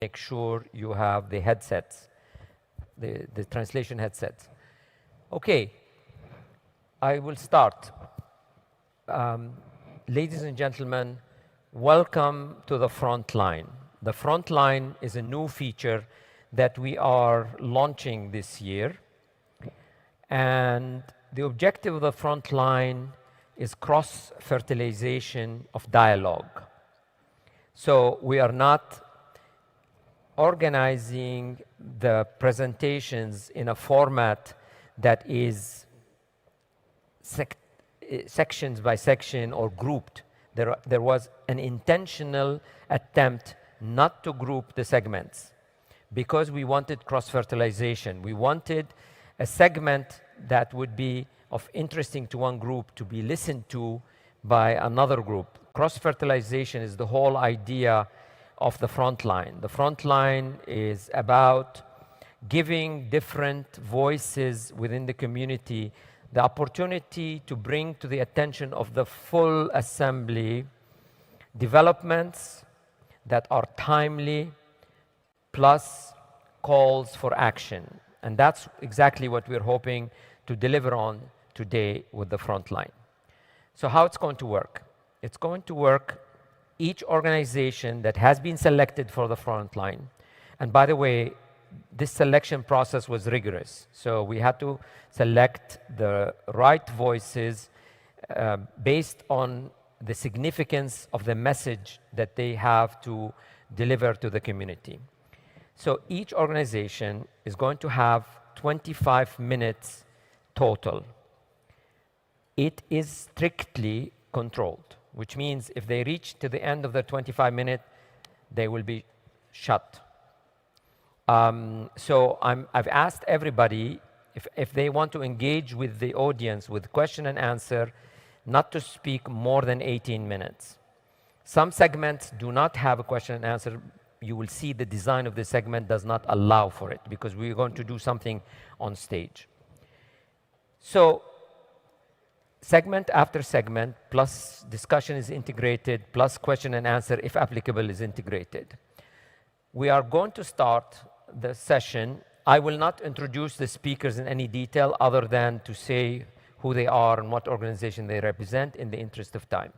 make sure you have the headsets, the translation headsets. Okay, I will start. Ladies and gentlemen, welcome to the Frontline. The Frontline is a new feature that we are launching this year. And the objective of the Frontline is cross-fertilization of dialogue. So we are not organizing the presentations in a format that is sections by section or grouped. There was an intentional attempt not to group the segments because we wanted cross-fertilization. We wanted a segment that would be of interesting to one group to be listened to by another group. Cross-fertilization is the whole idea of the Frontline. The Frontline is about giving different voices within the community the opportunity to bring to the attention of the full assembly developments that are timely plus calls for action. And that's exactly what we're hoping to deliver on today with the Frontline. So how it's going to work? It's going to work, each organization that has been selected for the Frontline, and by the way, this selection process was rigorous. So we had to select the right voices based on the significance of the message that they have to deliver to the community. So each organization is going to have 25 minutes total. It is strictly controlled, which means if they reach to the end of the 25 minutes, they will be shut. So I've asked everybody if they want to engage with the audience with question and answer, not to speak more than 18 minutes. Some segments do not have a question and answer. You will see the design of the segment does not allow for it because we're going to do something on stage. So segment after segment plus discussion is integrated plus question and answer, if applicable, is integrated. We are going to start the session. I will not introduce the speakers in any detail other than to say who they are and what organization they represent in the interest of time.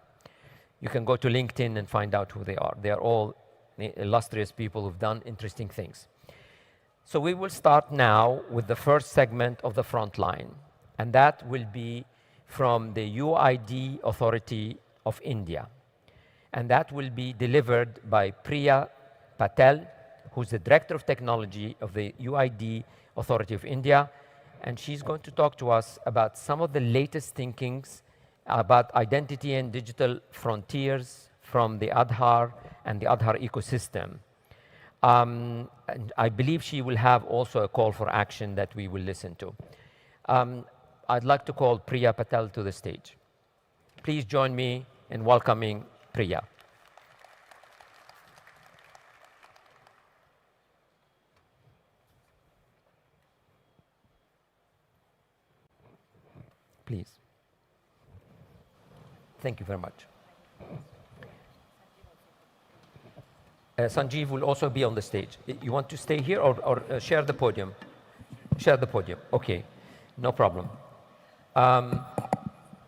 You can go to LinkedIn and find out who they are. They are all illustrious people who've done interesting things. So we will start now with the first segment of the Frontline, and that will be from the UID Authority of India. And that will be delivered by Priya Patel, who's the Director of Technology of the UID Authority of India. And she's going to talk to us about some of the latest thinkings about identity and digital frontiers from the Aadhar and the Aadhar ecosystem. And I believe she will have also a call for action that we will listen to. I'd like to call Priya Patel to the stage. Please join me in welcoming Priya. Please. Thank you very much. Sanjeev will also be on the stage. You want to stay here or share the podium? Share the podium. Okay, no problem.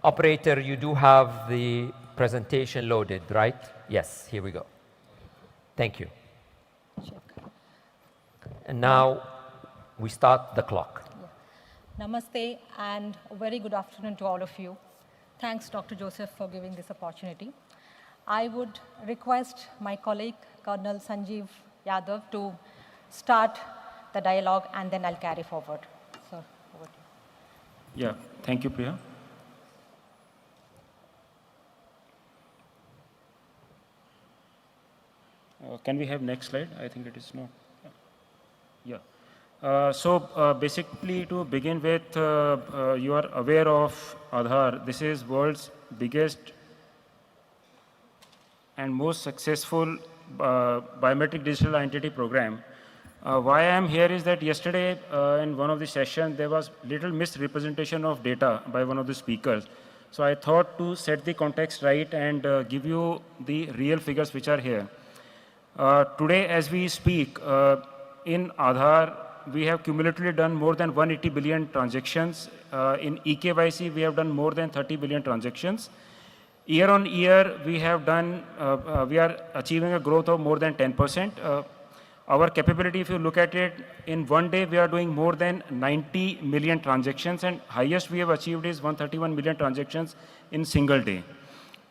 Operator, you do have the presentation loaded, right? Yes, here we go. Thank you. Check. And now we start the clock. Namaste and a very good afternoon to all of you. Thanks, Dr. Joseph, for giving this opportunity. I would request my colleague, Colonel Sanjeev Yadav, to start the dialogue and then I'll carry forward. So, over to you. Yeah, thank you, Priya. Can we have next slide? I think it is not. Yeah. So basically, to begin with, you are aware of Aadhar. This is world's biggest and most successful biometric digital identity program. Why I am here is that yesterday in one of the sessions, there was little misrepresentation of data by one of the speakers. So I thought to set the context right and give you the real figures which are here. Today, as we speak, in Aadhar, we have cumulatively done more than 180 billion transactions. In eKYC, we have done more than 30 billion transactions. Year on year, we have done, we are achieving a growth of more than 10%. Our capability, if you look at it, in one day, we are doing more than 90 million transactions, and highest we have achieved is 131 million transactions in single day.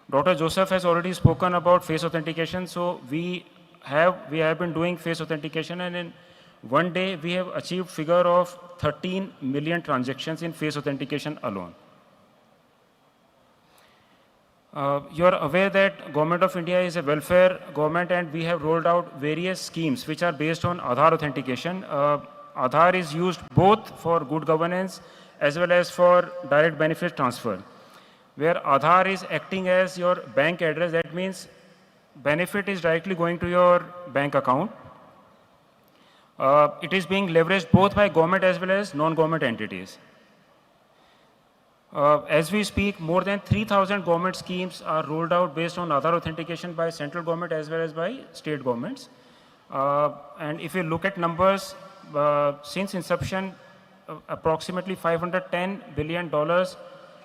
Dr. Joseph has already spoken about face authentication, so we have been doing face authentication, and in one day, we have achieved figure of 13 million transactions in face authentication alone. You are aware that Government of India is a welfare government, and we have rolled out various schemes which are based on Aadhar authentication. Aadhar is used both for good governance as well as for direct benefit transfer. Where Aadhar is acting as your bank address, that means benefit is directly going to your bank account. It is being leveraged both by government as well as non-government entities. As we speak, more than 3,000 government schemes are rolled out based on Aadhar authentication by central government as well as by state governments. And if you look at numbers, since inception, approximately $510 billion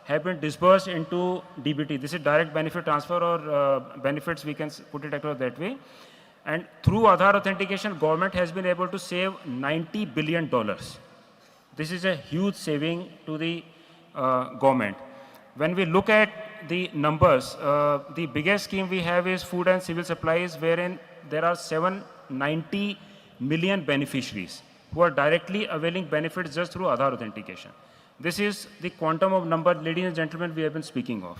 have been disbursed into DBT. This is direct benefit transfer, or benefits, we can put it across that way. And through Aadhar authentication, government has been able to save $90 billion. This is a huge saving to the government. When we look at the numbers, the biggest scheme we have is food and civil supplies, wherein there are 790 million beneficiaries who are directly availing benefits just through Aadhar authentication. This is the quantum of number, ladies and gentlemen, we have been speaking of.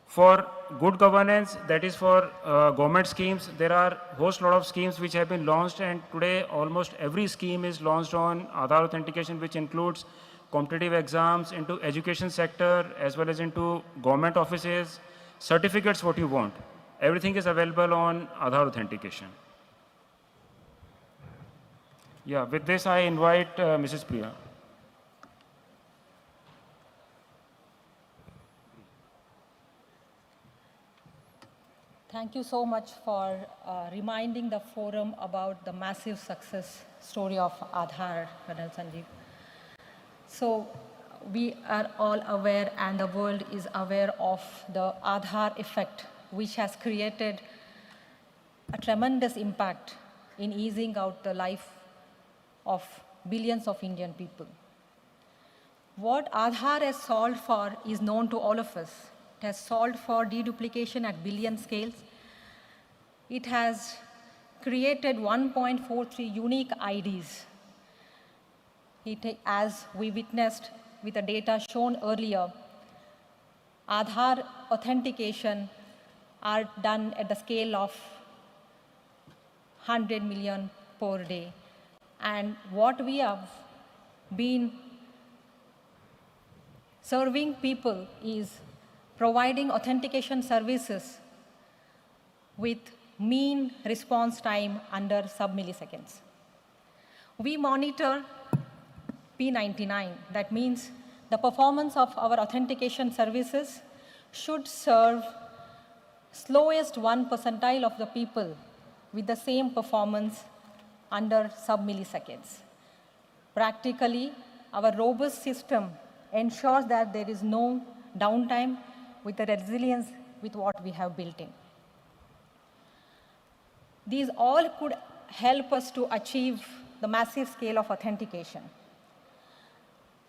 For good governance, that is for government schemes, there are a host lot of schemes which have been launched, and today almost every scheme is launched on Aadhar authentication, which includes competitive exams into education sector as well as into government offices, certificates, what you want. Everything is available on Aadhar authentication. Yeah, with this I invite Mrs. Priya. Thank you so much for reminding the forum about the massive success story of Aadhar, Colonel Sanjeev. So we are all aware, and the world is aware of the Aadhar effect, which has created a tremendous impact in easing out the life of billions of Indian people. What Aadhar has solved for is known to all of us. It has solved for deduplication at billion scales. It has created 1.43 unique IDs. As we witnessed with the data shown earlier, Aadhar authentication are done at the scale of 100 million per day. And what we have been serving people is providing authentication services with mean response time under sub-milliseconds. We monitor P99. That means the performance of our authentication services should serve slowest 1 percentile of the people with the same performance under sub-milliseconds. Practically, our robust system ensures that there is no downtime with the resilience with what we have built in. These all could help us to achieve the massive scale of authentication.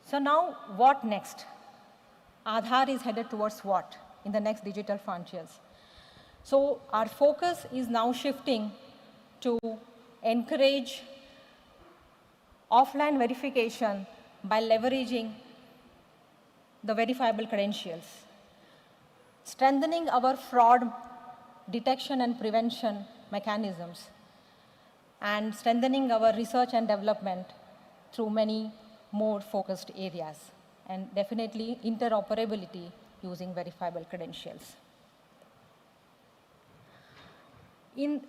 So now, what next? Aadhar is headed towards what in the next digital frontiers? So our focus is now shifting to encourage offline verification by leveraging the verifiable credentials, strengthening our fraud detection and prevention mechanisms, and strengthening our research and development through many more focused areas, and definitely interoperability using verifiable credentials. In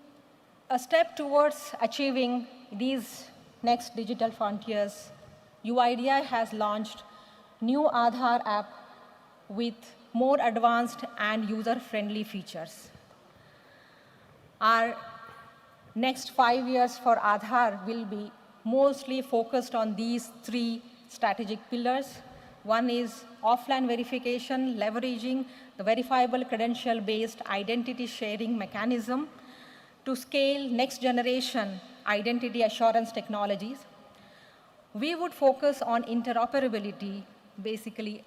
a step towards achieving these next digital frontiers, UIDI has launched new Aadhar app with more advanced and user-friendly features. Our next 5 years for Aadhar will be mostly focused on these 3 strategic pillars. One is offline verification, leveraging the verifiable credential-based identity sharing mechanism to scale next generation identity assurance technologies. We would focus on interoperability, basically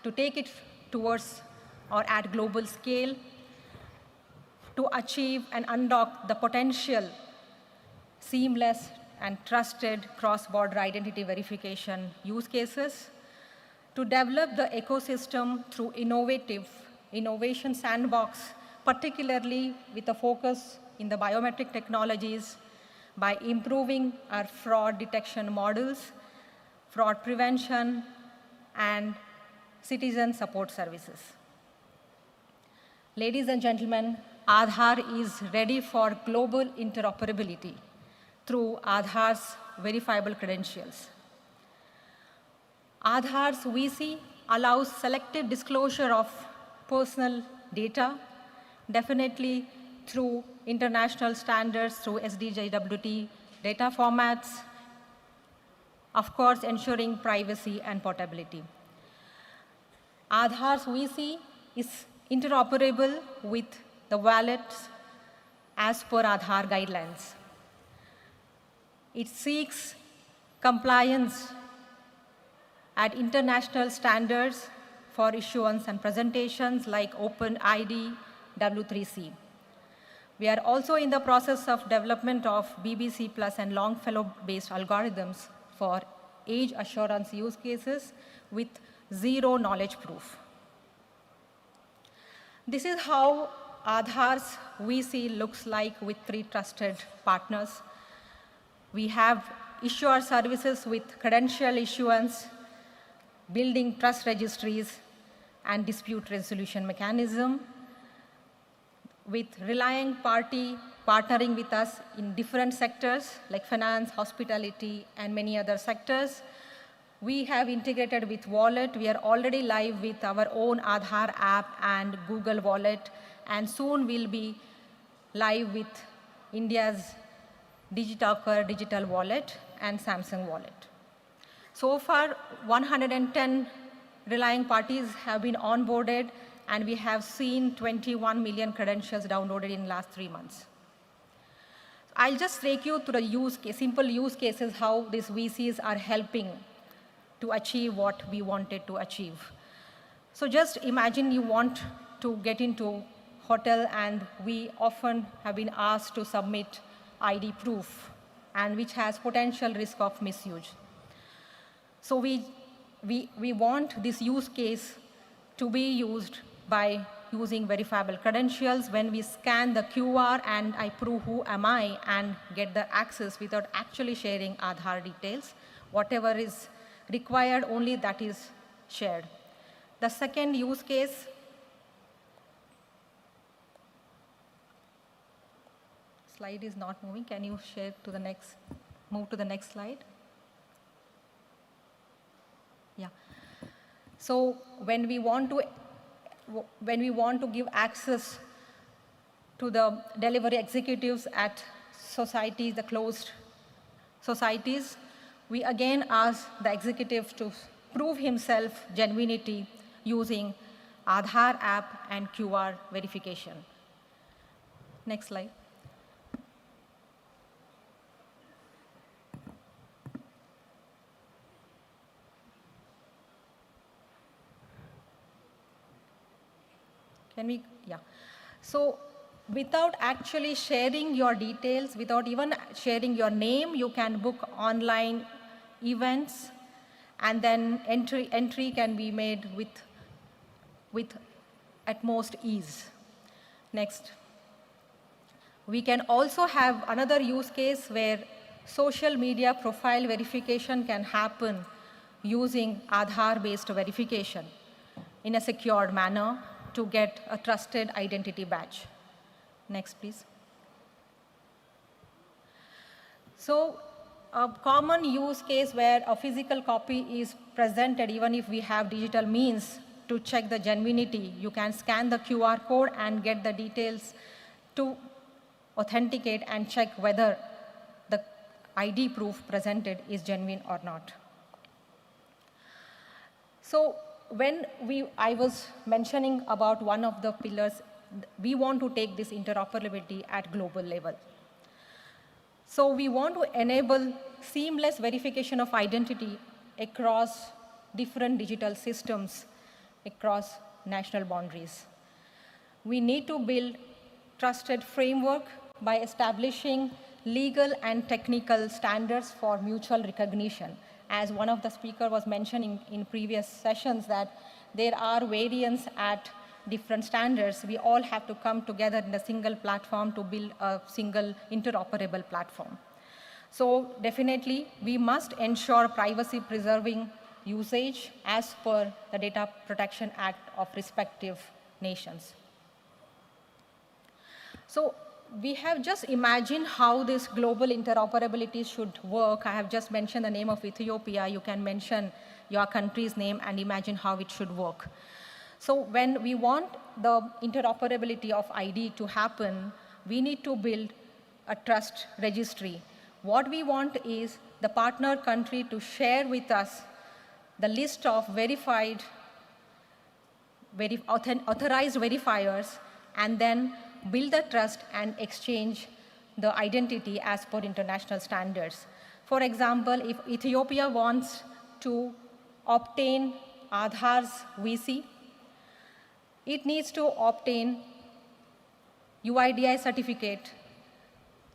to take it towards or at global scale to achieve and unlock the potential seamless and trusted cross-border identity verification use cases, to develop the ecosystem through innovation sandbox, particularly with a focus in the biometric technologies by improving our fraud detection models, fraud prevention, and citizen support services. Ladies and gentlemen, Aadhar is ready for global interoperability through Aadhar's verifiable credentials. Aadhar's VC allows selective disclosure of personal data, definitely through international standards, through SDJWT data formats, of course ensuring privacy and portability. Aadhar's VC is interoperable with the wallets as per Aadhar guidelines. It seeks compliance at international standards for issuance and presentations like OpenID W3C. We are also in the process of development of BBC Plus and Longfellow-based algorithms for age assurance use cases with zero knowledge proof. This is how Aadhar's VC looks like with 3 trusted partners. We have issuer services with credential issuance, building trust registries, and dispute resolution mechanism, with relying party partnering with us in different sectors like finance, hospitality, and many other sectors. We have integrated with Wallet. We are already live with our own Aadhar app and Google Wallet, and soon we'll be live with India's DigiTalker digital wallet and Samsung Wallet. So far, 110 relying parties have been onboarded, and we have seen 21 million credentials downloaded in the last 3 months. I'll just take you through the simple use cases, how these VCs are helping to achieve what we wanted to achieve. So just imagine you want to get into hotel, and we often have been asked to submit ID proof, and which has potential risk of misuse. So we want this use case to be used by using verifiable credentials. When we scan the QR and I prove who am I and get the access without actually sharing Aadhar details, whatever is required, only that is shared. The second use case, slide is not moving. Can you share to the next, move to the next slide? Yeah. So when we want to give access to the delivery executives at societies, the closed societies, we again ask the executive to prove himself genuinity using Aadhar app and QR verification. Next slide. Can we, yeah. So without actually sharing your details, without even sharing your name, you can book online events, and then entry can be made with at most ease. Next. We can also have another use case where social media profile verification can happen using Aadhar-based verification in a secured manner to get a trusted identity badge. Next, please. So a common use case where a physical copy is presented, even if we have digital means to check the genuinity, you can scan the QR code and get the details to authenticate and check whether the ID proof presented is genuine or not. So when I was mentioning about one of the pillars, we want to take this interoperability at global level. So we want to enable seamless verification of identity across different digital systems across national boundaries. We need to build trusted framework by establishing legal and technical standards for mutual recognition. As one of the speakers was mentioning in previous sessions that there are variants at different standards. We all have to come together in a single platform to build a single interoperable platform. So definitely, we must ensure privacy-preserving usage as per the Data Protection Act of respective nations. So we have just imagined how this global interoperability should work. I have just mentioned the name of Ethiopia. You can mention your country's name and imagine how it should work. So when we want the interoperability of ID to happen, we need to build a trust registry. What we want is the partner country to share with us the list of verified, authorized verifiers, and then build the trust and exchange the identity as per international standards. For example, if Ethiopia wants to obtain Aadhar's VC, it needs to obtain EUDI certificate,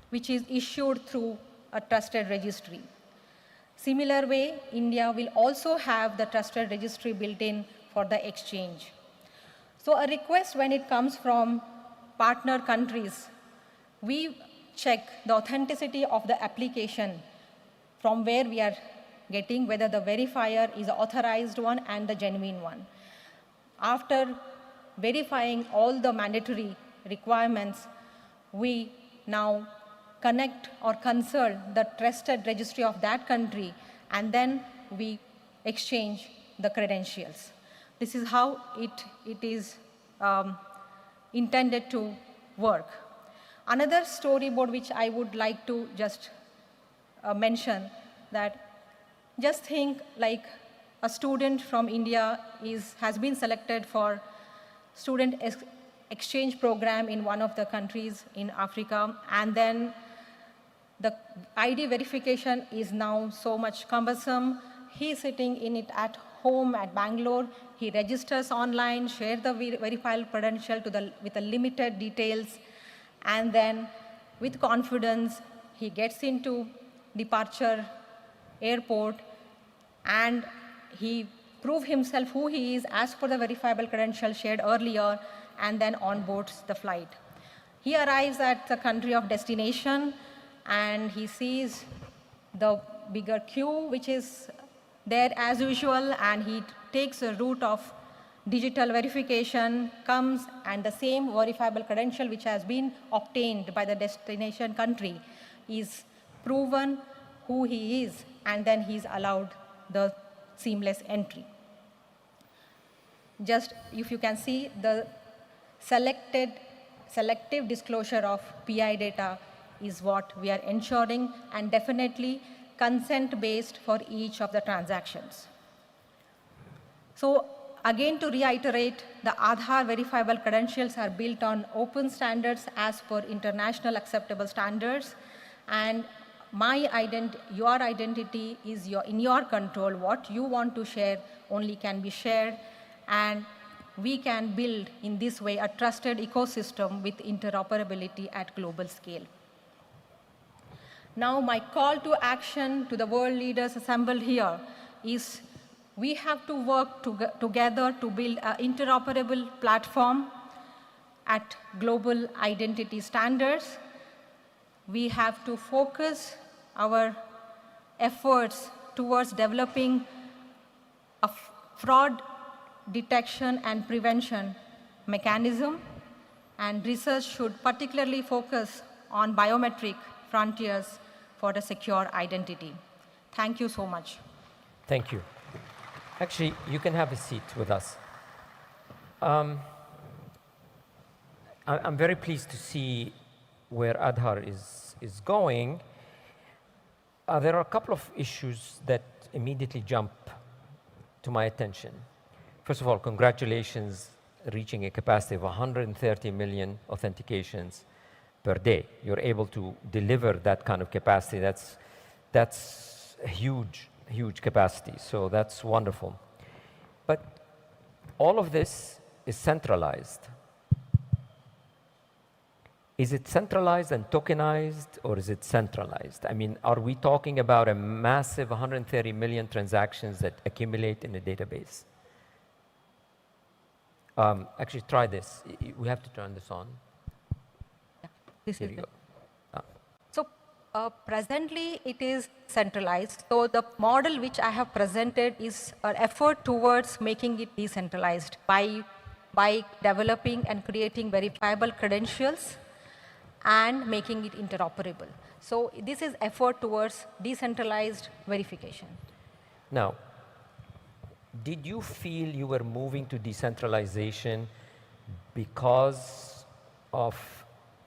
which is issued through a trusted registry. Similar way, India will also have the trusted registry built in for the exchange. So a request when it comes from partner countries, we check the authenticity of the application from where we are getting whether the verifier is the authorized one and the genuine one. After verifying all the mandatory requirements, we now connect or consult the trusted registry of that country, and then we exchange the credentials. This is how it is intended to work. Another storyboard which I would like to just mention, that just think like a student from India has been selected for student exchange program in one of the countries in Africa, and then the ID verification is now so much cumbersome. He's sitting in it at home at Bangalore. He registers online, shares the verifiable credential with the limited details, and then with confidence, he gets into departure airport, and he proves himself who he is as per the verifiable credential shared earlier, and then onboards the flight. He arrives at the country of destination, and he sees the bigger queue, which is there as usual, and he takes a route of digital verification, comes, and the same verifiable credential which has been obtained by the destination country is proven who he is, and then he's allowed the seamless entry. Just if you can see the selective disclosure of PI data is what we are ensuring, and definitely consent-based for each of the transactions. So again, to reiterate, the Aadhar verifiable credentials are built on open standards as per international acceptable standards, and your identity is in your control. What you want to share only can be shared, and we can build in this way a trusted ecosystem with interoperability at global scale. Now, my call to action to the world leaders assembled here is we have to work together to build an interoperable platform at global identity standards. We have to focus our efforts towards developing a fraud detection and prevention mechanism, and research should particularly focus on biometric frontiers for a secure identity. Thank you so much. Thank you. Actually, you can have a seat with us. I'm very pleased to see where Aadhar is going, there are a couple of issues that immediately jump to my attention. First of all, congratulations reaching a capacity of 130 million authentications per day. You're able to deliver that kind of capacity. That's a huge, huge capacity. So that's wonderful. But all of this is centralized. Is it centralized and tokenized, or is it centralized? I mean, are we talking about a massive 130 million transactions that accumulate in a database? Actually, try this. We have to turn this on. Yeah, this Here is you it. go. So presently it is centralized. So the model which I have presented is an effort towards making it decentralized by developing and creating verifiable credentials and making it interoperable. So this is effort towards decentralized verification. Now, did you feel you were moving to decentralization because of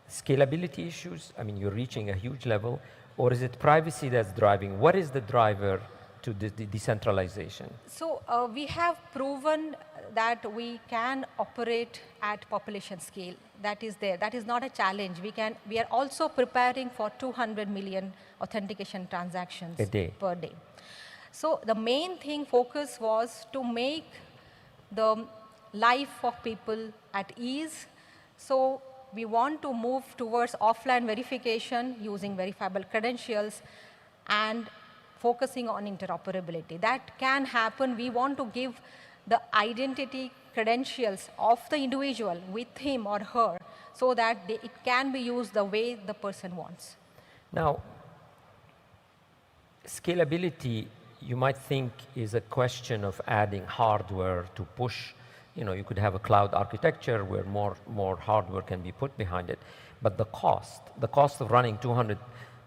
scalability issues? I mean, you're reaching a huge level, or is it privacy that's driving? What is the driver to the decentralization? So we have proven that we can operate at population scale. That is there. That is not a challenge. We are also preparing for 200 million authentication transactions per day. So the main focus was to make the life of people at ease. So we want to move towards offline verification using verifiable credentials and focusing on interoperability. That can happen. We want to give the identity credentials of the individual with him or her so that it can be used the way the person wants. Now, scalability, you might think, is a question of adding hardware to push. You know, you could have a cloud architecture where more hardware can be put behind it. But the cost of running 200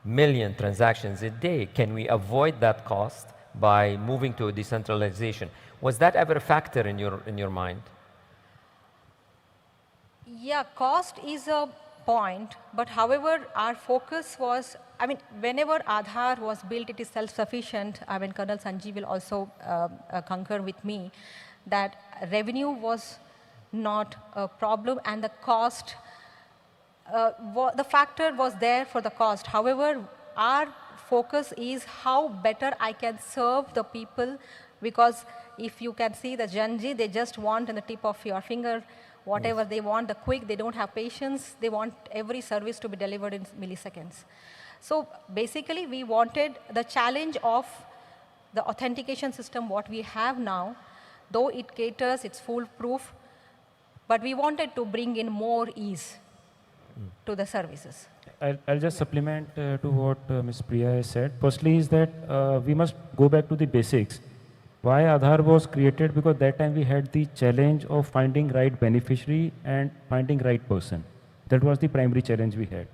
million transactions a day, can we avoid that cost by moving to a decentralization? Was that ever a factor in your mind? Yeah, cost is a point, but however, our focus was, I mean, whenever Aadhar was built, it is self-sufficient. I mean, Colonel Sanjeev will also concur with me that revenue was not a problem and the cost, the factor was there for the cost. However, our focus is how better I can serve the people, because if you can see the Gen Z, they just want in the tip of your finger whatever yes. They want, the quick, they don't have patience, they want every service to be delivered in milliseconds. So basically we wanted the challenge of the authentication system what we have now, though it caters, it's foolproof, but we wanted to bring in more ease to the services. I'll just supplement to what Ms. Priya has said. Firstly is that we must go back to the basics. Why Aadhar was created? Because that time we had the challenge of finding right beneficiary and finding right person. That was the primary challenge we had.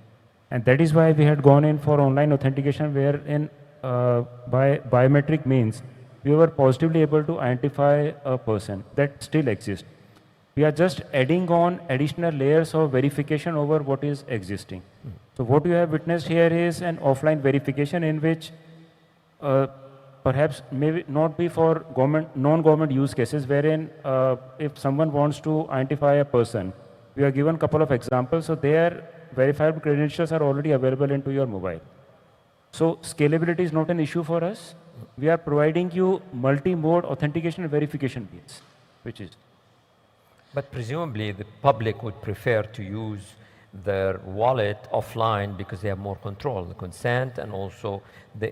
And that is why we had gone in for online authentication, wherein by biometric means, we were positively able to identify a person. That still exists. We are just adding on additional layers of verification over what is existing. So what you have witnessed here is an offline verification in which perhaps maybe not be for government, non-government use cases, wherein if someone wants to identify a person, we are given a couple of examples. So their verifiable credentials are already available into your mobile. So scalability is not an issue for us. We are providing you multi-mode authentication and verification means, which is. But presumably the public would prefer to use their wallet offline because they have more control, the consent, and also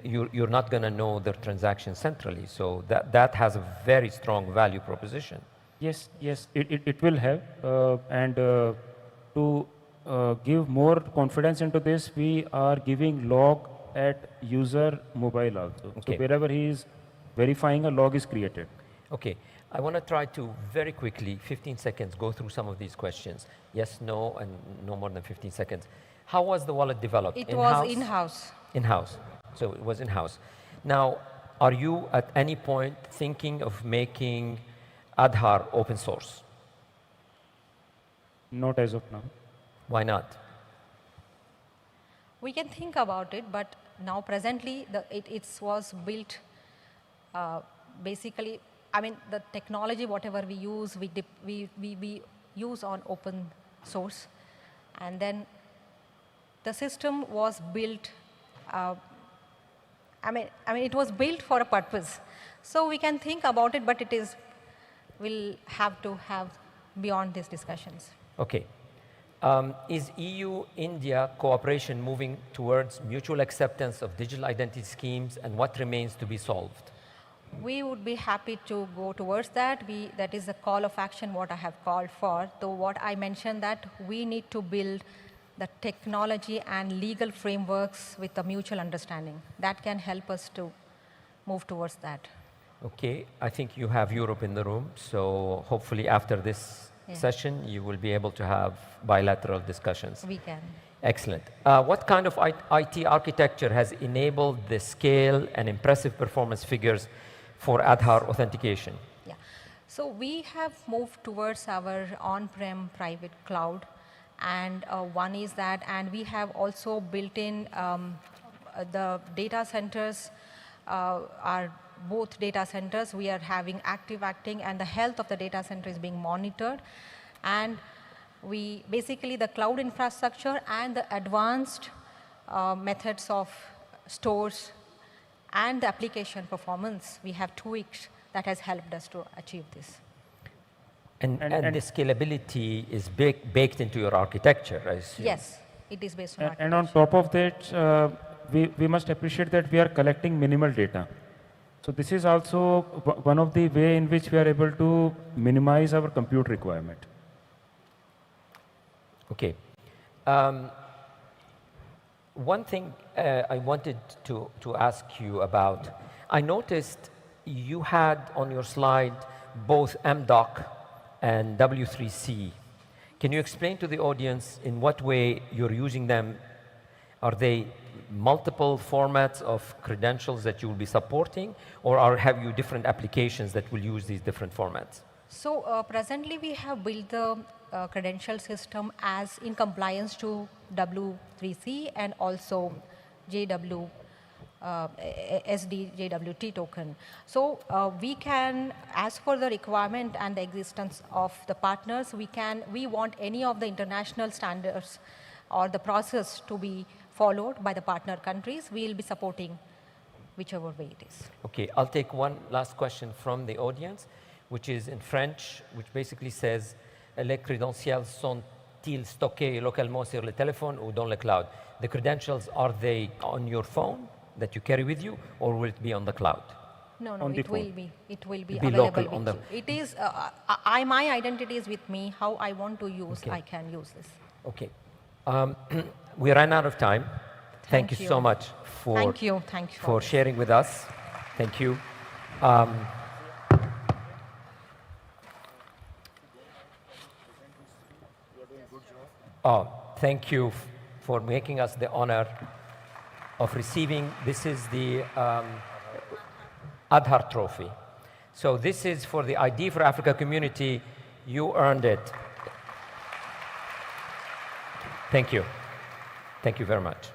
you're not going to know their transactions centrally. So that has a very strong value proposition. Yes, it will have. And to give more confidence into this, we are giving log at user mobile also. Okay. So wherever he is verifying, a log is created. Okay. I want to try to very quickly, 15 seconds, go through some of these questions. Yes, no, and no more than 15 seconds. How was the wallet developed? It was in-house. In-house. So it was in-house. Now, are you at any point thinking of making Aadhar open source? Not as of now. Why not? We can think about it, but now presently it was built basically, I mean, the technology, whatever we use, we use on open source. And then the system was built, I mean, it was built for a purpose. So we can think about it, but we'll have to have beyond these discussions. Okay. Is EU-India cooperation moving towards mutual acceptance of digital identity schemes, and what remains to be solved? We would be happy to go towards that. That is a call of action what I have called for. So what I mentioned that we need to build the technology and legal frameworks with a mutual understanding. That can help us to move towards that. Okay, I think you have Europe in the room, so hopefully after this session, you will be able to have bilateral discussions. We can. Excellent. What kind of IT architecture has enabled the scale and impressive performance figures for Aadhar authentication? Yeah. So we have moved towards our on-prem private cloud, and one is that, and we have also built in the data centers are both data centers. We are having acting, and the health of the data center is being monitored. And we basically the cloud infrastructure and the advanced methods of stores and the application performance, we have tweaked that has helped us to achieve this. And the scalability is baked into your architecture, I assume. Yes, it is based on architecture. And on top of that, we must appreciate that we are collecting minimal data. So this is also one of the way in which we are able to minimize our compute requirement. Okay. One thing I wanted to ask you about, I noticed you had on your slide both MDoc and W3C. Can you explain to the audience in what way you're using them? Are they multiple formats of credentials that you will be supporting, or have you different applications that will use these different formats? So presently we have built the credential system as in compliance to W3C and also JW, SDJWT token. So we can, as per the requirement and the existence of the partners, we want any of the international standards or the process to be followed by the partner countries. We will be supporting whichever way it is. Okay, I'll take one last question from the audience, which is in French, which basically says, les credentials sont-ils stockés localement sur le téléphone ou dans le cloud? The credentials, are they on your phone that you carry with you, or will it be on the cloud? No, it will be local available on with you. It is, my identity is with me. How I want to use, I can use this. Okay. We ran out of time. Thank you so much for sharing with us. Thank you. Thank you for making us the honor of receiving. This is the Aadhar trophy. So this is for the ID for Africa community. You earned it. Thank you. Thank you very much.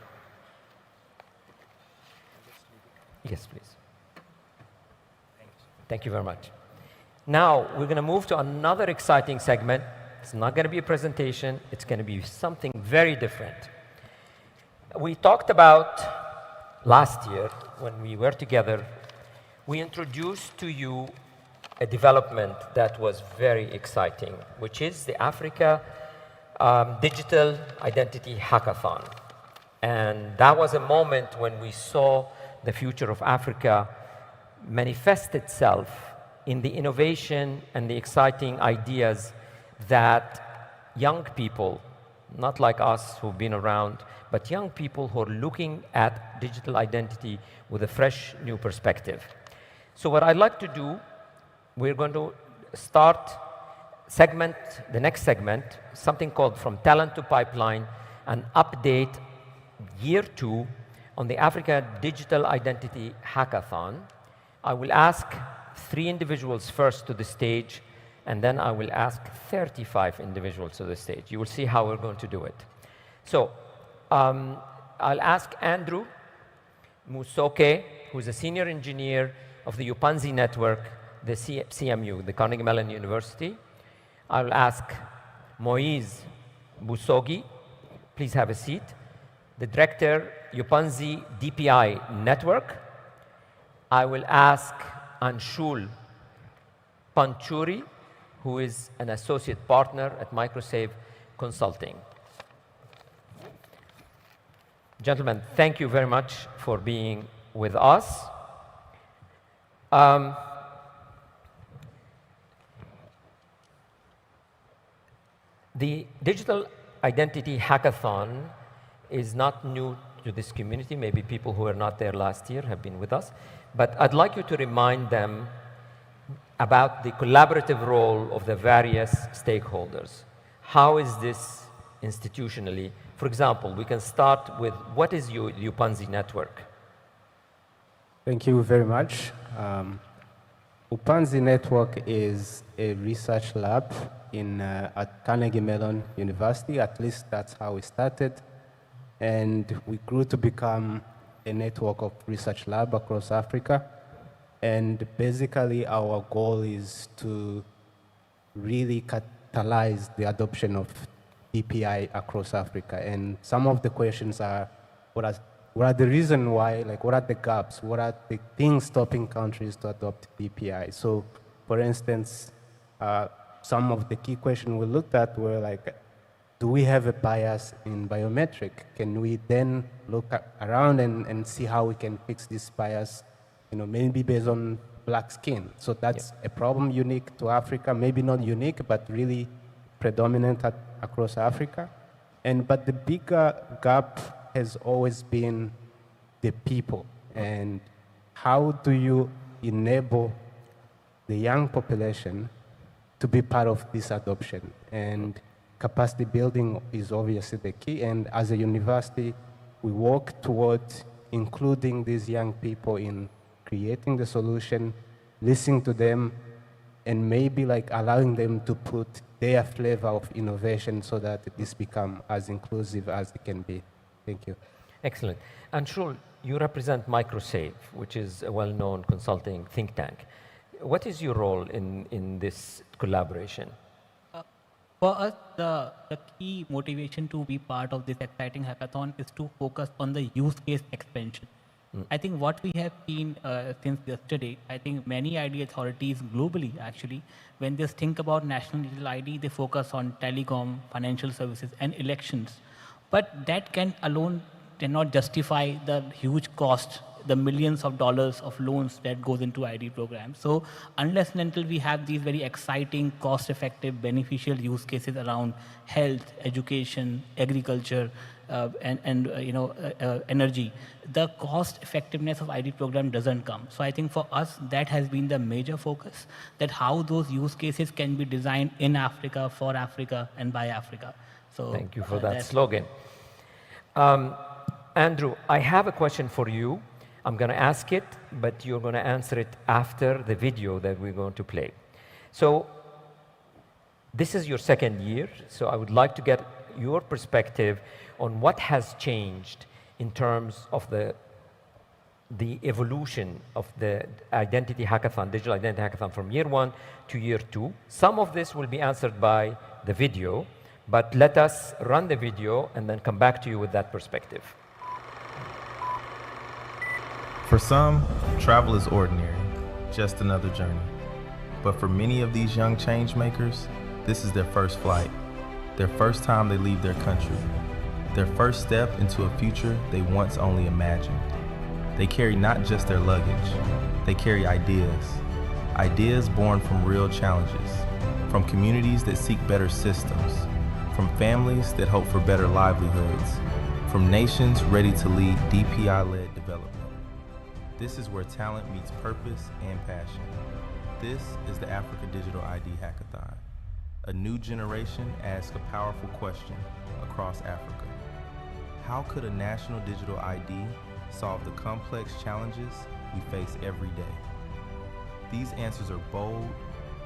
Yes, please. Thank you very much. Now, we're going to move to another exciting segment. It's not going to be a presentation. It's going to be something very different. We talked about last year, when we were together, we introduced to you a development that was very exciting, which is the Africa Digital Identity Hackathon. And that was a moment when we saw the future of Africa manifest itself in the innovation and the exciting ideas that young people, not like us who've been around, but young people who are looking at digital identity with a fresh new perspective. So what I'd like to do, we're going to start the next segment, something called From Talent to Pipeline, an update year 2 on the Africa Digital Identity Hackathon. I will ask 3 individuals first to the stage, and then I will ask 35 individuals to the stage. You will see how we're going to do it. So I'll ask Andrew Musoke, who's a senior engineer of the Upanzi network, the CMU, the Carnegie Mellon University. I'll ask Moise Busogi, please have a seat, the director, Upanzi DPI network. I will ask Anshul Panchuri, who is an associate partner at Microsave Consulting. Gentlemen, thank you very much for being with us. The Digital Identity Hackathon is not new to this community. Maybe people who were not there last year have been with us. But I'd like you to remind them about the collaborative role of the various stakeholders. How is this institutionally? For example, we can start with what is the Upanzi network? Thank you very much. Upanzi network is a research lab at Carnegie Mellon University. At least that's how we started. And we grew to become a network of research labs across Africa. And basically, our goal is to really catalyze the adoption of DPI across Africa. And some of the questions are, what are the reasons why, like what are the gaps, what are the things stopping countries to adopt DPI? So, for instance, some of the key questions we looked at were like, do we have a bias in biometric? Can we then look around and see how we can fix this bias, maybe based on black skin? So that's a problem unique to Africa, maybe not unique, but really predominant across Africa. But the bigger gap has always been the people. And how do you enable the young population to be part of this adoption? And capacity building is obviously the key. And as a university, we work towards including these young people in creating the solution, listening to them, and maybe like allowing them to put their flavor of innovation so that this becomes as inclusive as it can be. Thank you. Excellent. Anshul, you represent Microsave, which is a well-known consulting think tank. What is your role in this collaboration? For us, the key motivation to be part of this exciting hackathon is to focus on the use case expansion. I think what we have seen since yesterday, I think many ID authorities globally actually, when they think about national digital ID, they focus on telecom, financial services, and elections. But that cannot justify the huge cost, the millions of dollars of loans that goes into ID programs. So unless and until we have these very exciting, cost-effective, beneficial use cases around health, education, agriculture, and energy, the cost effectiveness of ID program doesn't come. So I think for us, that has been the major focus, that how those use cases can be designed in Africa, for Africa, and by Africa. So thank you for that slogan. Andrew, I have a question for you. I'm going to ask it, but you're going to answer it after the video that we're going to play. So this is your second year, so I would like to get your perspective on what has changed in terms of the evolution of the Identity Hackathon, Digital Identity Hackathon from year 1 to year 2. Some of this will be answered by the video, but let us run the video and then come back to you with that perspective. For some, travel is ordinary, just another journey. But for many of these young change makers, this is their first flight, their first time they leave their country, their first step into a future they once only imagined. They carry not just their luggage, they carry ideas born from real challenges, from communities that seek better systems, from families that hope for better livelihoods, from nations ready to lead DPI-led development. This is where talent meets purpose and passion. This is the Africa Digital ID Hackathon. A new generation asks a powerful question across Africa. How could a national digital ID solve the complex challenges we face every day? These answers are bold,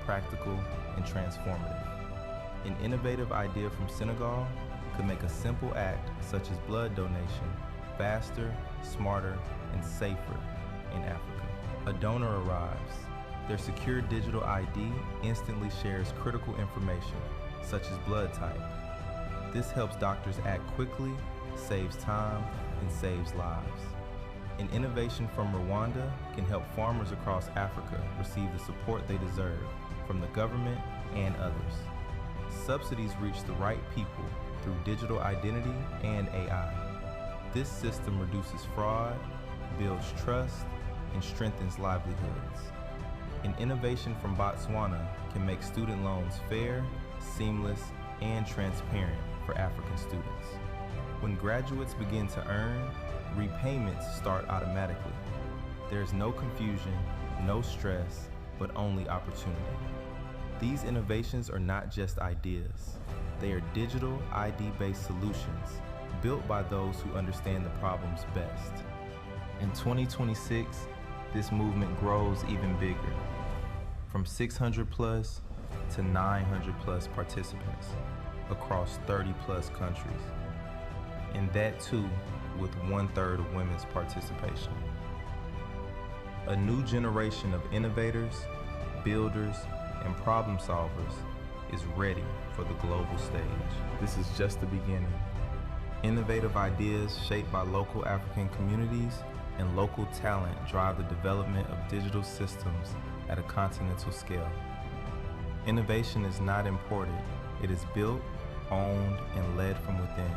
practical, and transformative. An innovative idea from Senegal could make a simple act such as blood donation faster, smarter, and safer in Africa. A donor arrives. Their secure digital ID instantly shares critical information, such as blood type. This helps doctors act quickly, saves time, and saves lives. An innovation from Rwanda can help farmers across Africa receive the support they deserve from the government and others. Subsidies reach the right people through digital identity and AI. This system reduces fraud, builds trust, and strengthens livelihoods. An innovation from Botswana can make student loans fair, seamless, and transparent for African students. When graduates begin to earn, repayments start automatically. There's no confusion, no stress, but only opportunity. These innovations are not just ideas. They are digital ID-based solutions built by those who understand the problems best. In 2026, this movement grows even bigger, from 600 plus to 900 plus participants across 30 plus countries, and that too with 1/3 of women's participation. A new generation of innovators, builders, and problem solvers is ready for the global stage. This is just the beginning. Innovative ideas shaped by local African communities and local talent drive the development of digital systems at a continental scale. Innovation is not imported. It is built, owned, and led from within.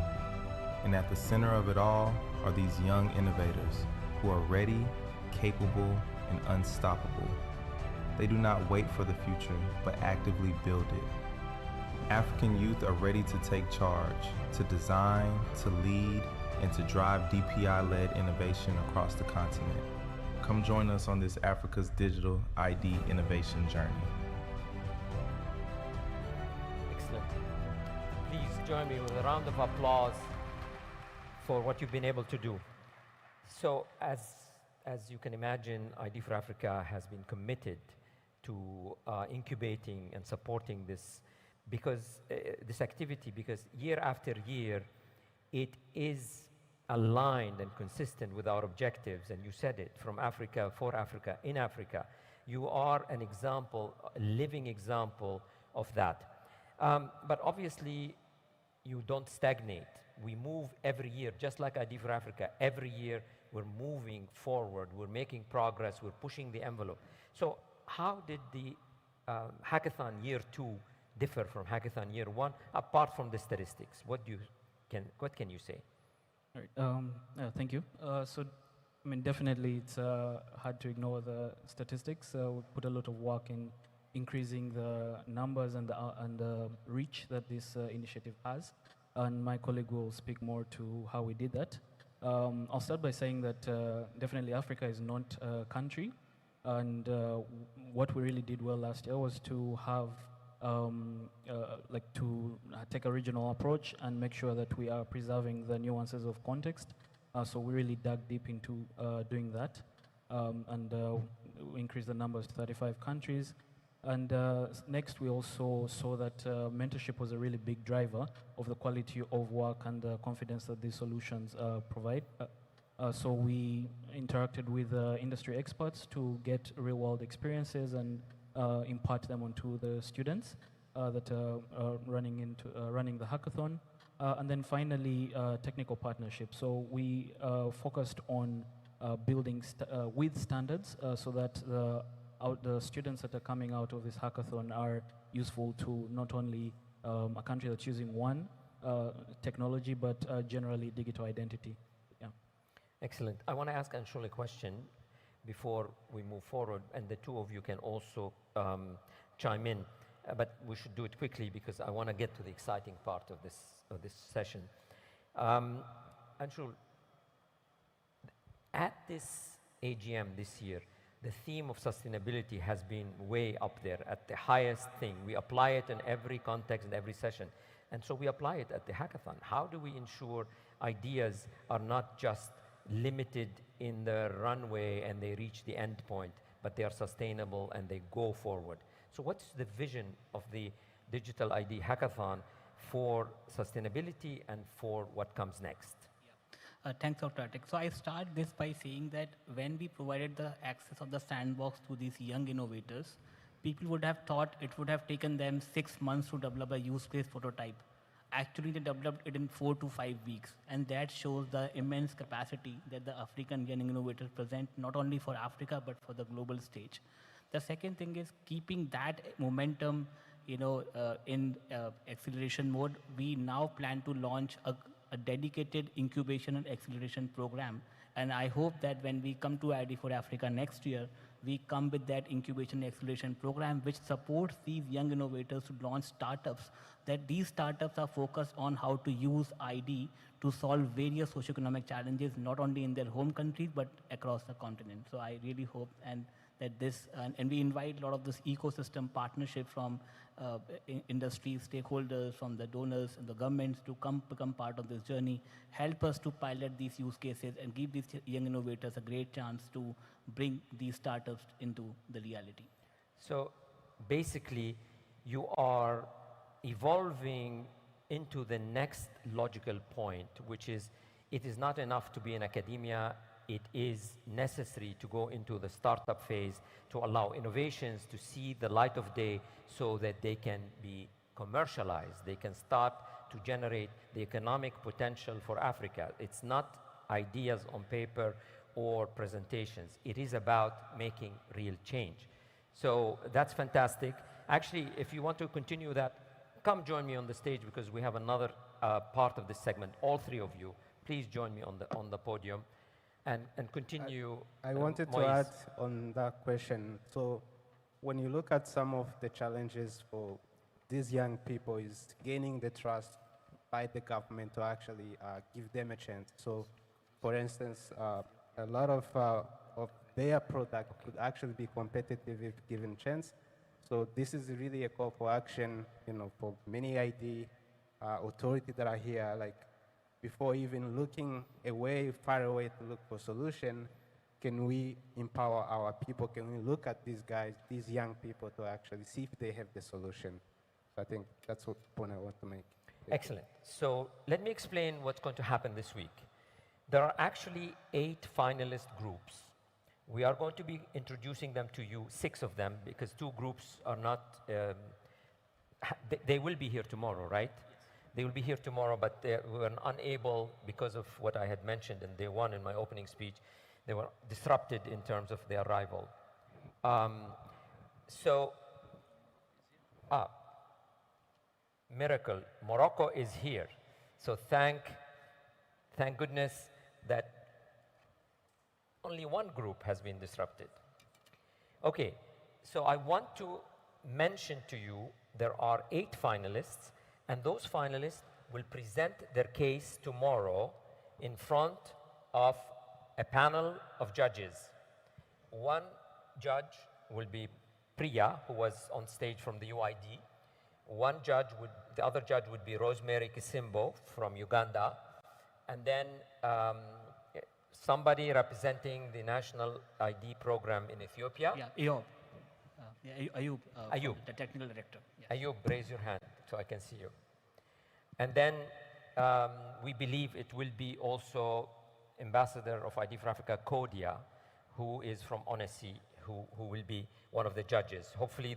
And at the center of it all are these young innovators who are ready, capable, and unstoppable. They do not wait for the future, but actively build it. African youth are ready to take charge, to design, to lead, and to drive DPI-led innovation across the continent. Come join us on this Africa's digital ID innovation journey. Excellent. Please join me with a round of applause for what you've been able to do. So as you can imagine, ID for Africa has been committed to incubating and supporting this this activity, because year after year, it is aligned and consistent with our objectives. And you said it, from Africa, for Africa, in Africa. You are an example, a living example of that. But obviously, you don't stagnate. We move every year, just like ID for Africa. Every year, we're moving forward. We're making progress. We're pushing the envelope. So how did the Hackathon year 2 differ from Hackathon year 1, apart from the statistics? What can you say? All right. Thank you. So, I mean, definitely it's hard to ignore the statistics. We put a lot of work in increasing the numbers and the reach that this initiative has. And my colleague will speak more to how we did that. I'll start by saying that definitely Africa is not a country. And what we really did well last year was to have take a regional approach and make sure that we are preserving the nuances of context. So we really dug deep into doing that, and we increased the numbers to 35 countries. And next, we also saw that mentorship was a really big driver of the quality of work and the confidence that these solutions provide. So we interacted with industry experts to get real-world experiences and impart them onto the students that are running the hackathon. And then finally, technical partnerships. So we focused on building with standards so that the students that are coming out of this hackathon are useful to not only a country that's using one technology, but generally digital identity. Yeah. Excellent. I want to ask Anshul a question before we move forward, and the two of you can also chime in. But we should do it quickly because I want to get to the exciting part of this session. Anshul, at this AGM this year, the theme of sustainability has been way up there at the highest thing. We apply it in every context and every session. And so we apply it at the hackathon. How do we ensure ideas are not just limited in the runway and they reach the end point, but they are sustainable and they go forward? So what's the vision of the Digital ID Hackathon for sustainability and for what comes next? Thanks, Dr. Atik. So I start this by saying that when we provided the access of the sandbox to these young innovators, people would have thought it would have taken them 6 months to develop a use case prototype. Actually, they developed it in 4 to 5 weeks. And that shows the immense capacity that the African young innovators present, not only for Africa, but for the global stage. The second thing is keeping that momentum, in acceleration mode. We now plan to launch a dedicated incubation and acceleration program. And I hope that when we come to ID for Africa next year, we come with that incubation and acceleration program which supports these young innovators to launch startups, that these startups are focused on how to use ID to solve various socioeconomic challenges, not only in their home countries, but across the continent. So I really hope that this, and we invite a lot of this ecosystem partnership from industry stakeholders, from the donors and the governments to become part of this journey, help us to pilot these use cases and give these young innovators a great chance to bring these startups into the reality. So basically, you are evolving into the next logical point, which is it is not enough to be in academia. It is necessary to go into the startup phase to allow innovations to see the light of day so that they can be commercialized. They can start to generate the economic potential for Africa. It's not ideas on paper or presentations. It is about making real change. So that's fantastic. Actually, if you want to continue that, come join me on the stage because we have another part of this segment. All three of you, please join me on the podium. And continue. I wanted to add on that question. So when you look at some of the challenges for these young people is gaining the trust by the government to actually give them a chance. So for instance, a lot of their product could actually be competitive if given chance. So this is really a call for action, for many ID authorities that are here, like before even looking far away to look for solution, can we empower our people? Can we look at these guys, these young people, to actually see if they have the solution? So I think that's what point I want to make. Excellent. So let me explain what's going to happen this week. There are actually 8 finalist groups. We are going to be introducing them to you, 6 of them, because 2 groups are not, they will be here tomorrow, right? They will be here tomorrow, but they were unable, because of what I had mentioned in day 1 in my opening speech, they were disrupted in terms of their arrival. Miracle, Morocco is here. So thank goodness that only 1 group has been disrupted. Okay, so I want to mention to you there are 8 finalists, and those finalists will present their case tomorrow in front of a panel of judges. 1 judge will be Priya, who was on stage from the UID. The other judge would be Rosemary Kisimbo from Uganda. And then somebody representing the national ID program in Ethiopia. Yeah, Ayub. Ayub. The technical director. Yes. Ayub, raise your hand so I can see you. And then we believe it will be also Ambassador of ID for Africa, Kodia, who is from Onesi, who will be one of the judges. Hopefully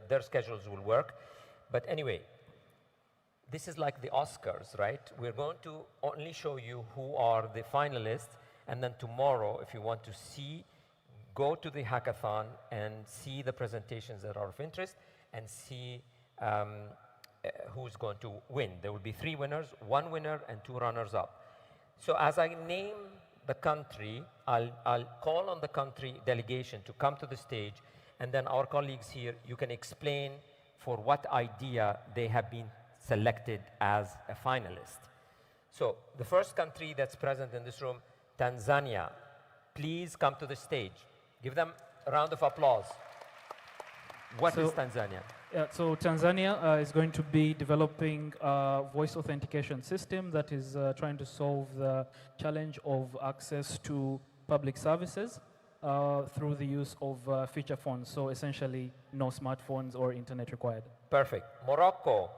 their schedules will work. But anyway, this is like the Oscars, right? We're going to only show you who are the finalists, and then tomorrow, if you want to see, go to the hackathon and see the presentations that are of interest and see who's going to win. There will be 3 winners, 1 winner and 2 runners-up. So as I name the country, I'll call on the country delegation to come to the stage, and then our colleagues here, you can explain for what idea they have been selected as a finalist. So the first country that's present in this room, Tanzania, please come to the stage. Give them a round of applause. What is Tanzania? So Tanzania is going to be developing a voice authentication system that is trying to solve the challenge of access to public services through the use of feature phones. So essentially, no smartphones or internet required. Perfect. Morocco.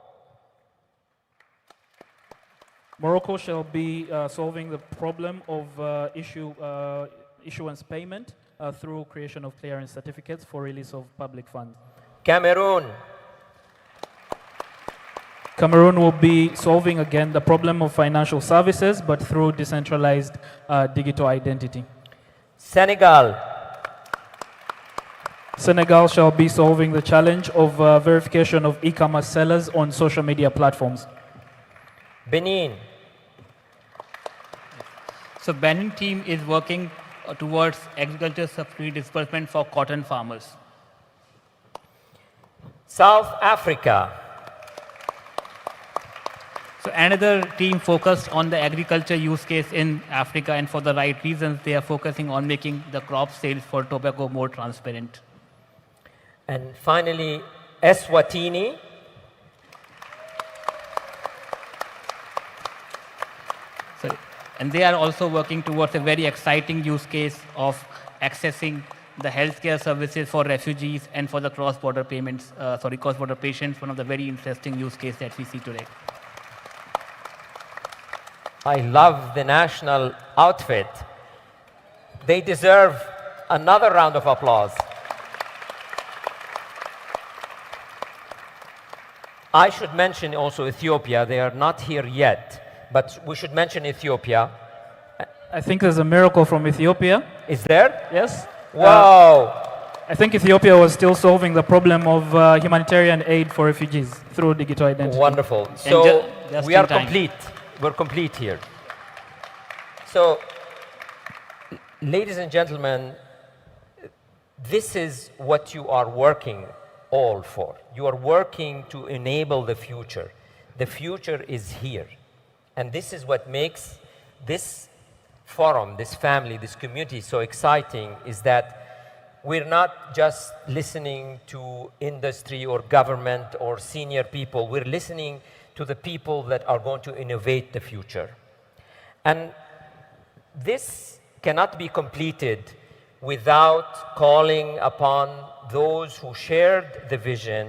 Morocco shall be solving the problem of issuance payment through creation of clearance certificates for release of public funds. Cameroon. Cameroon will be solving again the problem of financial services, but through decentralized digital identity. Senegal. Senegal shall be solving the challenge of verification of e-commerce sellers on social media platforms. Benin. So Benin team is working towards agriculture subsidy disbursement for cotton farmers. South Africa. So another team focused on the agriculture use case in Africa, and for the right reasons, they are focusing on making the crop sales for tobacco more transparent. And finally, Eswatini. So, and they are also working towards a very exciting use case of accessing the healthcare services for refugees and for the cross-border payments, cross-border patients, one of the very interesting use cases that we see today. I love the national outfit. They deserve another round of applause. I should mention also Ethiopia. They are not here yet, but we should mention Ethiopia. I think there's a miracle from Ethiopia. Is there? Yes. Wow. I think Ethiopia was still solving the problem of humanitarian aid for refugees through digital identity. Wonderful. So just we are in time. complete. We're complete here. So, ladies and gentlemen, this is what you are working all for. You are working to enable the future. The future is here. And this is what makes this forum, this family, this community so exciting, is that we're not just listening to industry or government or senior people. We're listening to the people that are going to innovate the future. And this cannot be completed without calling upon those who shared the vision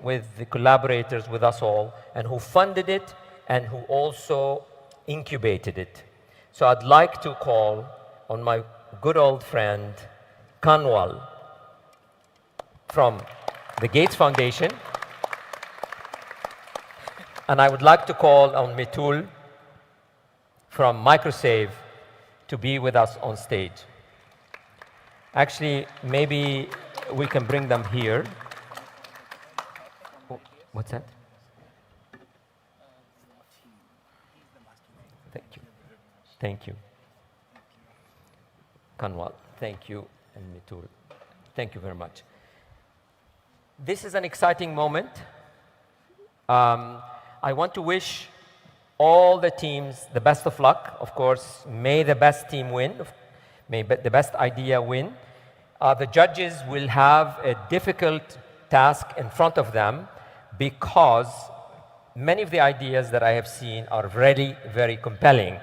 with the collaborators, with us all, and who funded it and who also incubated it. So I'd like to call on my good old friend, Kanwal, from the Gates Foundation. And I would like to call on Mitul from Microsave to be with us on stage. Actually, maybe we can bring them here. Oh, what's that? Thank you. Thank you. Kanwal, thank you, and Mitul. Thank you very much. This is an exciting moment. I want to wish all the teams the best of luck. Of course, may the best team win. May the best idea win. The judges will have a difficult task in front of them because many of the ideas that I have seen are very, very compelling.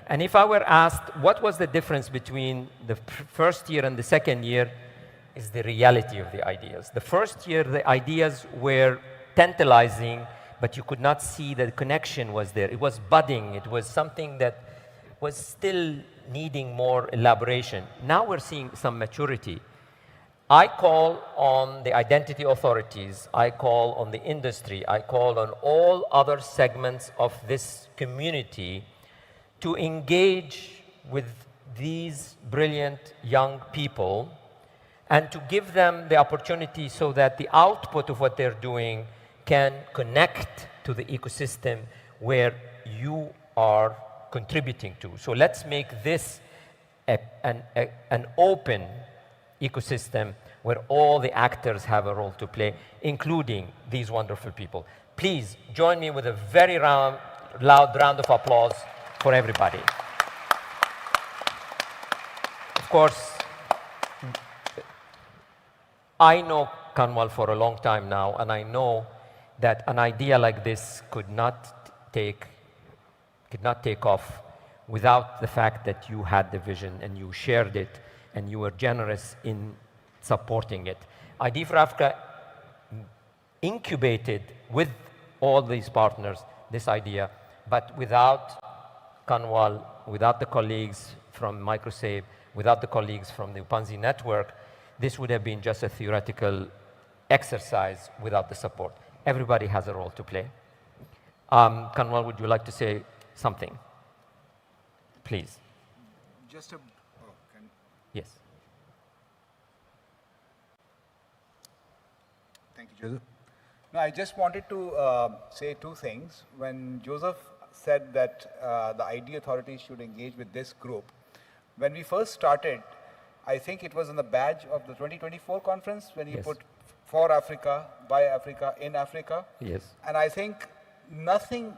And if I were asked what was the difference between the first year and the second year, is the reality of the ideas. The first year, the ideas were tantalizing, but you could not see that the connection was there. It was budding. It was something that was still needing more elaboration. Now we're seeing some maturity. I call on the identity authorities. I call on the industry. I call on all other segments of this community to engage with these brilliant young people and to give them the opportunity so that the output of what they're doing can connect to the ecosystem where you are contributing to. So let's make this an open ecosystem where all the actors have a role to play, including these wonderful people. Please join me with a very loud round of applause for everybody. Of course, I know Kanwal for a long time now, and I know that an idea like this could not take off without the fact that you had the vision and you shared it and you were generous in supporting it. ID for Africa incubated with all these partners this idea But without Kanwal, without the colleagues from Microsave, without the colleagues from the Upanzi network, this would have been just a theoretical exercise without the support. Everybody has a role to play. Kanwal, would you like to say something? Please. Just a, Yes. Thank you, Joseph. No, I just wanted to say two things. When Joseph said that the ID authorities should engage with this group, when we first started, I think it was in the badge of the 2024 conference when you put for Africa, by Africa, in Africa. Yes. And I think nothing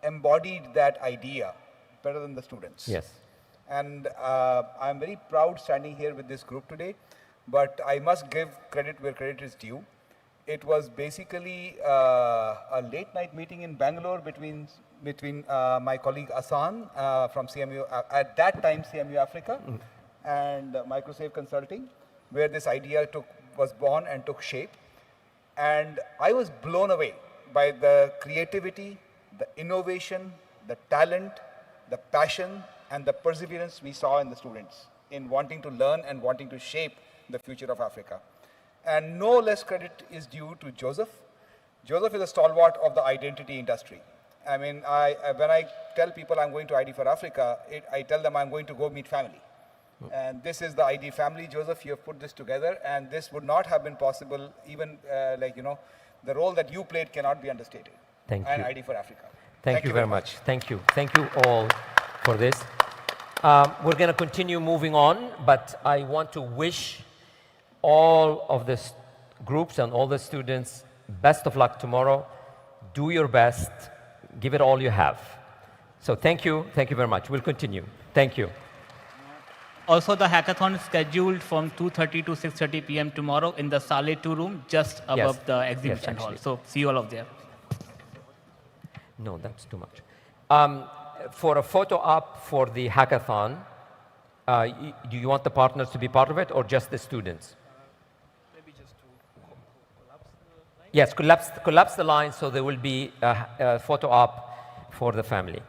embodied that idea better than the students. Yes. And I'm very proud standing here with this group today, but I must give credit where credit is due. It was basically a late night meeting in Bangalore between my colleague Asan from CMU, at that time CMU Africa, and Microsave Consulting, where this idea was born and took shape. And I was blown away by the creativity, the innovation, the talent, the passion, and the perseverance we saw in the students in wanting to learn and wanting to shape the future of Africa. And no less credit is due to Joseph. Joseph is a stalwart of the identity industry. I mean, when I tell people I'm going to ID for Africa, I tell them I'm going to go meet family. And this is the ID family. Joseph, you have put this together, and this would not have been possible, even the role that you played cannot be understated. Thank you. And ID for Africa. Thank you very much. Thank you. Thank you all for this. We're going to continue moving on, but I want to wish all of the groups and all the students best of luck tomorrow. Do your best. Give it all you have. So thank you. Thank you very much. We'll continue. Thank you. Also, the hackathon is scheduled from 2:30 to 6:30 p.m. tomorrow in the Saleh 2 room, just above the exhibition hall. So see you all of there. No, that's too much. For a photo op for the hackathon, do you want the partners to be part of it or just the students? Maybe just to collapse the line? Yes, collapse the line so there will be a photo op for the family.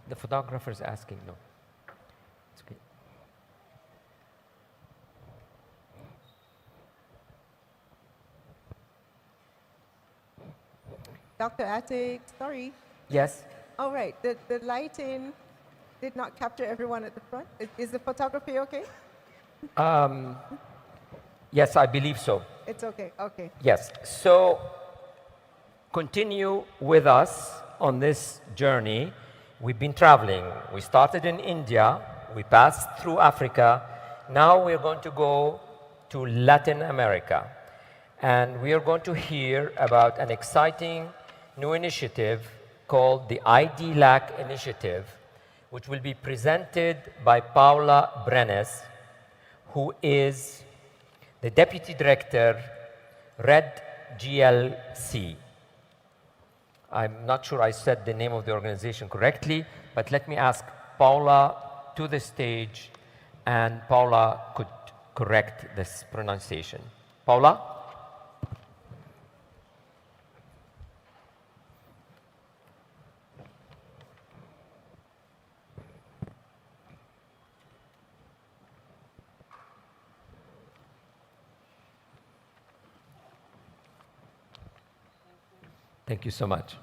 The photographer is asking, no. It's okay. Dr. Atik, sorry. Yes? All right, the lighting did not capture everyone at the front. Is the photography okay? Yes, I believe so. It's okay, okay. Yes, so continue with us on this journey. We've been traveling. We started in India, we passed through Africa. Now we're going to go to Latin America. And we are going to hear about an exciting new initiative called the IdLAC Initiative, which will be presented by Paula Brenes, who is the Deputy Director, RED GLC. I'm not sure I said the name of the organization correctly, but let me ask Paula to the stage, and Paula could correct this pronunciation. Paula? Thank you so much.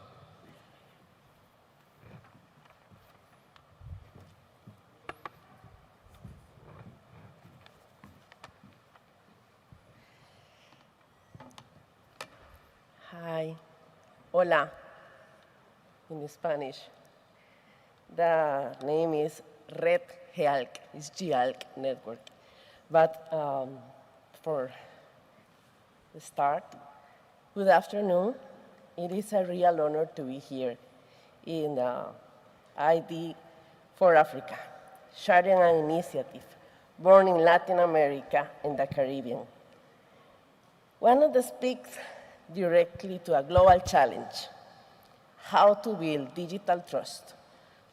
Hi. Hola. In Spanish. The name is Red GEALC. It's GEALC network. But for the start, good afternoon. It is a real honor to be here in ID for Africa, sharing an initiative born in Latin America and the Caribbean. One of the speaks directly to a global challenge, how to build digital trust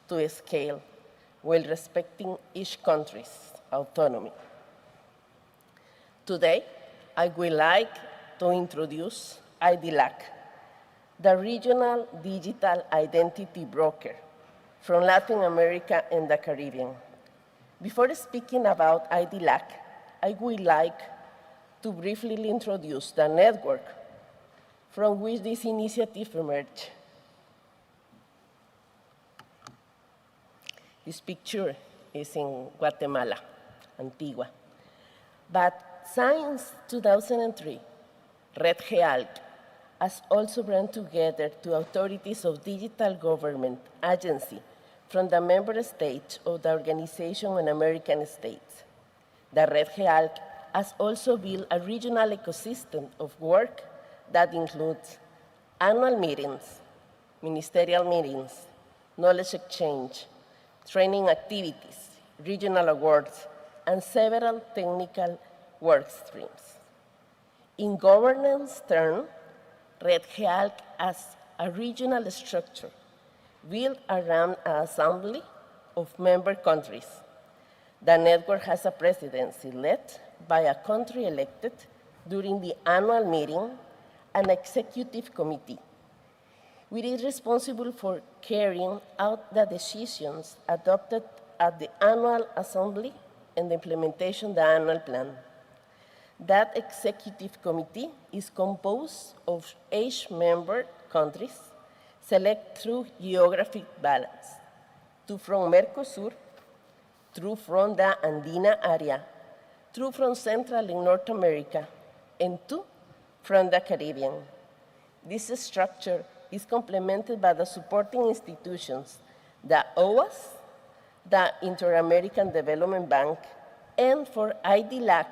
to scale while respecting each country's autonomy. Today, I would like to introduce IdLAC, the regional digital identity broker from Latin America and the Caribbean. Before speaking about IdLAC, I would like to briefly introduce the network from which this initiative emerged. This picture is in Guatemala, Antigua. But since 2003, Red GEALC has also brought together two authorities of digital government agency from the member states of the Organization of American States. The Red GEALC has also built a regional ecosystem of work that includes annual meetings, ministerial meetings, knowledge exchange, training activities, regional awards, and several technical work streams. In governance terms, Red GEALC has a regional structure built around an assembly of member countries. The network has a presidency led by a country elected during the annual meeting, an executive committee, which is responsible for carrying out the decisions adopted at the annual assembly and the implementation of the annual plan. That executive committee is composed of 8 member countries, select through geographic balance, 2 from Mercosur, 2 from the Andina area, 2 from Central and North America, and 2 from the Caribbean. This structure is complemented by the supporting institutions, the OAS, the Inter-American Development Bank, and for IdLAC,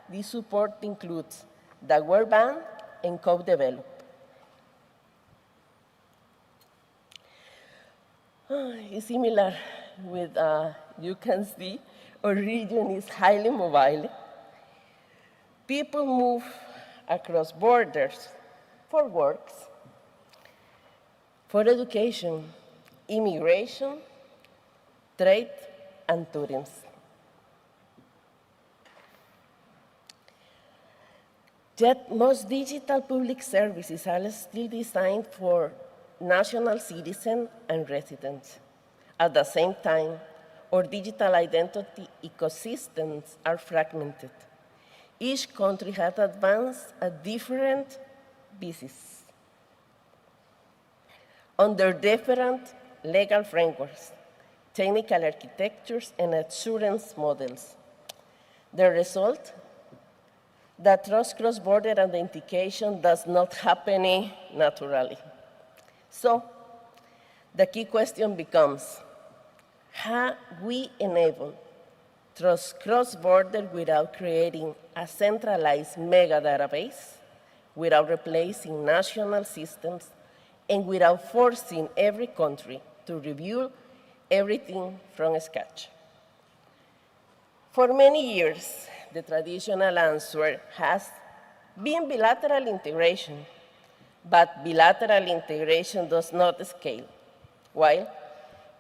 this support includes the World Bank and co-develop. It's similar with, you can see, our region is highly mobile. People move across borders for works, for education, immigration, trade, and tourism. Yet most digital public services are still designed for national citizens and residents. At the same time, our digital identity ecosystems are fragmented. Each country has advanced at different bases under different legal frameworks, technical architectures, and assurance models. The result? That cross-border authentication does not happen naturally. So, the key question becomes, how we enable trust cross-border without creating a centralized mega database, without replacing national systems, and without forcing every country to review everything from scratch. For many years, the traditional answer has been bilateral integration, but bilateral integration does not scale. Why?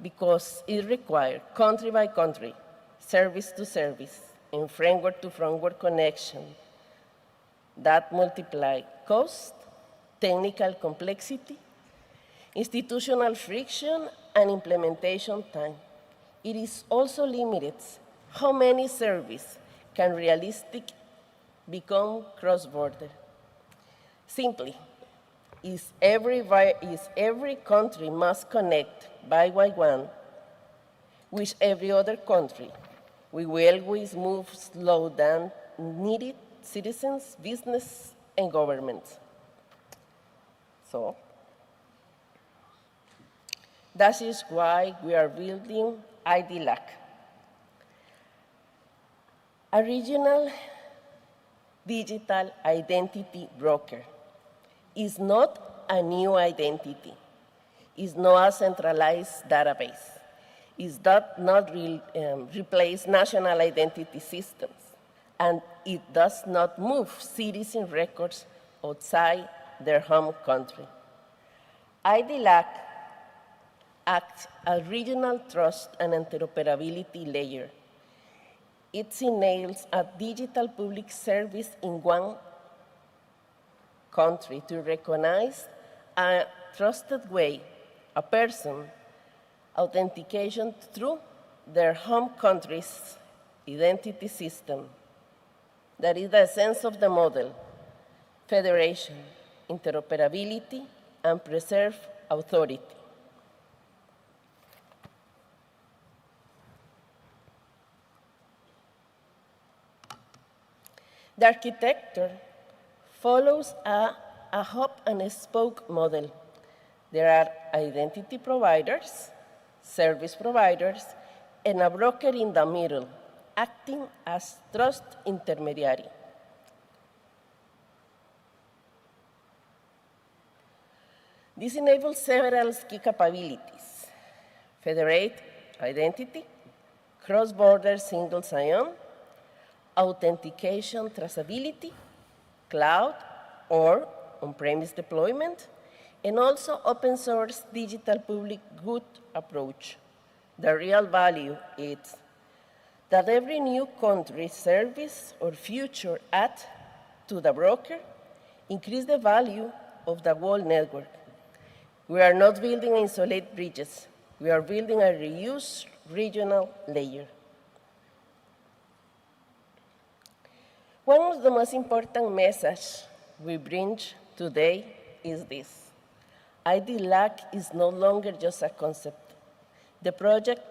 Because it requires country by country, service to service, and framework to framework connection that multiply cost, technical complexity, institutional friction, and implementation time. It is also limits how many services can realistically become cross-border. Simply, is every country must connect by Y1 with every other country, we will always move slow than needed citizens, business, and governments. So, that is why we are building IdLAC, a regional digital identity broker. Is not a new identity. Is not a centralized database. Is not replace national identity systems. And it does not move citizen records outside their home country. IdLAC acts as regional trust and interoperability layer. It enables a digital public service in one country to recognize a trusted way a person authentication through their home country's identity system. That is the essence of the model: federation, interoperability, and preserve authority. The architecture follows a hub and a spoke model. There are identity providers, service providers, and a broker in the middle, acting as trust intermediary. This enables several key capabilities: federate identity, cross-border single sign-on, authentication traceability, cloud or on-premise deployment, and also open source digital public good approach. The real value is that every new country service or feature add to the broker increase the value of the whole network. We are not building isolated bridges. We are building a reused regional layer. One of the most important messages we bring today is this: IdLAC is no longer just a concept. The project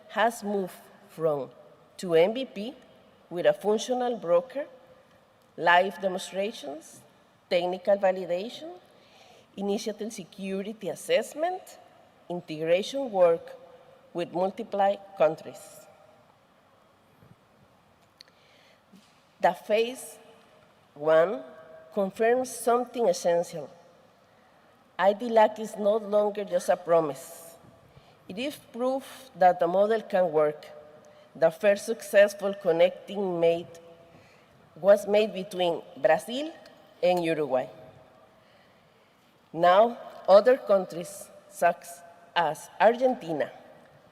has moved from to MVP with a functional broker, live demonstrations, technical validation, initial security assessment, integration work with multiple countries. The phase one confirms something essential. IdLAC is no longer just a promise. It is proof that the model can work. The first successful connecting was made between Brazil and Uruguay. Now, other countries such as Argentina,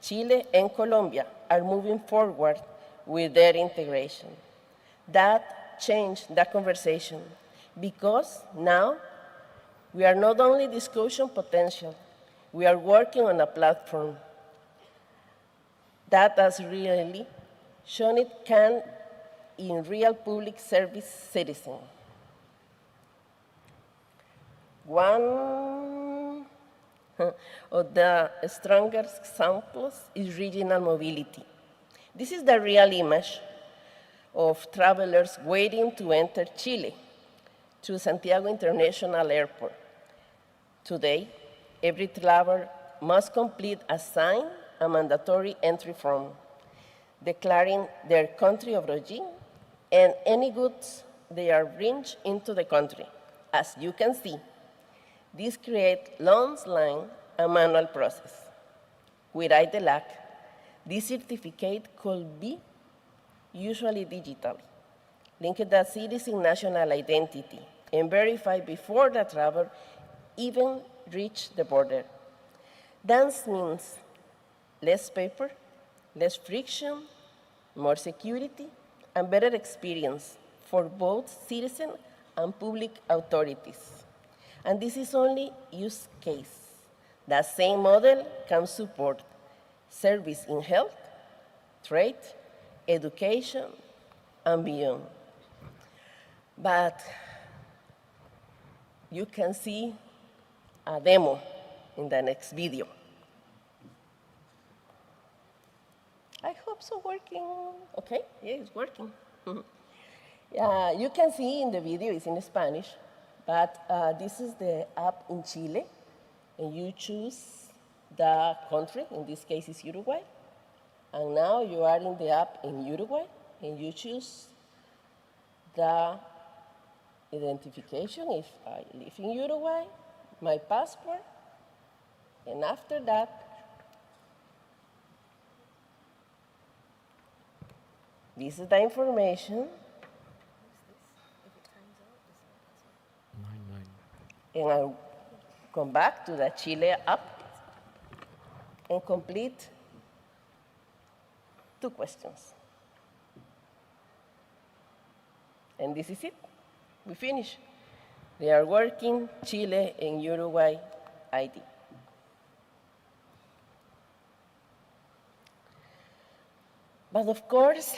Chile, and Colombia are moving forward with their integration. That changed the conversation because now we are not only discussion potential, we are working on a platform that has really shown it can in real public service citizen. One of the strongest examples is regional mobility. This is the real image of travelers waiting to enter Chile to Santiago International Airport. Today, every traveler must complete a signed and mandatory entry form declaring their country of origin and any goods they are bringing into the country. As you can see, this creates long line and manual process. With IdLAC, this certificate could be usually digital, linked to the citizen national identity, and verified before the traveler even reached the border. That means less paper, less friction, more security, and better experience for both citizens and public authorities. And this is only use case. The same model can support service in health, trade, education, and beyond. But you can see a demo in the next video. I hope so working. Okay, yeah, it's working. Yeah, you can see in the video, it's in Spanish, but this is the app in Chile, and you choose the country, in this case it's Uruguay, and now you are in the app in Uruguay, and you choose the identification, if I live in Uruguay, my passport, and after that, this is the information. And I'll come back to the Chile app and complete 2 questions. And this is it. We finish. They are working Chile and Uruguay ID. But of course,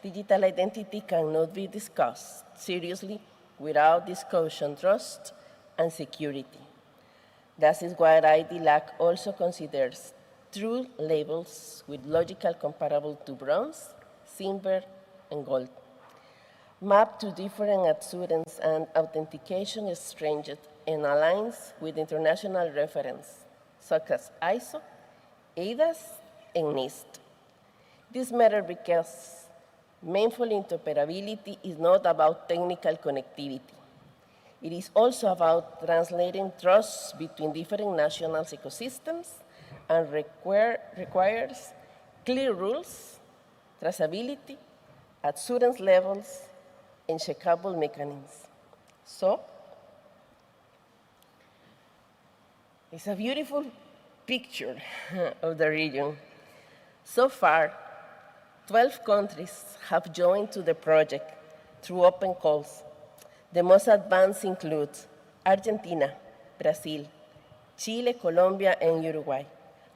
digital identity cannot be discussed seriously without discussion, trust, and security. That is why IdLAC also considers true labels with logical comparable to bronze, silver, and gold, mapped to different assurance and authentication exchanges and aligns with international reference, such as ISO, EUDI, and NIST. This matters because meaningful interoperability is not about technical connectivity. It is also about translating trust between different national ecosystems and requires clear rules, traceability, assurance levels, and checkable mechanisms. So, it's a beautiful picture of the region. So far, 12 countries have joined to the project through open calls. The most advanced include Argentina, Brazil, Chile, Colombia, and Uruguay.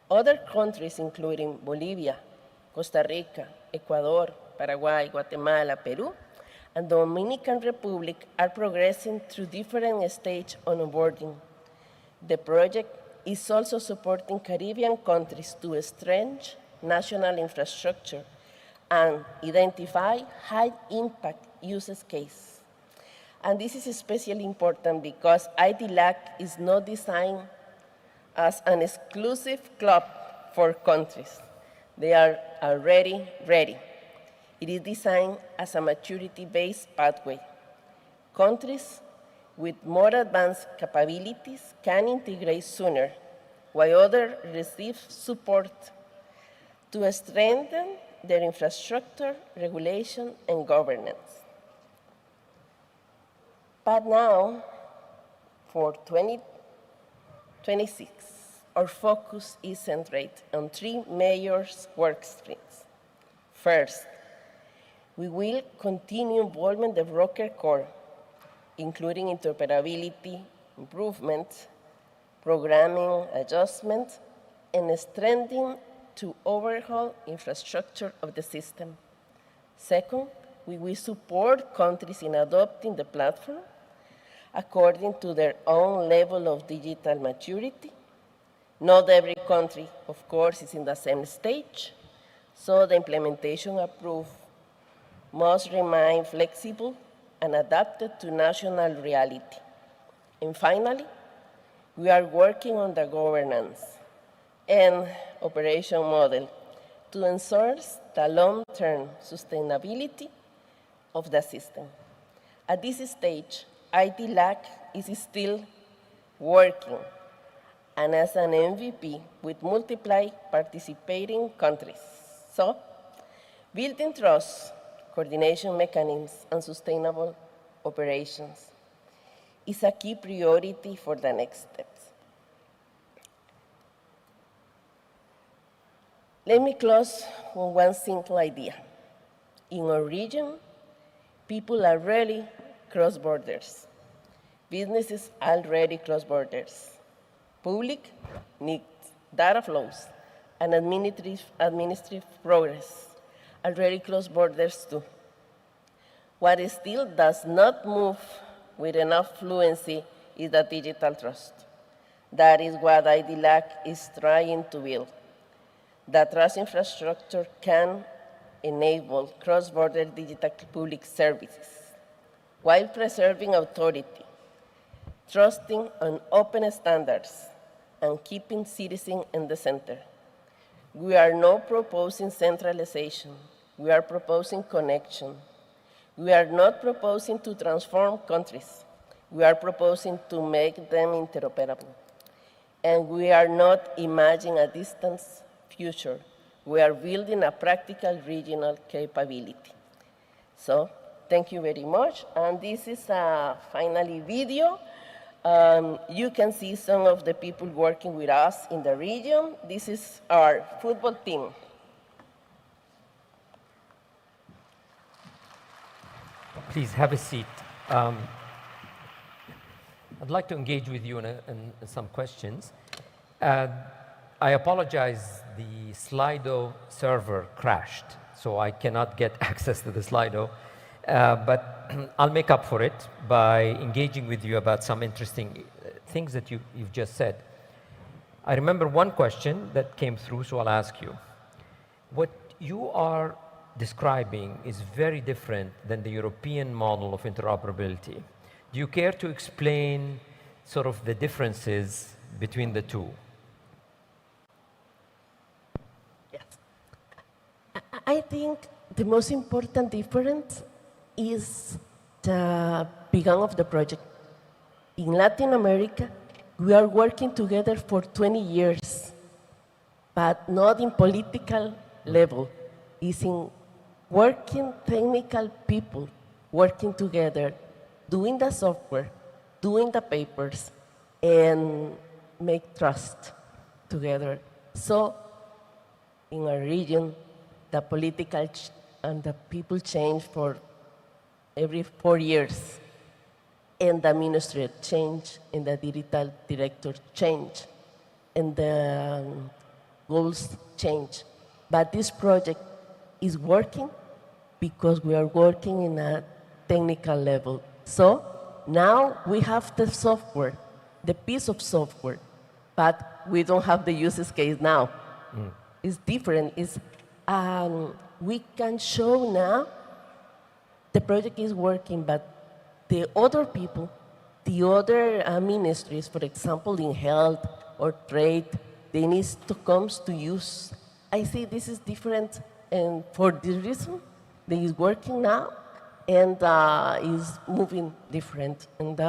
Other countries, including Bolivia, Costa Rica, Ecuador, Paraguay, Guatemala, Peru, and Dominican Republic, are progressing through different stages on onboarding. The project is also supporting Caribbean countries to strengthen national infrastructure and identify high-impact use cases. And this is especially important because IdLAC is not designed as an exclusive club for countries. They are already ready. It is designed as a maturity-based pathway. Countries with more advanced capabilities can integrate sooner, while others receive support to strengthen their infrastructure, regulation, and governance. But now, for 2026, our focus is centered on 3 major work streams. First, we will continue involvement the broker core, including interoperability, improvement, programming adjustment, and strengthening to overhaul infrastructure of the system. Second, we will support countries in adopting the platform according to their own level of digital maturity. Not every country, of course, is in the same stage, so the implementation approved must remain flexible and adapted to national reality. And finally, we are working on the governance and operation model to ensure the long-term sustainability of the system. At this stage, IdLAC is still working and as an MVP with multiple participating countries. So, building trust, coordination mechanisms, and sustainable operations is a key priority for the next steps. Let me close with one simple idea. In our region, people are really cross borders. Businesses already cross borders. Public needs data flows and administrative progress already cross borders too. What still does not move with enough fluency is the digital trust. That is what IdLAC is trying to build. The trust infrastructure can enable cross-border digital public services while preserving authority, trusting on open standards, and keeping citizens in the center. We are not proposing centralization. We are proposing connection. We are not proposing to transform countries. We are proposing to make them interoperable. And we are not imagining a distant future. We are building a practical regional capability. So, thank you very much. And this is a finally video. You can see some of the people working with us in the region. This is our football team. Please have a seat. I'd like to engage with you in some questions. I apologize, the Slido server crashed, so I cannot get access to the Slido. But I'll make up for it by engaging with you about some interesting things that you've just said. I remember one question that came through, so I'll ask you. What you are describing is very different than the European model of interoperability. Do you care to explain sort of the differences between the two? Yes. I think the most important difference is the beginning of the project. In Latin America, we are working together for 20 years, but not in political level. It's in working technical people working together, doing the software, doing the papers, and make trust together. So, in our region, the political and the people change for every 4 years, and the administrator change, and the digital director change, and the goals change. But this project is working because we are working in a technical level. So now we have the software, the piece of software, but we don't have the use case now. It's different. We can show now the project is working, but the other people, the other ministries, for example, in health or trade, they need to come to use. I see this is different, and for this reason, it is working now and is moving different. And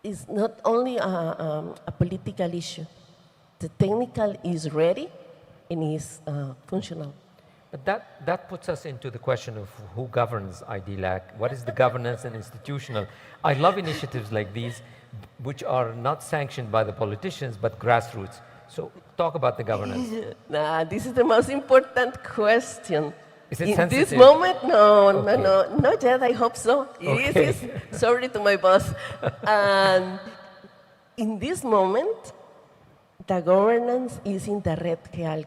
it's not only a political issue. The technical is ready and is functional. But that puts us into the question of who governs IdLAC. What is the governance and institutional? I love initiatives like these, which are not sanctioned by the politicians, but grassroots. So talk about the governance. This is the most important question. Is it in sensitive? This moment, no, Okay. no, not yet, I hope so. It Okay. is, sorry to my boss. And in this moment, the governance is in the red realm,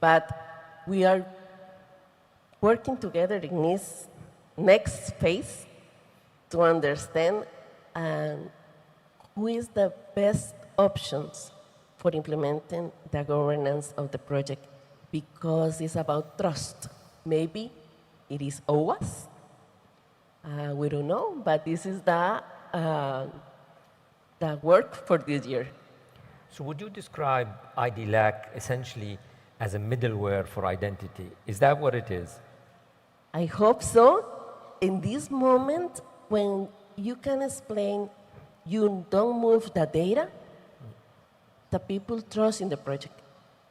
but we are working together in this next phase to understand who is the best options for implementing the governance of the project, because it's about trust. Maybe it is OWASP, we don't know, but this is the work for this year. So would you describe IdLAC essentially as a middleware for identity? Is that what it is? I hope so. In this moment, when you can explain, you don't move the data, the people trust in the project,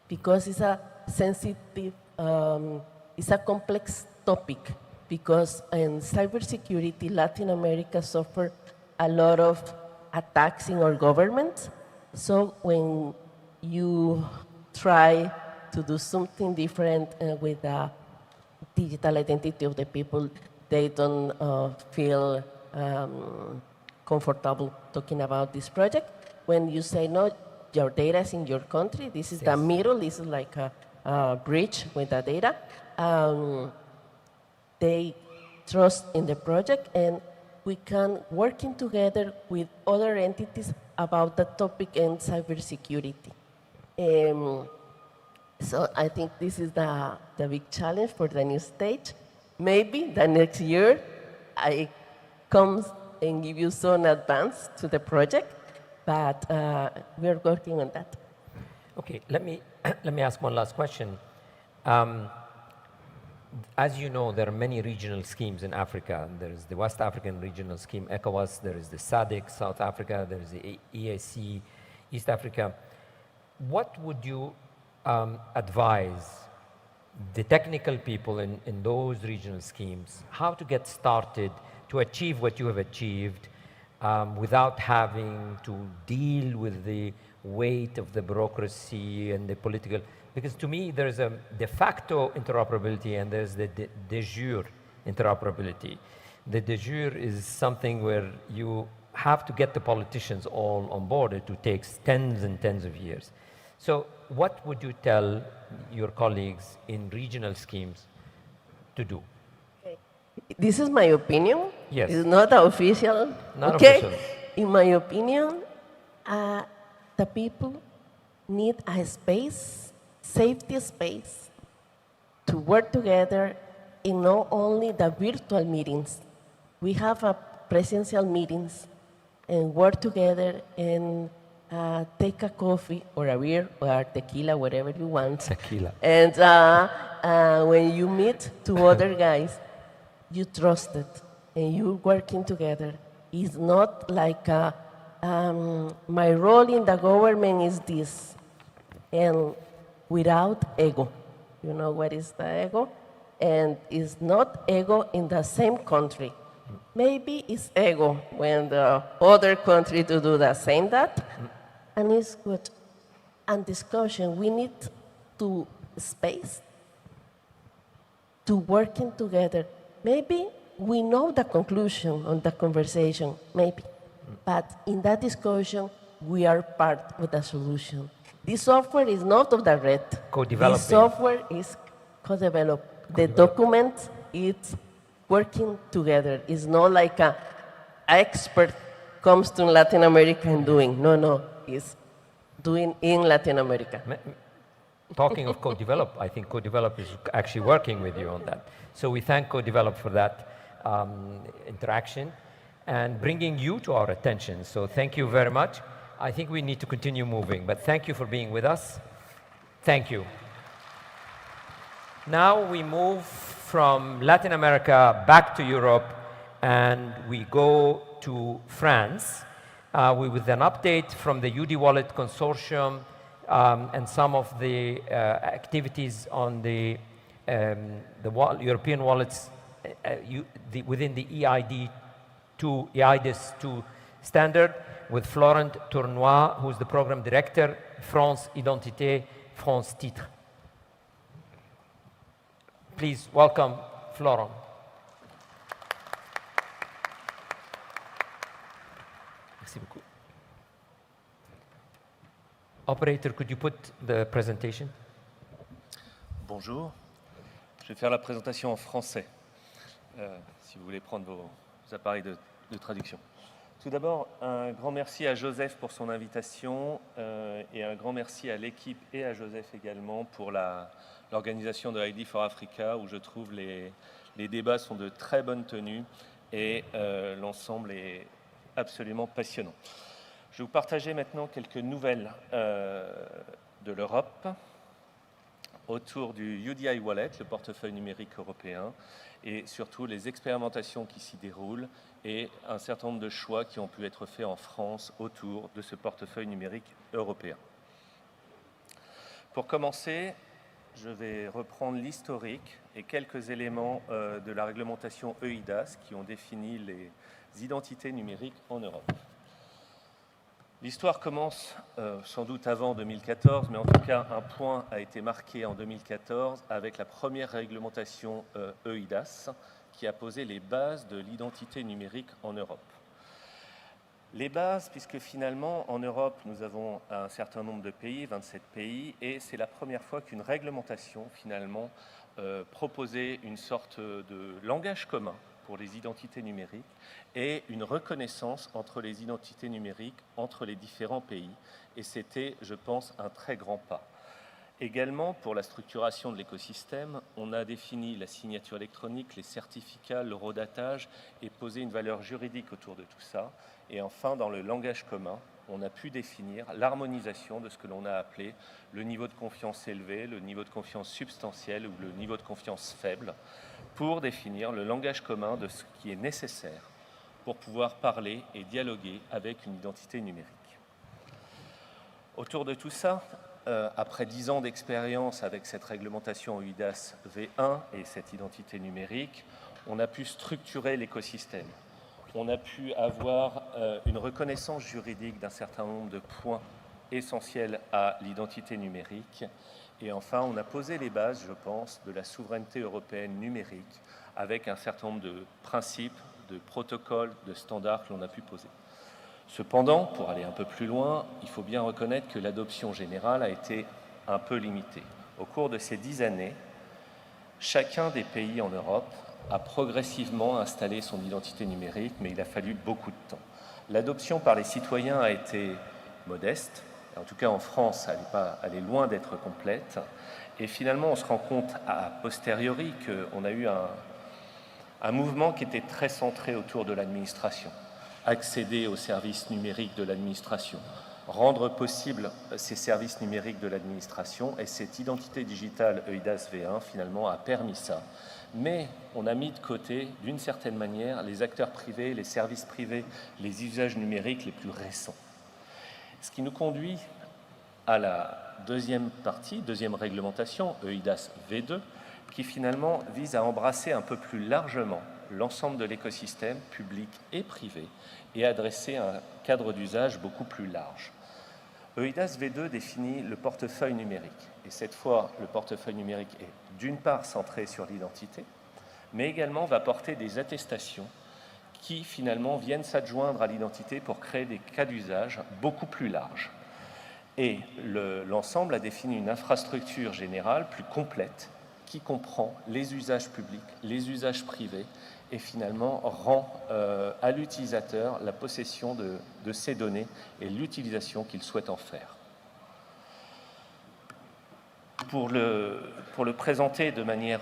because it's a sensitive, it's a complex topic, because in cybersecurity, Latin America suffer a lot of attacks in our government. So when you try to do something different with the digital identity of the people, they don't feel comfortable talking about this project. When you say, no, your data is in your country, this is the middle, this is like a bridge with the data. They trust in the project, and we can working together with other entities about the topic in cybersecurity. So I think this is the big challenge for the new stage. Maybe the next year I come and give you some advance to the project, but we're working on that. Okay, let me ask one last question. As you know, there are many regional schemes in Africa. There is the West African Regional Scheme, ECOWAS, there is the SADC, South Africa, there is the EAC, East Africa. What would you advise the technical people in those regional schemes, how to get started to achieve what you have achieved without having to deal with the weight of the bureaucracy and the political? Because to me, there's a de facto interoperability and there's the de jure interoperability. The de jure is something where you have to get the politicians all on board. It takes tens and tens of years. So what would you tell your colleagues in regional schemes to do? Okay. This is my opinion. Yes. It's not official. Not okay? official. In my opinion, the people need a space, safety space, to work together in not only the virtual meetings. We have presential meetings and work together and take a coffee or a beer or tequila, whatever you want. Tequila. And when you meet two other guys, you trust it and you're working together. It's not like my role in the government is this, and without ego. You know what is the ego? And it's not ego in the same country. Maybe it's ego when the other country to do the same that, and it's good. And discussion, we need to space to working together. Maybe we know the conclusion on the conversation, maybe, but in that discussion, we are part of the solution. This software is not of the red. Co-developing. This software is co-developed. The document, it's working together. It's not like an expert comes to Latin America and doing. No, it's doing in Latin America. Talking of co-develop, I think co-develop is actually working with you on that. So we thank co-develop for that interaction and bringing you to our attention. So thank you very much. I think we need to continue moving, but thank you for being with us. Thank you. Now we move from Latin America back to Europe, and we go to France with an update from the EUDI Wallet Consortium and some of the activities on the European wallets within the EIDIS 2 standard, with Florent Tournois, who's the program director, France Identité, France Titre. Please welcome Florent. Merci beaucoup. Operator, could you put the presentation? Bonjour. Je vais faire la présentation en français, si vous voulez prendre vos appareils de traduction. Tout d'abord, un grand merci à Joseph pour son invitation et un grand merci à l'équipe et à Joseph également pour l'organisation de ID for Africa, où je trouve les débats sont de très bonne tenue et l'ensemble est absolument passionnant. Je vais vous partager maintenant quelques nouvelles de l'Europe autour du EUDI Wallet, le portefeuille numérique européen, et surtout les expérimentations qui s'y déroulent et un certain nombre de choix qui ont pu être faits en France autour de ce portefeuille numérique européen. Pour commencer, je vais reprendre l'historique et quelques éléments de la réglementation EIDAS qui ont défini les identités numériques en Europe. L'histoire commence sans doute avant 2014, mais en tout cas, un point a été marqué en 2014 avec la première réglementation EIDAS qui a posé les bases de l'identité numérique en Europe. Les bases, puisque finalement, en Europe, nous avons un certain nombre de pays, 27 pays, et c'est la première fois qu'une réglementation, finalement, proposait une sorte de langage commun pour les identités numériques et une reconnaissance entre les identités numériques entre les différents pays. Et c'était, je pense, un très grand pas. Également, pour la structuration de l'écosystème, on a défini la signature électronique, les certificats, l'eurodatage et posé une valeur juridique autour de tout ça. Et enfin, dans le langage commun, on a pu définir l'harmonisation de ce que l'on a appelé le niveau de confiance élevé, le niveau de confiance substantiel ou le niveau de confiance faible, pour définir le langage commun de ce qui est nécessaire pour pouvoir parler et dialoguer avec une identité numérique. Autour de tout ça, après 10 ans d'expérience avec cette réglementation EUDAS V1 et cette identité numérique, on a pu structurer l'écosystème. On a pu avoir une reconnaissance juridique d'un certain nombre de points essentiels à l'identité numérique. Et enfin, on a posé les bases, je pense, de la souveraineté européenne numérique avec un certain nombre de principes, de protocoles, de standards que l'on a pu poser. Cependant, pour aller un peu plus loin, il faut bien reconnaître que l'adoption générale a été un peu limitée. Au cours de ces 10 années, chacun des pays en Europe a progressivement installé son identité numérique, mais il a fallu beaucoup de temps. L'adoption par les citoyens a été modeste, en tout cas en France, elle est loin d'être complète, et finalement on se rend compte a posteriori qu'on a eu un mouvement qui était très centré autour de l'administration. Accéder aux services numériques de l'administration, rendre possible ces services numériques de l'administration, et cette identité digitale EUDAS V1 finalement a permis ça. Mais on a mis de côté, d'une certaine manière, les acteurs privés, les services privés, les usages numériques les plus récents. Ce qui nous conduit à la deuxième partie, deuxième réglementation, EUDAS V2, qui finalement vise à embrasser un peu plus largement l'ensemble de l'écosystème public et privé et adresser un cadre d'usage beaucoup plus large. EUDAS V2 définit le portefeuille numérique. Et cette fois, le portefeuille numérique est d'une part centré sur l'identité, mais également va porter des attestations qui finalement viennent s'adjoindre à l'identité pour créer des cas d'usage beaucoup plus larges. Et l'ensemble a défini une infrastructure générale plus complète qui comprend les usages publics, les usages privés, et finalement rend à l'utilisateur la possession de ces données et l'utilisation qu'il souhaite en faire. Pour le présenter de manière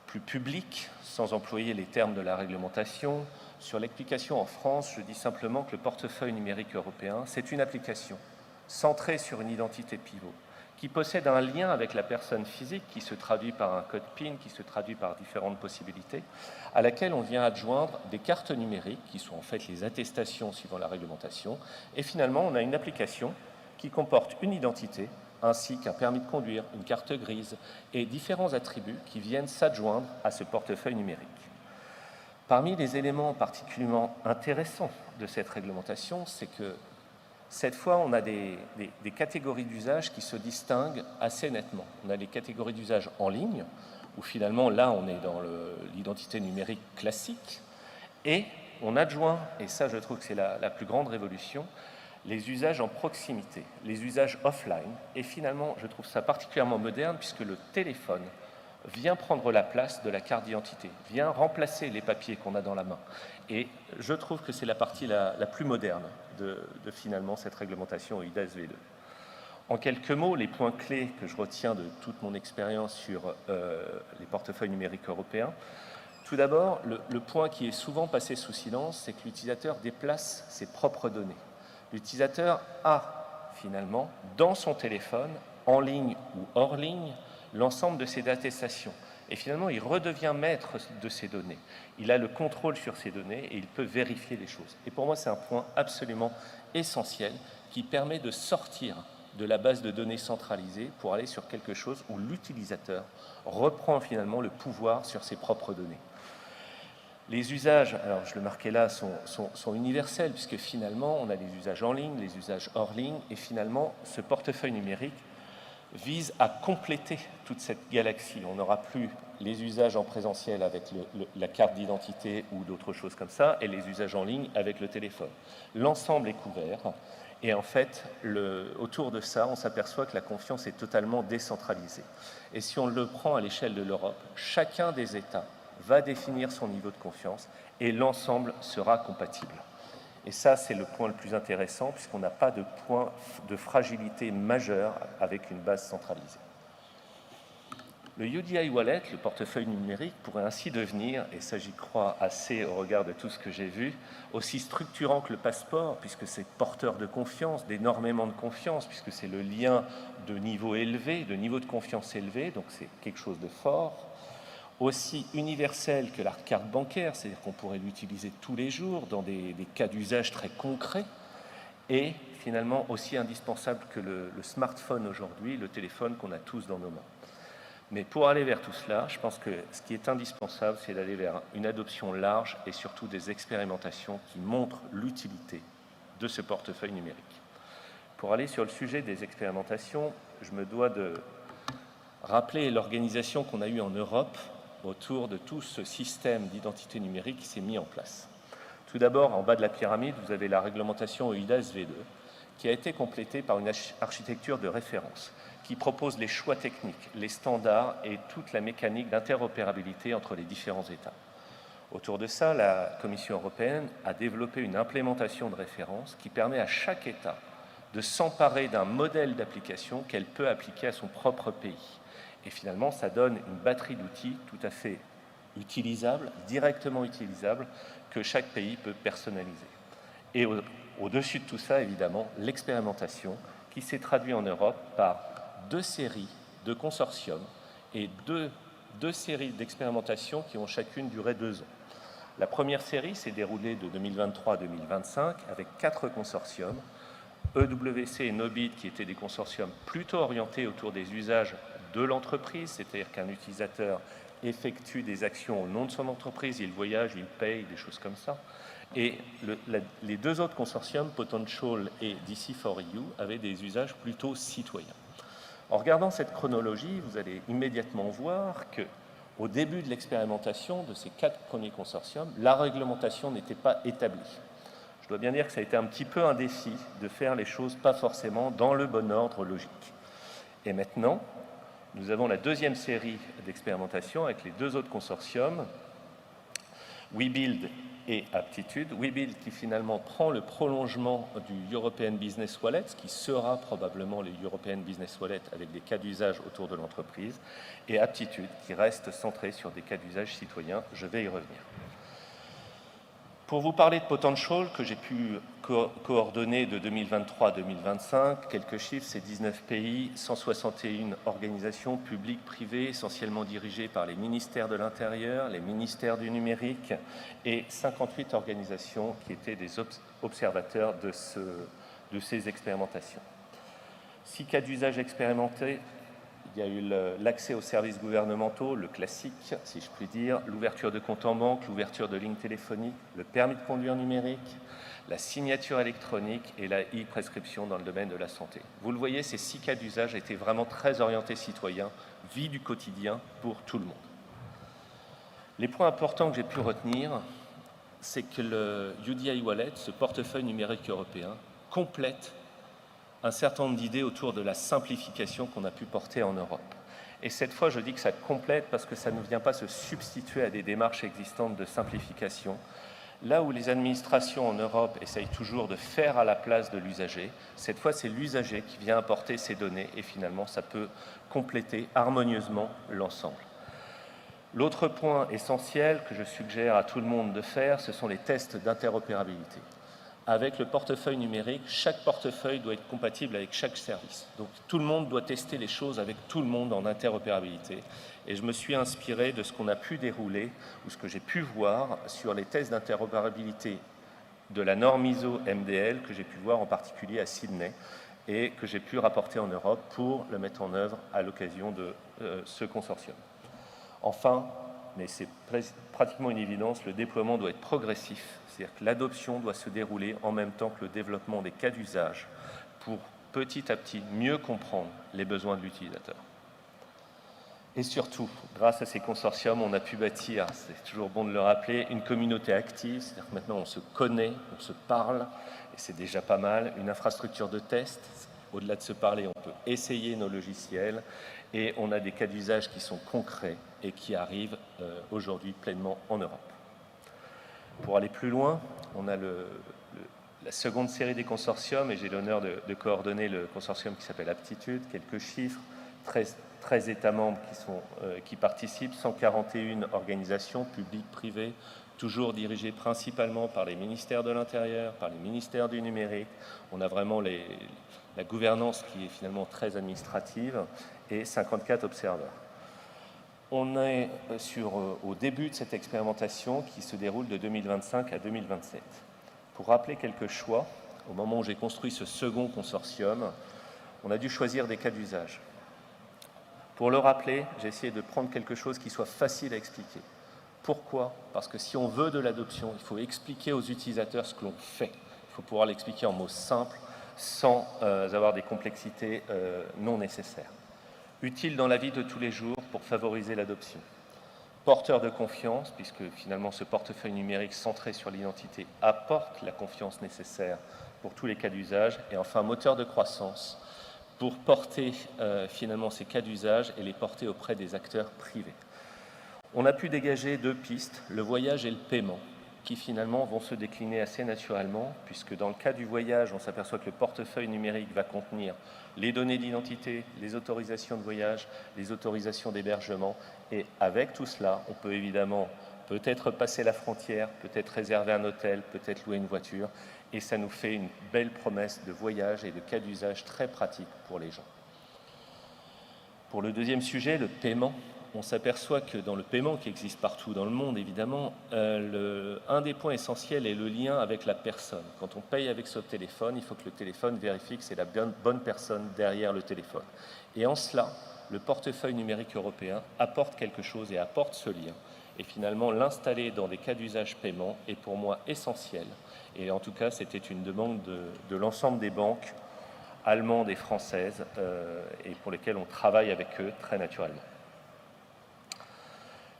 plus publique, sans employer les termes de la réglementation, sur l'application en France, je dis simplement que le portefeuille numérique européen, c'est une application centrée sur une identité pivot, qui possède un lien avec la personne physique qui se traduit par un code PIN, qui se traduit par différentes possibilités, à laquelle on vient adjoindre des cartes numériques, qui sont en fait les attestations suivant la réglementation, et finalement on a une application qui comporte une identité, ainsi qu'un permis de conduire, une carte grise, et différents attributs qui viennent s'adjoindre à ce portefeuille numérique. Parmi les éléments particulièrement intéressants de cette réglementation, c'est que cette fois, on a des catégories d'usage qui se distinguent assez nettement. On a les catégories d'usage en ligne, où finalement, là, on est dans l'identité numérique classique, et on adjoint, et ça, je trouve que c'est la plus grande révolution, les usages en proximité, les usages offline, et finalement, je trouve ça particulièrement moderne, puisque le téléphone vient prendre la place de la carte d'identité, vient remplacer les papiers qu'on a dans la main. Et je trouve que c'est la partie la plus moderne de finalement cette réglementation EUDAS V2. En quelques mots, les points clés que je retiens de toute mon expérience sur les portefeuilles numériques européens. Tout d'abord, le point qui est souvent passé sous silence, c'est que l'utilisateur déplace ses propres données. L'utilisateur a finalement dans son téléphone, en ligne ou hors ligne, l'ensemble de ses attestations. Et finalement, il redevient maître de ces données. Il a le contrôle sur ces données et il peut vérifier les choses. Et pour moi, c'est un point absolument essentiel qui permet de sortir de la base de données centralisée pour aller sur quelque chose où l'utilisateur reprend finalement le pouvoir sur ses propres données. Les usages, alors je le marquais là, sont universels puisque finalement, on a les usages en ligne, les usages hors ligne et finalement, ce portefeuille numérique vise à compléter toute cette galaxie. On n'aura plus les usages en présentiel avec la carte d'identité ou d'autres choses comme ça, et les usages en ligne avec le téléphone. L'ensemble est couvert, et en fait, autour de ça, on s'aperçoit que la confiance est totalement décentralisée. Et si on le prend à l'échelle de l'Europe, chacun des États va définir son niveau de confiance, et l'ensemble sera compatible. Et ça, c'est le point le plus intéressant, puisqu'on n'a pas de point de fragilité majeur avec une base centralisée. Le EUDI Wallet, le portefeuille numérique, pourrait ainsi devenir, et ça j'y crois assez au regard de tout ce que j'ai vu, aussi structurant que le passeport, puisque c'est porteur de confiance, d'énormément de confiance, puisque c'est le lien de niveau élevé, de niveau de confiance élevé, donc c'est quelque chose de fort. Aussi universel que la carte bancaire, c'est-à-dire qu'on pourrait l'utiliser tous les jours dans des cas d'usage très concrets, et finalement aussi indispensable que le smartphone aujourd'hui, le téléphone qu'on a tous dans nos mains. Mais pour aller vers tout cela, je pense que ce qui est indispensable, c'est d'aller vers une adoption large et surtout des expérimentations qui montrent l'utilité de ce portefeuille numérique. Pour aller sur le sujet des expérimentations, je me dois de rappeler l'organisation qu'on a eue en Europe autour de tout ce système d'identité numérique qui s'est mis en place. Tout d'abord, en bas de la pyramide, vous avez la réglementation EUDI SV2, qui a été complétée par une architecture de référence, qui propose les choix techniques, les standards et toute la mécanique d'interopérabilité entre les différents États. Autour de ça, la Commission européenne a développé une implémentation de référence qui permet à chaque État de s'emparer d'un modèle d'application qu'elle peut appliquer à son propre pays. Et finalement, ça donne une batterie d'outils tout à fait utilisables, directement utilisables, que chaque pays peut personnaliser. Et au-dessus de tout ça, évidemment, l'expérimentation qui s'est traduite en Europe par 2 séries de consortiums et deux séries d'expérimentations qui ont chacune duré 2 ans. La première série s'est déroulée de 2023 à 2025 avec 4 consortiums, EWC et Nobit, qui étaient des consortiums plutôt orientés autour des usages de l'entreprise, c'est-à-dire qu'un utilisateur effectue des actions au nom de son entreprise, il voyage, il paye, des choses comme ça. Et les 2 autres consortiums, Potential et DC4EU, avaient des usages plutôt citoyens. En regardant cette chronologie, vous allez immédiatement voir qu'au début de l'expérimentation de ces 4 premiers consortiums, la réglementation n'était pas établie. Je dois bien dire que ça a été un petit peu un défi de faire les choses pas forcément dans le bon ordre logique. Et maintenant, nous avons la 2e série d'expérimentation avec les 2 autres consortiums, WeBuild et Aptitude. WeBuild qui finalement prend le prolongement du European Business Wallet, qui sera probablement le European Business Wallet avec des cas d'usage autour de l'entreprise, et Aptitude qui reste centré sur des cas d'usage citoyens. Je vais y revenir. Pour vous parler de Potential, que j'ai pu coordonner de 2023 à 2025, quelques chiffres, c'est 19 pays, 161 organisations publiques, privées, essentiellement dirigées par les ministères de l'Intérieur, les ministères du numérique, et 58 organisations qui étaient des observateurs de ces expérimentations. 6 cas d'usage expérimentés. Il y a eu l'accès aux services gouvernementaux, le classique, si je puis dire, l'ouverture de compte en banque, l'ouverture de lignes téléphoniques, le permis de conduire numérique, la signature électronique et la e-prescription dans le domaine de la santé. Vous le voyez, ces 6 cas d'usage étaient vraiment très orientés citoyens, vie du quotidien pour tout le monde. Les points importants que j'ai pu retenir, c'est que le EUDI Wallet, ce portefeuille numérique européen, complète un certain nombre d'idées autour de la simplification qu'on a pu porter en Europe. Et cette fois, je dis que ça complète parce que ça ne vient pas se substituer à des démarches existantes de simplification. Là où les administrations en Europe essayent toujours de faire à la place de l'usager, cette fois, c'est l'usager qui vient apporter ces données et finalement, ça peut compléter harmonieusement l'ensemble. L'autre point essentiel que je suggère à tout le monde de faire, ce sont les tests d'interopérabilité. Avec le portefeuille numérique, chaque portefeuille doit être compatible avec chaque service. Donc tout le monde doit tester les choses avec tout le monde en interopérabilité. Et je me suis inspiré de ce qu'on a pu dérouler, ou ce que j'ai pu voir sur les tests d'interopérabilité de la norme ISO MDL, que j'ai pu voir en particulier à Sydney, et que j'ai pu rapporter en Europe pour le mettre en œuvre à l'occasion de ce consortium. Enfin, mais c'est pratiquement une évidence, le déploiement doit être progressif, c'est-à-dire que l'adoption doit se dérouler en même temps que le développement des cas d'usage pour petit à petit mieux comprendre les besoins de l'utilisateur. Et surtout, grâce à ces consortiums, on a pu bâtir, c'est toujours bon de le rappeler, une communauté active, c'est-à-dire que maintenant on se connaît, on se parle, et c'est déjà pas mal, une infrastructure de test. Au-delà de se parler, on peut essayer nos logiciels, et on a des cas d'usage qui sont concrets et qui arrivent aujourd'hui pleinement en Europe. Pour aller plus loin, on a la seconde série des consortiums, et j'ai l'honneur de coordonner le consortium qui s'appelle Aptitude. Quelques chiffres, 13 États membres qui participent, 141 organisations publiques, privées, toujours dirigées principalement par les ministères de l'Intérieur, par les ministères du numérique. On a vraiment la gouvernance qui est finalement très administrative, et 54 observateurs. On est au début de cette expérimentation qui se déroule de 2025 à 2027. Pour rappeler quelques choix, au moment où j'ai construit ce second consortium, on a dû choisir des cas d'usage. Pour le rappeler, j'ai essayé de prendre quelque chose qui soit facile à expliquer. Pourquoi? Parce que si on veut de l'adoption, il faut expliquer aux utilisateurs ce que l'on fait. Il faut pouvoir l'expliquer en mots simples, sans avoir des complexités non nécessaires. Utile dans la vie de tous les jours pour favoriser l'adoption. Porteur de confiance, puisque finalement ce portefeuille numérique centré sur l'identité apporte la confiance nécessaire pour tous les cas d'usage. Et enfin, moteur de croissance, pour porter finalement ces cas d'usage et les porter auprès des acteurs privés. On a pu dégager deux pistes, le voyage et le paiement, qui finalement vont se décliner assez naturellement, puisque dans le cas du voyage, on s'aperçoit que le portefeuille numérique va contenir les données d'identité, les autorisations de voyage, les autorisations d'hébergement, et avec tout cela, on peut évidemment peut-être passer la frontière, peut-être réserver un hôtel, peut-être louer une voiture, et ça nous fait une belle promesse de voyage et de cas d'usage très pratique pour les gens. Pour le deuxième sujet, le paiement, on s'aperçoit que dans le paiement qui existe partout dans le monde, évidemment, un des points essentiels est le lien avec la personne. Quand on paye avec son téléphone, il faut que le téléphone vérifie que c'est la bonne personne derrière le téléphone. Et en cela, le portefeuille numérique européen apporte quelque chose et apporte ce lien. Et finalement, l'installer dans des cas d'usage paiement est pour moi essentiel. Et en tout cas, c'était une demande de l'ensemble des banques allemandes et françaises et pour lesquelles on travaille avec eux très naturellement.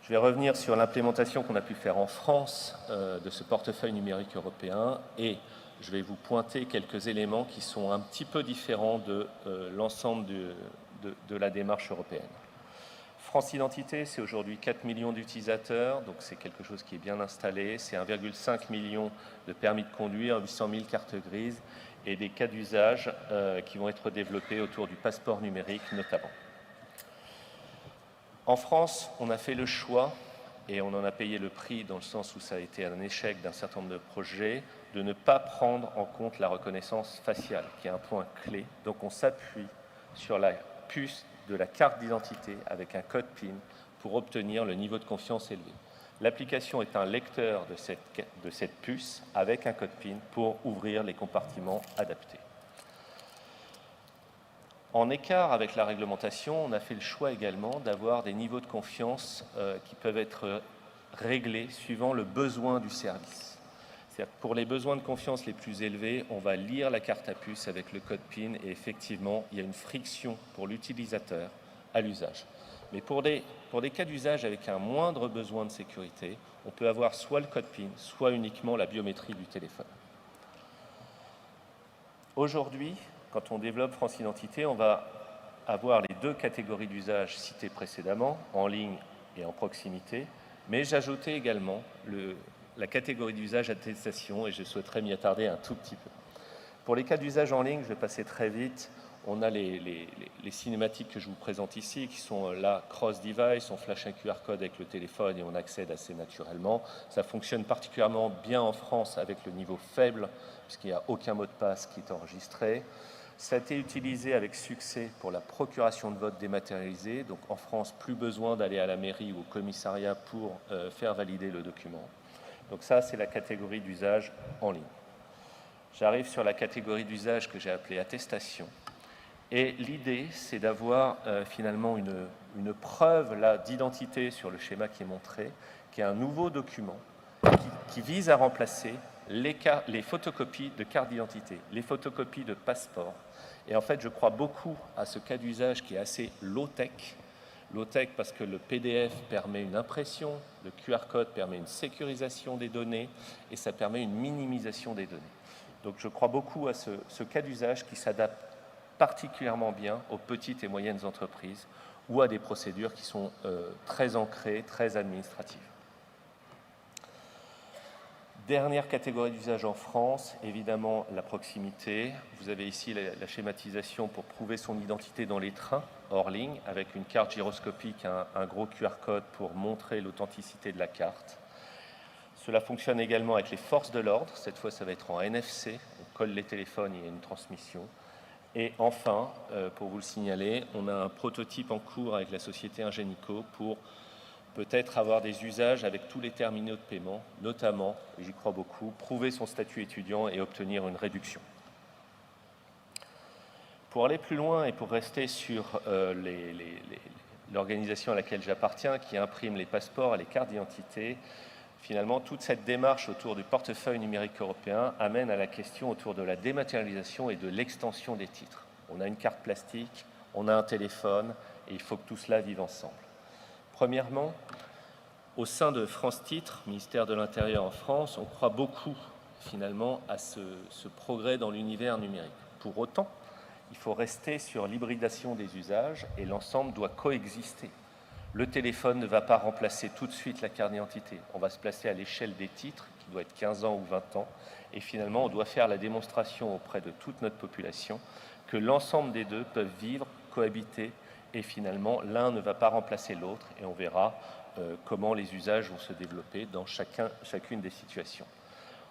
Je vais revenir sur l'implémentation qu'on a pu faire en France de ce portefeuille numérique européen et je vais vous pointer quelques éléments qui sont un petit peu différents de l'ensemble de la démarche européenne. France Identité, c'est aujourd'hui 4 millions d'utilisateurs, donc c'est quelque chose qui est bien installé. C'est 1,5 million de permis de conduire, 800 000 cartes grises et des cas d'usage qui vont être développés autour du passeport numérique notamment. En France, on a fait le choix, et on en a payé le prix dans le sens où ça a été un échec d'un certain nombre de projets, de ne pas prendre en compte la reconnaissance faciale, qui est un point clé. Donc on s'appuie sur la puce de la carte d'identité avec un code PIN pour obtenir le niveau de confiance élevé. L'application est un lecteur de cette puce avec un code PIN pour ouvrir les compartiments adaptés. En écart avec la réglementation, on a fait le choix également d'avoir des niveaux de confiance qui peuvent être réglés suivant le besoin du service. C'est-à-dire que pour les besoins de confiance les plus élevés, on va lire la carte à puce avec le code PIN et effectivement, il y a une friction pour l'utilisateur à l'usage. Mais pour des cas d'usage avec un moindre besoin de sécurité, on peut avoir soit le code PIN, soit uniquement la biométrie du téléphone. Aujourd'hui, quand on développe France Identité, on va avoir les deux catégories d'usage citées précédemment, en ligne et en proximité, mais j'ajoutais également la catégorie d'usage attestation et je souhaiterais m'y attarder un tout petit peu. Pour les cas d'usage en ligne, je vais passer très vite, on a les cinématiques que je vous présente ici qui sont là cross-device, on flash un QR code avec le téléphone et on accède assez naturellement. Ça fonctionne particulièrement bien en France avec le niveau faible puisqu'il n'y a aucun mot de passe qui est enregistré. Ça a été utilisé avec succès pour la procuration de vote dématérialisée. Donc en France, plus besoin d'aller à la mairie ou au commissariat pour faire valider le document. Donc ça, c'est la catégorie d'usage en ligne. J'arrive sur la catégorie d'usage que j'ai appelée attestation. Et l'idée, c'est d'avoir finalement une preuve d'identité sur le schéma qui est montré, qui est un nouveau document qui vise à remplacer les photocopies de carte d'identité, les photocopies de passeport. Et en fait, je crois beaucoup à ce cas d'usage qui est assez low-tech. Low-tech parce que le PDF permet une impression, le QR code permet une sécurisation des données et ça permet une minimisation des données. Donc je crois beaucoup à ce cas d'usage qui s'adapte particulièrement bien aux petites et moyennes entreprises ou à des procédures qui sont très ancrées, très administratives. Dernière catégorie d'usage en France, évidemment la proximité. Vous avez ici la schématisation pour prouver son identité dans les trains hors ligne avec une carte gyroscopique, un gros QR code pour montrer l'authenticité de la carte. Cela fonctionne également avec les forces de l'ordre. Cette fois, ça va être en NFC. On colle les téléphones, il y a une transmission. Et enfin, pour vous le signaler, on a un prototype en cours avec la société Ingenico pour peut-être avoir des usages avec tous les terminaux de paiement, notamment, et j'y crois beaucoup, prouver son statut étudiant et obtenir une réduction. Pour aller plus loin et pour rester sur l'organisation à laquelle j'appartiens, qui imprime les passeports et les cartes d'identité, finalement, toute cette démarche autour du portefeuille numérique européen amène à la question autour de la dématérialisation et de l'extension des titres. On a une carte plastique, on a un téléphone, et il faut que tout cela vive ensemble. Premièrement, au sein de France Titres, ministère de l'Intérieur en France, on croit beaucoup finalement à ce progrès dans l'univers numérique. Pour autant, il faut rester sur l'hybridation des usages et l'ensemble doit coexister. Le téléphone ne va pas remplacer tout de suite la carte d'identité. On va se placer à l'échelle des titres, qui doit être 15 ans ou 20 ans, et finalement, on doit faire la démonstration auprès de toute notre population que l'ensemble des deux peuvent vivre, cohabiter, et finalement, l'un ne va pas remplacer l'autre, et on verra comment les usages vont se développer dans chacune des situations.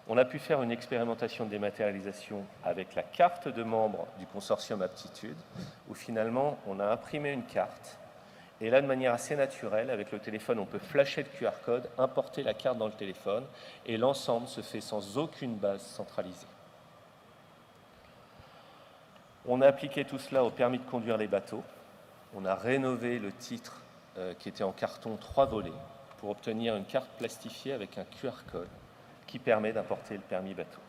On a pu faire une expérimentation de dématérialisation avec la carte de membre du consortium Aptitude, où finalement, on a imprimé une carte, et là, de manière assez naturelle, avec le téléphone, on peut flasher le QR code, importer la carte dans le téléphone, et l'ensemble se fait sans aucune base centralisée. On a appliqué tout cela au permis de conduire les bateaux. On a rénové le titre qui était en carton 3 volets pour obtenir une carte plastifiée avec un QR code qui permet d'importer le permis bateau.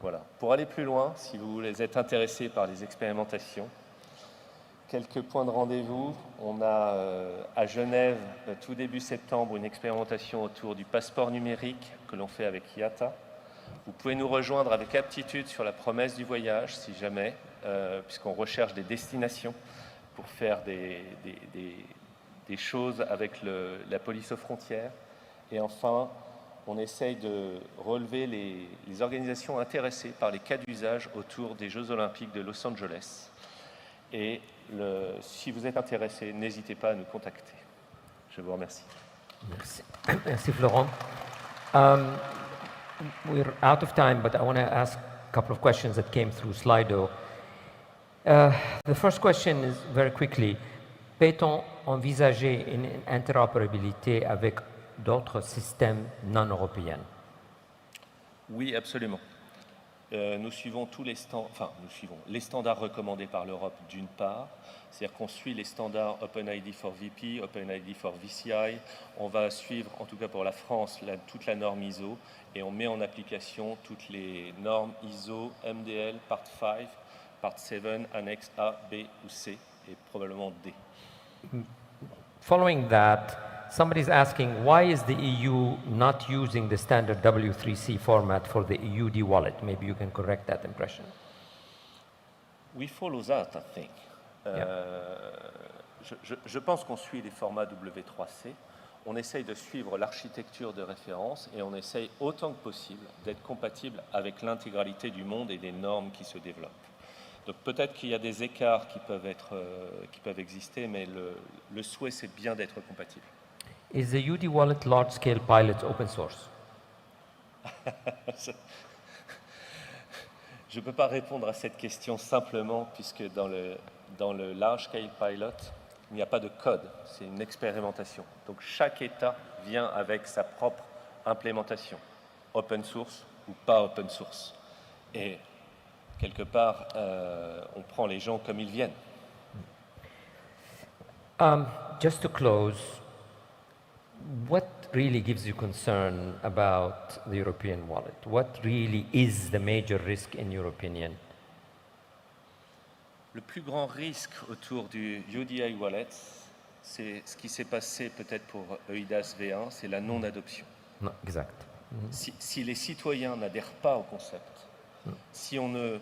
Voilà. Pour aller plus loin, si vous êtes intéressé par les expérimentations, quelques points de rendez-vous. On a à Genève, tout début septembre, une expérimentation autour du passeport numérique que l'on fait avec IATA. Vous pouvez nous rejoindre avec Aptitude sur la promesse du voyage, si jamais, puisqu'on recherche des destinations pour faire des choses avec la police aux frontières. Et enfin, on essaye de relever les organisations intéressées par les cas d'usage autour des Jeux Olympiques de Los Angeles. Et si vous êtes intéressé, n'hésitez pas à nous contacter. Je vous remercie. Merci, Merci Florent. We're out of time, but I want to ask a couple of questions that came through Slido. The first question is very quickly, peut-on envisager une interopérabilité avec d'autres systèmes non européens? Oui, absolument. Nous suivons tous les les standards recommandés par l'Europe d'une part, c'est-à-dire qu'on suit les standards OpenID for VP, OpenID for VCI. On va suivre, en tout cas pour la France, toute la norme ISO et on met en application toutes les normes ISO, MDL, Part 5, Part 7, Annexe A, B ou C et probablement D. Following that, somebody's asking, why is the EU not using the standard W3C format for the EUDI wallet? Maybe you can correct that impression. We follow that, I think. Je pense qu'on suit les formats W3C. On essaye de suivre l'architecture de référence et on essaye autant que possible d'être compatible avec l'intégralité du monde et des normes qui se développent. Donc peut-être qu'il y a des écarts qui peuvent exister, mais le souhait, c'est bien d'être compatible. Is the EUDI wallet large-scale pilot open source? Je ne peux pas répondre à cette question simplement puisque dans le large-scale pilot, il n'y a pas de code, c'est une expérimentation. Donc chaque État vient avec sa propre implémentation, open source ou pas open source. Et quelque part, on prend les gens comme ils viennent. Just to close, what really gives you concern about the European wallet? What really is the major risk in your opinion? Le plus grand risque autour du EUDI wallet, c'est ce qui s'est passé peut-être pour EIDAS V1, c'est la non-adoption. Non, exact. Si les citoyens n'adhèrent pas au concept, si on ne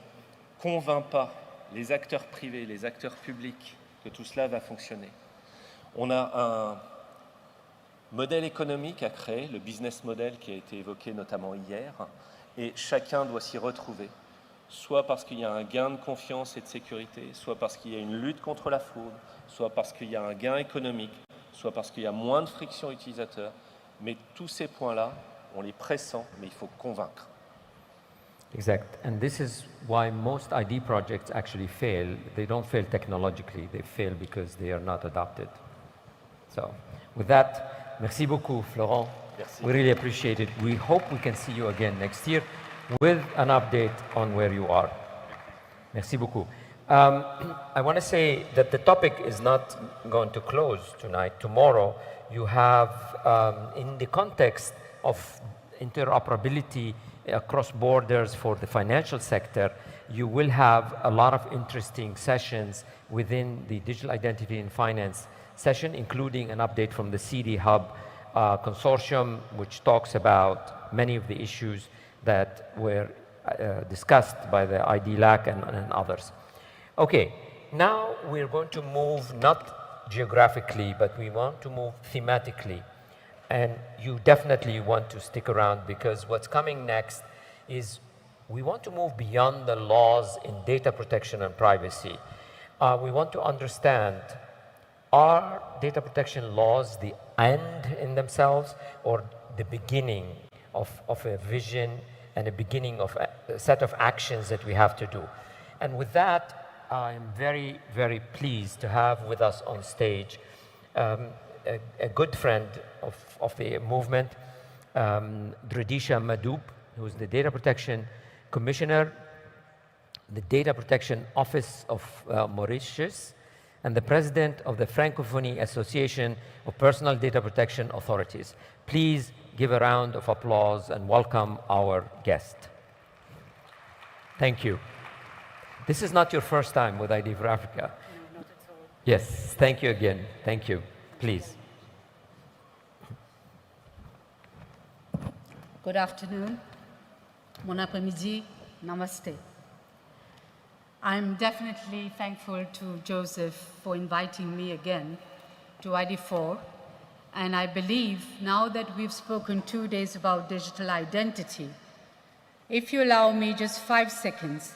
convainc pas les acteurs privés, les acteurs publics que tout cela va fonctionner, on a un modèle économique à créer, le business model qui a été évoqué notamment hier, et chacun doit s'y retrouver, soit parce qu'il y a un gain de confiance et de sécurité, soit parce qu'il y a une lutte contre la fraude, soit parce qu'il y a un gain économique, soit parce qu'il y a moins de friction utilisateur. Mais tous ces points-là, on les pressent, mais il faut convaincre. Exact. And this is why most ID projects actually fail. They don't fail technologically, they fail because they are not adopted. So, with that, merci beaucoup, Florent. Merci. We really appreciate it. We hope we can see you again next year with an update on where you are. Merci beaucoup. I want to say that the topic is not going to close tonight. Tomorrow, you have, in the context of interoperability across borders for the financial sector, you will have a lot of interesting sessions within the Digital Identity in Finance session, including an update from the CD Hub consortium, which talks about many of the issues that were discussed by the IdLAC and others. Okay, now we're going to move not geographically, but we want to move thematically. And you definitely want to stick around because what's coming next is we want to move beyond the laws in data protection and privacy. We want to understand, are data protection laws the end in themselves or the beginning of a vision and a beginning of a set of actions that we have to do? And with that, I'm very, very pleased to have with us on stage a good friend of the movement, Dridisha Madhub, who is the Data Protection Commissioner, the Data Protection Office of Mauritius, and the President of the Francophonie Association of Personal Data Protection Authorities. Please give a round of applause and welcome our guest. Thank you. This is not your first time with ID for Africa. No, not at all. Yes, thank you again. Thank you. Please. Good afternoon. Bon après-midi. Namaste. I'm definitely thankful to Joseph for inviting me again to ID4. And I believe now that we've spoken 2 days about digital identity, if you allow me just 5 seconds,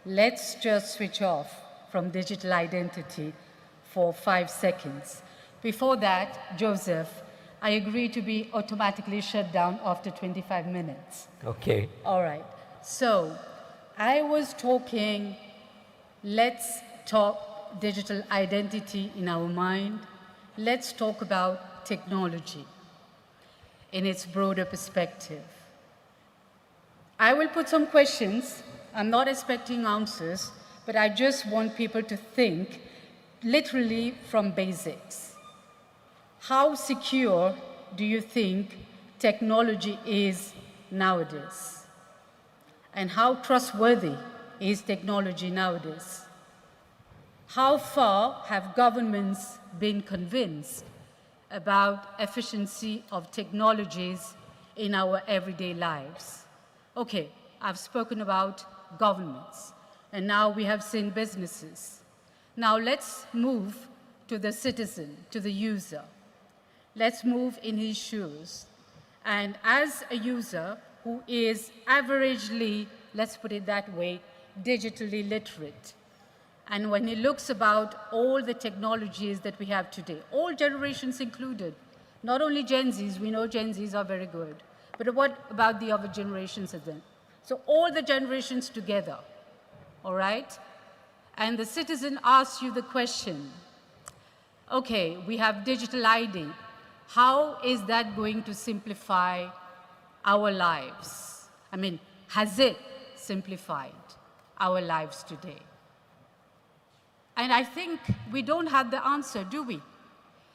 let's just switch off from digital identity for 5 seconds. Before that, Joseph, I agree to be automatically shut down after 25 minutes. Okay. All right. So I was talking, let's talk digital identity in our mind. Let's talk about technology in its broader perspective. I will put some questions. I'm not expecting answers, but I just want people to think literally from basics. How secure do you think technology is nowadays? And how trustworthy is technology nowadays? How far have governments been convinced about efficiency of technologies in our everyday lives? Okay, I've spoken about governments, and now we have seen businesses. Now let's move to the citizen, to the user. Let's move in his shoes. And as a user who is averagely, let's put it that way, digitally literate, and when he looks about all the technologies that we have today, all generations included, not only Gen Zs, we know Gen Zs are very good, but what about the other generations of them? So all the generations together, all right? And the citizen asks you the question, okay, we have digital ID. How is that going to simplify our lives? I mean, has it simplified our lives today? And I think we don't have the answer, do we?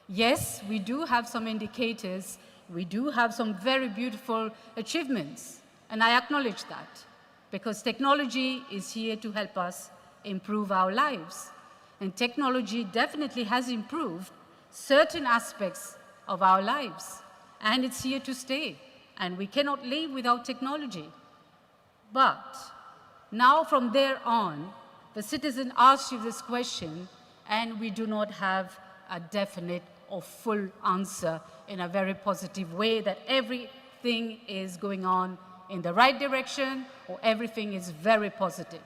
Yes, we do have some indicators we do have some very beautiful achievements, and I acknowledge that, because technology is here to help us improve our lives. And technology definitely has improved certain aspects of our lives, and it's here to stay, and we cannot live without technology. But now from there on, the citizen asks you this question, and we do not have a definite or full answer in a very positive way that everything is going on in the right direction or everything is very positive.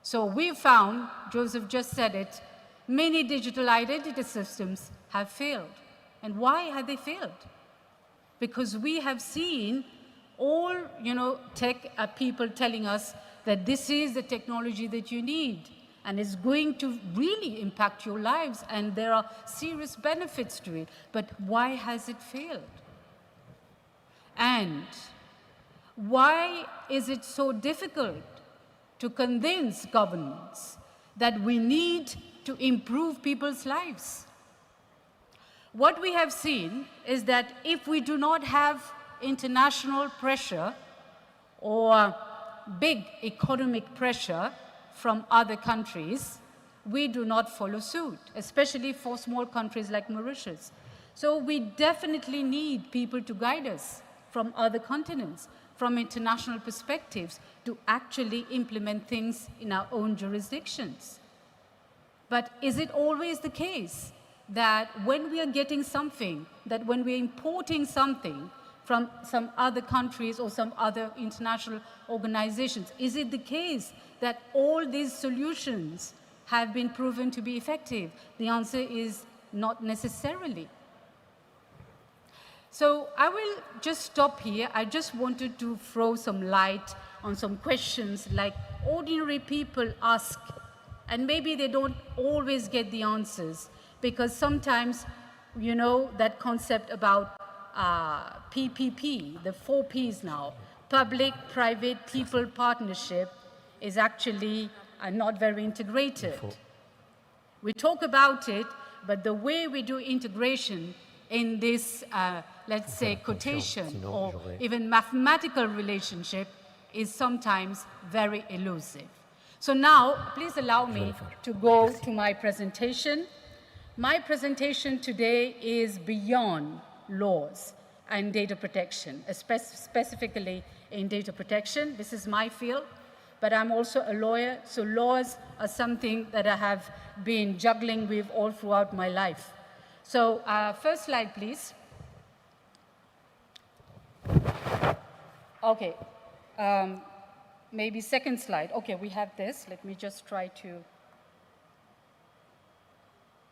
So we found, Joseph just said it, many digital identity systems have failed. And why have they failed? Because we have seen all, tech people telling us that this is the technology that you need, and it's going to really impact your lives, and there are serious benefits to it. But why has it failed? And why is it so difficult to convince governments that we need to improve people's lives? What we have seen is that if we do not have international pressure or big economic pressure from other countries, we do not follow suit, especially for small countries like Mauritius. So we definitely need people to guide us from other continents, from international perspectives, to actually implement things in our own jurisdictions. But is it always the case that when we are getting something, that when we're importing something from some other countries or some other international organizations, is it the case that all these solutions have been proven to be effective? The answer is not necessarily. So I will just stop here. I just wanted to throw some light on some questions like ordinary people ask, and maybe they don't always get the answers, because sometimes, that concept about PPP, the 4 Ps now, public, private, people partnership, is actually not very integrated. We talk about it, but the way we do integration in this, let's say, quotation or even mathematical relationship is sometimes very elusive. So now, please allow me to go to my presentation. My presentation today is beyond laws and data protection, specifically in data protection. This is my field, but I'm also a lawyer, so laws are something that I have been juggling with all throughout my life. So first slide, please. Okay, maybe second slide. Okay, we have this. Let me just try to.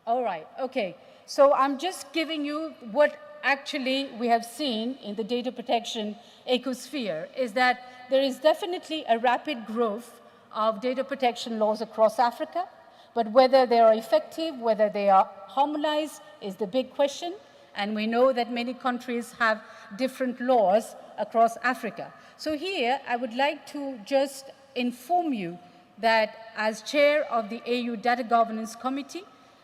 All right, okay. So I'm just giving you what actually we have seen in the data protection ecosphere, is that there is definitely a rapid growth of data protection laws across Africa, but whether they are effective, whether they are harmonized is the big question, and we know that many countries have different laws across Africa. So here, I would like to just inform you that as chair of the AU Data Governance Committee,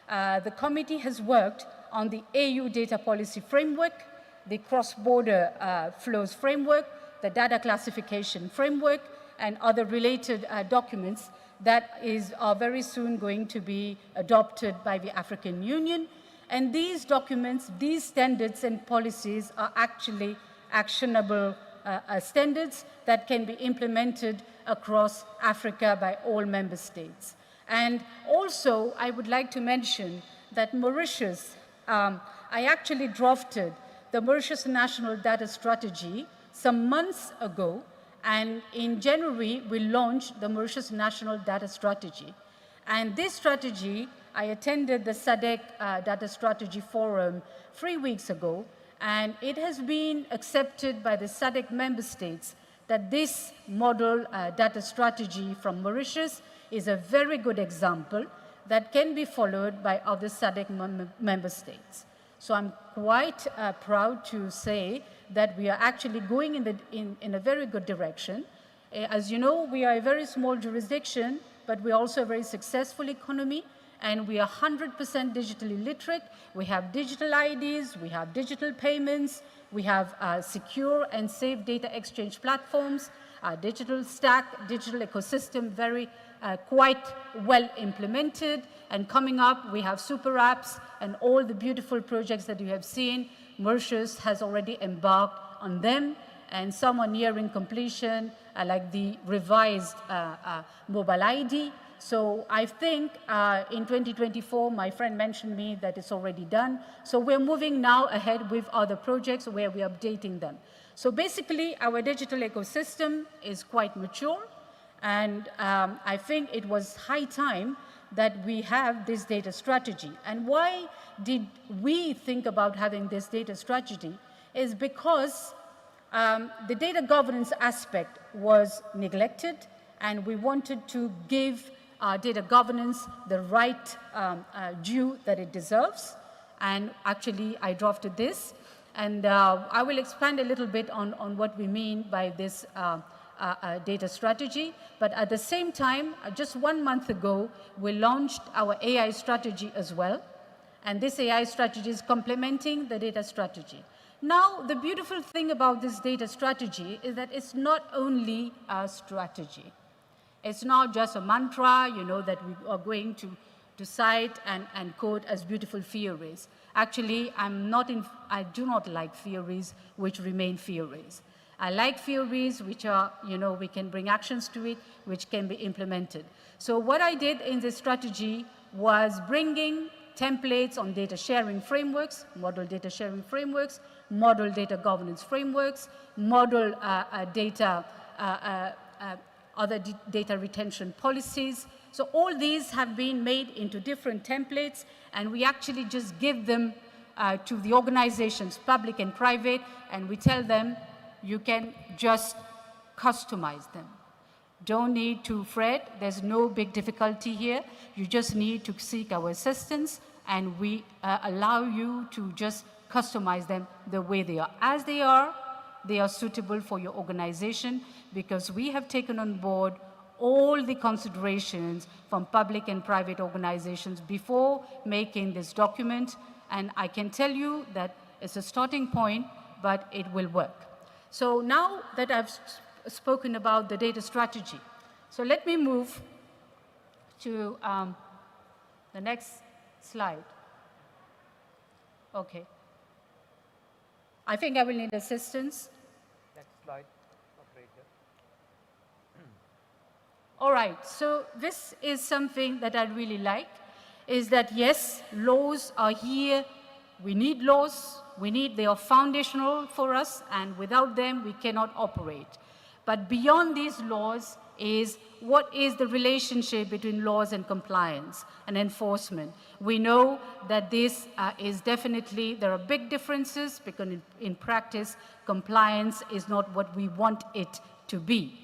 the committee has worked on the AU Data Policy Framework, the Cross-Border Flows Framework, the Data Classification Framework, and other related documents that are very soon going to be adopted by the African Union. And these documents, these standards and policies are actually actionable standards that can be implemented across Africa by all member states. And also, I would like to mention that Mauritius, I actually drafted the Mauritius National Data Strategy some months ago, and in January, we launched the Mauritius National Data Strategy. And this strategy, I attended the SADC Data Strategy Forum 3 weeks ago, and it has been accepted by the SADC member states that this model data strategy from Mauritius is a very good example that can be followed by other SADC member states. So I'm quite proud to say that we are actually going in a very good direction. As you know, we are a very small jurisdiction, but we're also a very successful economy, and we are 100% digitally literate. We have digital IDs, we have digital payments, we have secure and safe data exchange platforms, digital stack, digital ecosystem, very quite well implemented. And coming up, we have super apps and all the beautiful projects that you have seen. Mauritius has already embarked on them, and some are nearing completion, like the revised mobile ID. So I think in 2024, my friend mentioned me that it's already done. So we're moving now ahead with other projects where we're updating them. So basically, our digital ecosystem is quite mature, and I think it was high time that we have this data strategy. And why did we think about having this data strategy is because the data governance aspect was neglected, and we wanted to give data governance the right due that it deserves. And actually, I drafted this. And I will expand a little bit on what we mean by this data strategy. But at the same time, just 1 month ago, we launched our AI strategy as well. And this AI strategy is complementing the data strategy. Now, the beautiful thing about this data strategy is that it's not only a strategy. It's not just a mantra, you know, that we are going to cite and quote as beautiful theories. Actually, I do not like theories which remain theories. I like theories which are, you know, we can bring actions to it, which can be implemented. So what I did in this strategy was bringing templates on data sharing frameworks, model data sharing frameworks, model data governance frameworks, model other data retention policies. So all these have been made into different templates, and we actually just give them to the organizations, public and private, and we tell them, you can just customize them. Don't need to fret. There's no big difficulty here. You just need to seek our assistance, and we allow you to just customize them the way they are. As they are suitable for your organization, because we have taken on board all the considerations from public and private organizations before making this document. And I can tell you that it's a starting point, but it will work. So now that I've spoken about the data strategy, so let me move to the next slide. Okay. I think I will need assistance. Next slide, operator. All right, so this is something that I really like, is that yes, laws are here. We need laws. They are foundational for us, and without them, we cannot operate. But beyond these laws is what is the relationship between laws and compliance and enforcement. We know that this is definitely, there are big differences because in practice, compliance is not what we want it to be.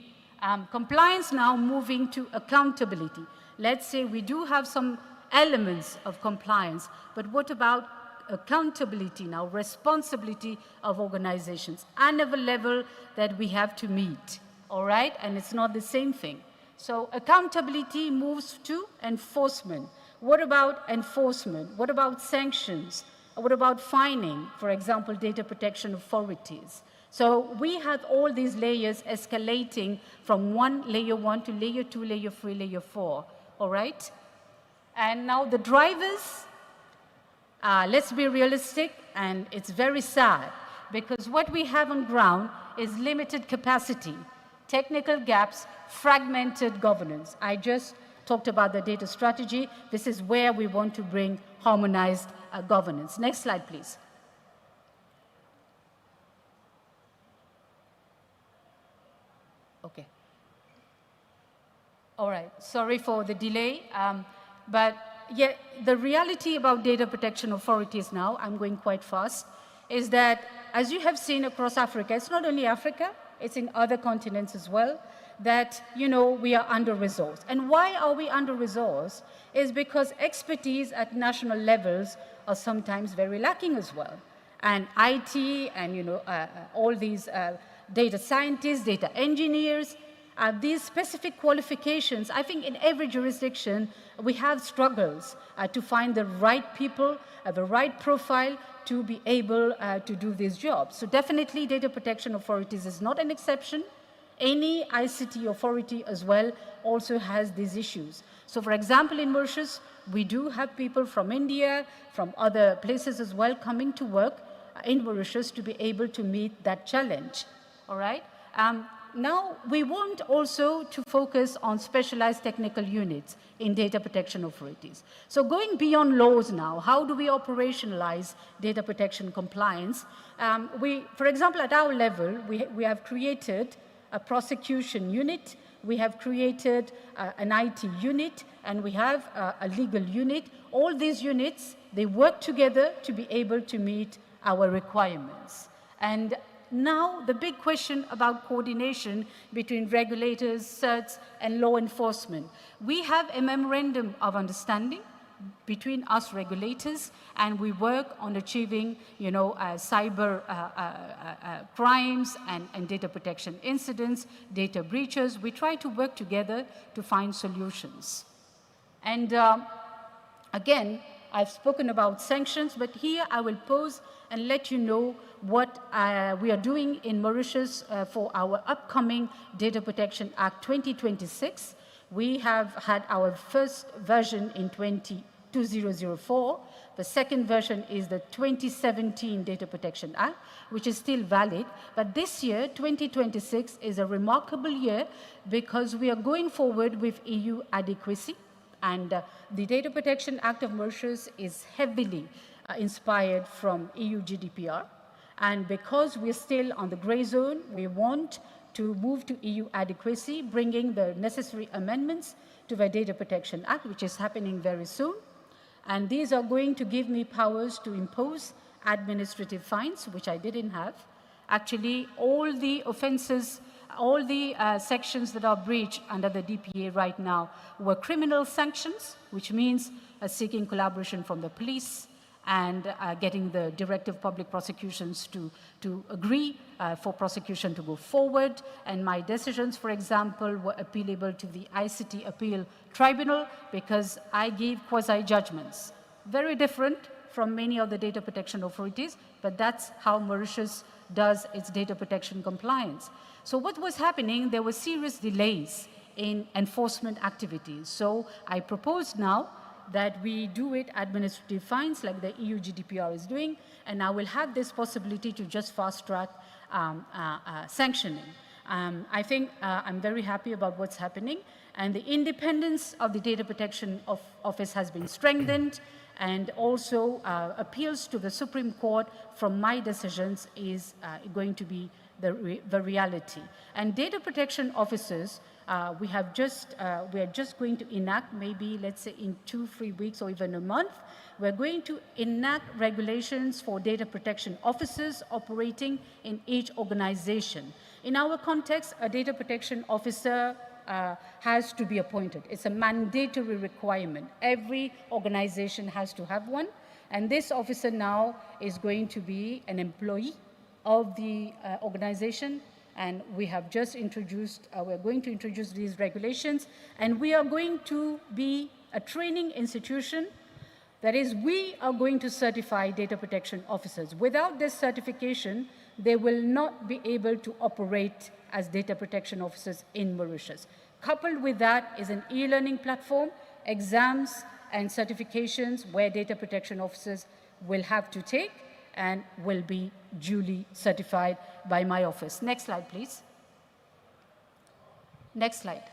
Compliance now moving to accountability. Let's say we do have some elements of compliance, but what about accountability now, responsibility of organizations, another level that we have to meet, all right? And it's not the same thing. So accountability moves to enforcement. What about enforcement? What about sanctions? What about fining, for example, data protection authorities? So we have all these layers escalating from layer 1 to layer 2, layer 3, layer 4, all right? And now the drivers, let's be realistic, and it's very sad, because what we have on ground is limited capacity, technical gaps, fragmented governance. I just talked about the data strategy. This is where we want to bring harmonized governance. Next slide, please. Okay. All right, sorry for the delay, but yeah, the reality about data protection authorities now, I'm going quite fast, is that as you have seen across Africa, it's not only Africa, it's in other continents as well, that, you know, we are under-resourced. And why are we under-resourced? Is because expertise at national levels are sometimes very lacking as well. And IT and, you know, all these data scientists, data engineers, these specific qualifications, I think in every jurisdiction, we have struggles to find the right people, the right profile to be able to do these jobs. So definitely data protection authorities is not an exception. Any ICT authority as well also has these issues. So for example, in Mauritius, we do have people from India, from other places as well, coming to work in Mauritius to be able to meet that challenge, all right? Now, we want also to focus on specialized technical units in data protection authorities. So going beyond laws now, how do we operationalize data protection compliance? For example, at our level, we have created a prosecution unit, we have created an IT unit, and we have a legal unit. All these units, they work together to be able to meet our requirements. And now the big question about coordination between regulators, CERTs, and law enforcement. We have a memorandum of understanding between us regulators, and we work on achieving, cyber crimes and data protection incidents, data breaches. We try to work together to find solutions. And again, I've spoken about sanctions, but here I will pause and let you know what we are doing in Mauritius for our upcoming Data Protection Act 2026. We have had our first version in 2004. The second version is the 2017 Data Protection Act, which is still valid. But this year, 2026, is a remarkable year because we are going forward with EU adequacy. And the Data Protection Act of Mauritius is heavily inspired from EU GDPR. And because we're still on the gray zone, we want to move to EU adequacy, bringing the necessary amendments to the Data Protection Act, which is happening very soon. And these are going to give me powers to impose administrative fines, which I didn't have. Actually, all the offenses, all the sections that are breached under the DPA right now were criminal sanctions, which means seeking collaboration from the police and getting the directive public prosecutions to agree for prosecution to go forward. And my decisions, for example, were appealable to the ICT Appeal Tribunal because I gave quasi-judgments. Very different from many of the data protection authorities, but that's how Mauritius does its data protection compliance. So what was happening, there were serious delays in enforcement activities. So I propose now that we do it administrative fines like the EU GDPR is doing, and I will have this possibility to just fast-track sanctioning. I think I'm very happy about what's happening, and the independence of the Data Protection Office has been strengthened, and also appeals to the Supreme Court from my decisions is going to be the reality. And data protection officers, we are just going to enact, maybe let's say in 2-3 weeks or even a month, we're going to enact regulations for data protection officers operating in each organization. In our context, a data protection officer has to be appointed. It's a mandatory requirement. Every organization has to have one. And this officer now is going to be an employee of the organization. And we have just introduced, we're going to introduce these regulations. And we are going to be a training institution. That is, we are going to certify data protection officers. Without this certification, they will not be able to operate as data protection officers in Mauritius. Coupled with that is an e-learning platform, exams and certifications where data protection officers will have to take and will be duly certified by my office. Next slide, please. Next slide.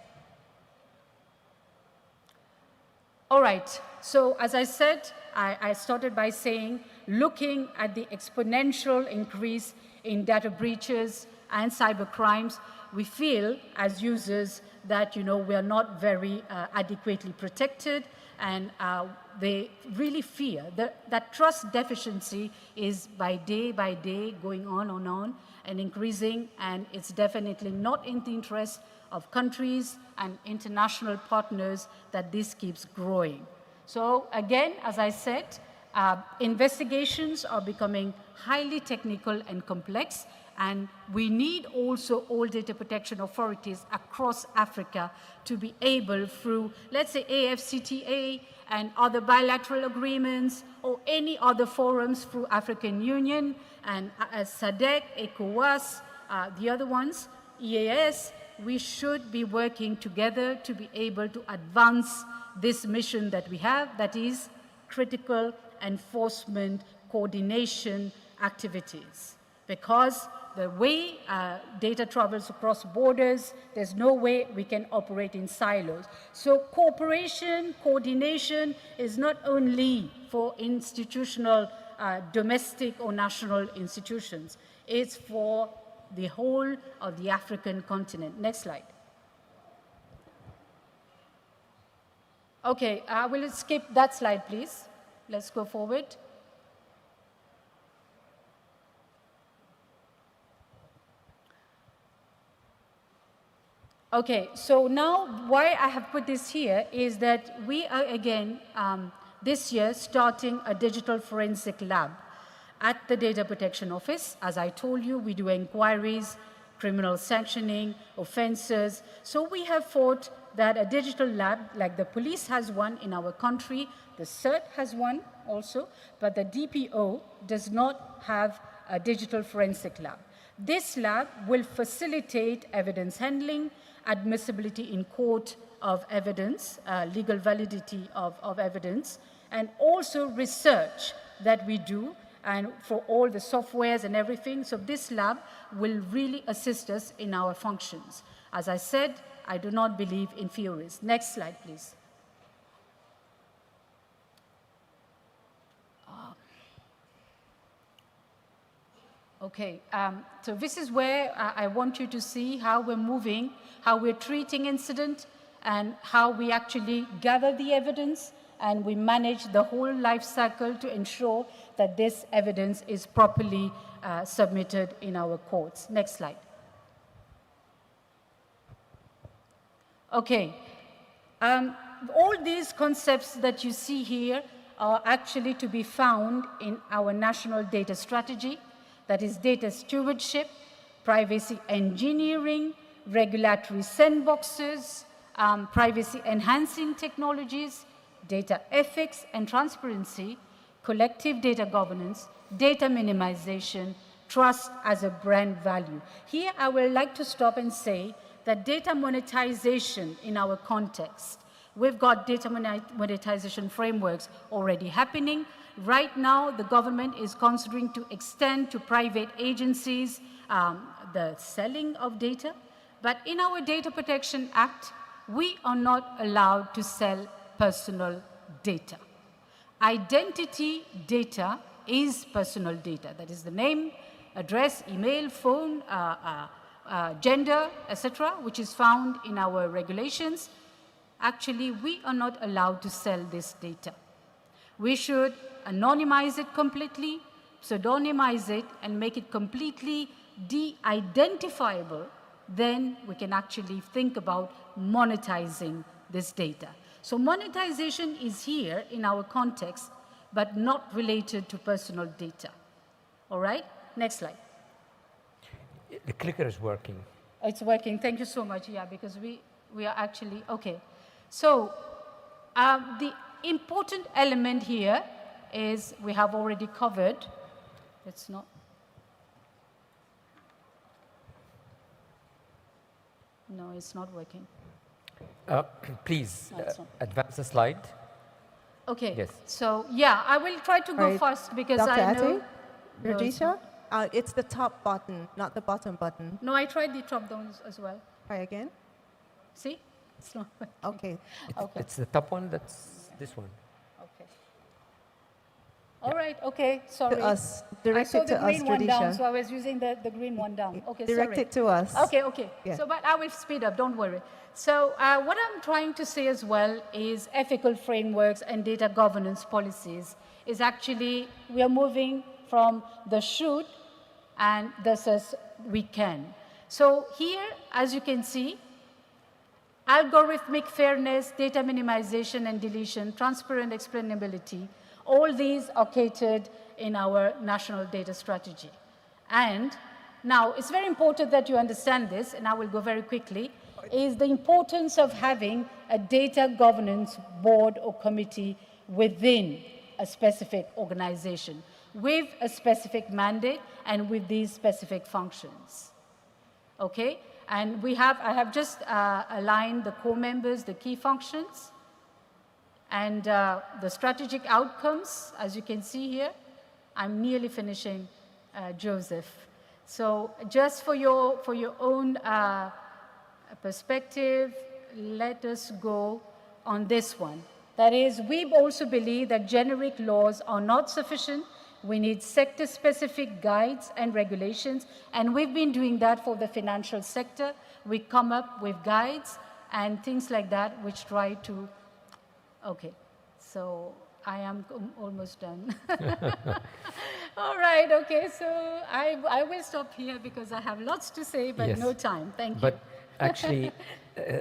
All right, so as I said, I started by saying, looking at the exponential increase in data breaches and cyber crimes, we feel as users that we are not very adequately protected, and they really fear that trust deficiency is by day going on and increasing, and it's definitely not in the interest of countries and international partners that this keeps growing. So again, as I said, Investigations are becoming highly technical and complex, and we need also all data protection authorities across Africa to be able, through, let's say, AFCTA and other bilateral agreements, or any other forums through African Union and SADC, ECOWAS, the other ones, EAS, we should be working together to be able to advance this mission that we have, that is critical enforcement coordination activities. Because the way data travels across borders, there's no way we can operate in silos. So cooperation, coordination is not only for institutional, domestic or national institutions, it's for the whole of the African continent. Next slide. Okay, we'll skip that slide, please. Let's go forward. Okay, so now why I have put this here is that we are again this year starting a digital forensic lab at the Data Protection Office. As I told you, we do inquiries, criminal sanctioning, offenses. So we have thought that a digital lab, like the police has one in our country, the CERT has one also, but the DPO does not have a digital forensic lab. This lab will facilitate evidence handling, admissibility in court of evidence, legal validity of evidence, and also research that we do, and for all the softwares and everything. So this lab will really assist us in our functions. As I said, I do not believe in theories. Next slide, please. Okay, so this is where I want you to see how we're moving, how we're treating incident, and how we actually gather the evidence, and we manage the whole life cycle to ensure that this evidence is properly submitted in our courts. Next slide. Okay, all these concepts that you see here are actually to be found in our national data strategy. That is data stewardship, privacy engineering, regulatory sandboxes, privacy enhancing technologies, data ethics and transparency, collective data governance, data minimization, trust as a brand value. Here I would like to stop and say that data monetization in our context, we've got data monetization frameworks already happening. Right now, the government is considering to extend to private agencies the selling of data. But in our Data Protection Act, we are not allowed to sell personal data. Identity data is personal data. That is the name, address, email, phone, gender, etc., which is found in our regulations. Actually, we are not allowed to sell this data. We should anonymize it completely, pseudonymize it, and make it completely de-identifiable. Then we can actually think about monetizing this data. So monetization is here in our context, but not related to personal data. All right? Next slide. The clicker is working. It's working. Thank you so much. Yeah, because we are actually, okay. So the important element here is we have already covered. It's not. No, it's not working. Please, No, advance the slide. Okay. Yes. So, yeah, I will try to go fast because Dr. I know. Rajisha, it's the top button, not the bottom button. No, I tried the drop downs as well. Try again. See? It's not working. Okay. Okay. It's the top one, that's this one. Okay. All right, okay, sorry. To us. Direct I saw it to the green us, one down, Rajisha. so I was using the green one down. Okay, Direct sorry. it to us. Okay, okay. Yeah. So, but I will speed up, don't worry. So what I'm trying to say as well is ethical frameworks and data governance policies is actually, we are moving from the should and this is we can. So here, as you can see, algorithmic fairness, data minimization and deletion, transparent explainability, All these are catered in our national data strategy. And now, it's very important that you understand this, and I will go very quickly, is the importance of having a data governance board or committee within a specific organization, with a specific mandate and with these specific functions. Okay? And I have just aligned the core members, the key functions, and the strategic outcomes, as you can see here. I'm nearly finishing, Joseph. So just for your own perspective, let us go on this one. That is, we also believe that generic laws are not sufficient. We need sector-specific guides and regulations, and we've been doing that for the financial sector. We come up with guides and things like that which try to, okay, so I am almost done. All right, okay, so I will stop here because I have lots to say, but Yes. no time. Thank you. But actually,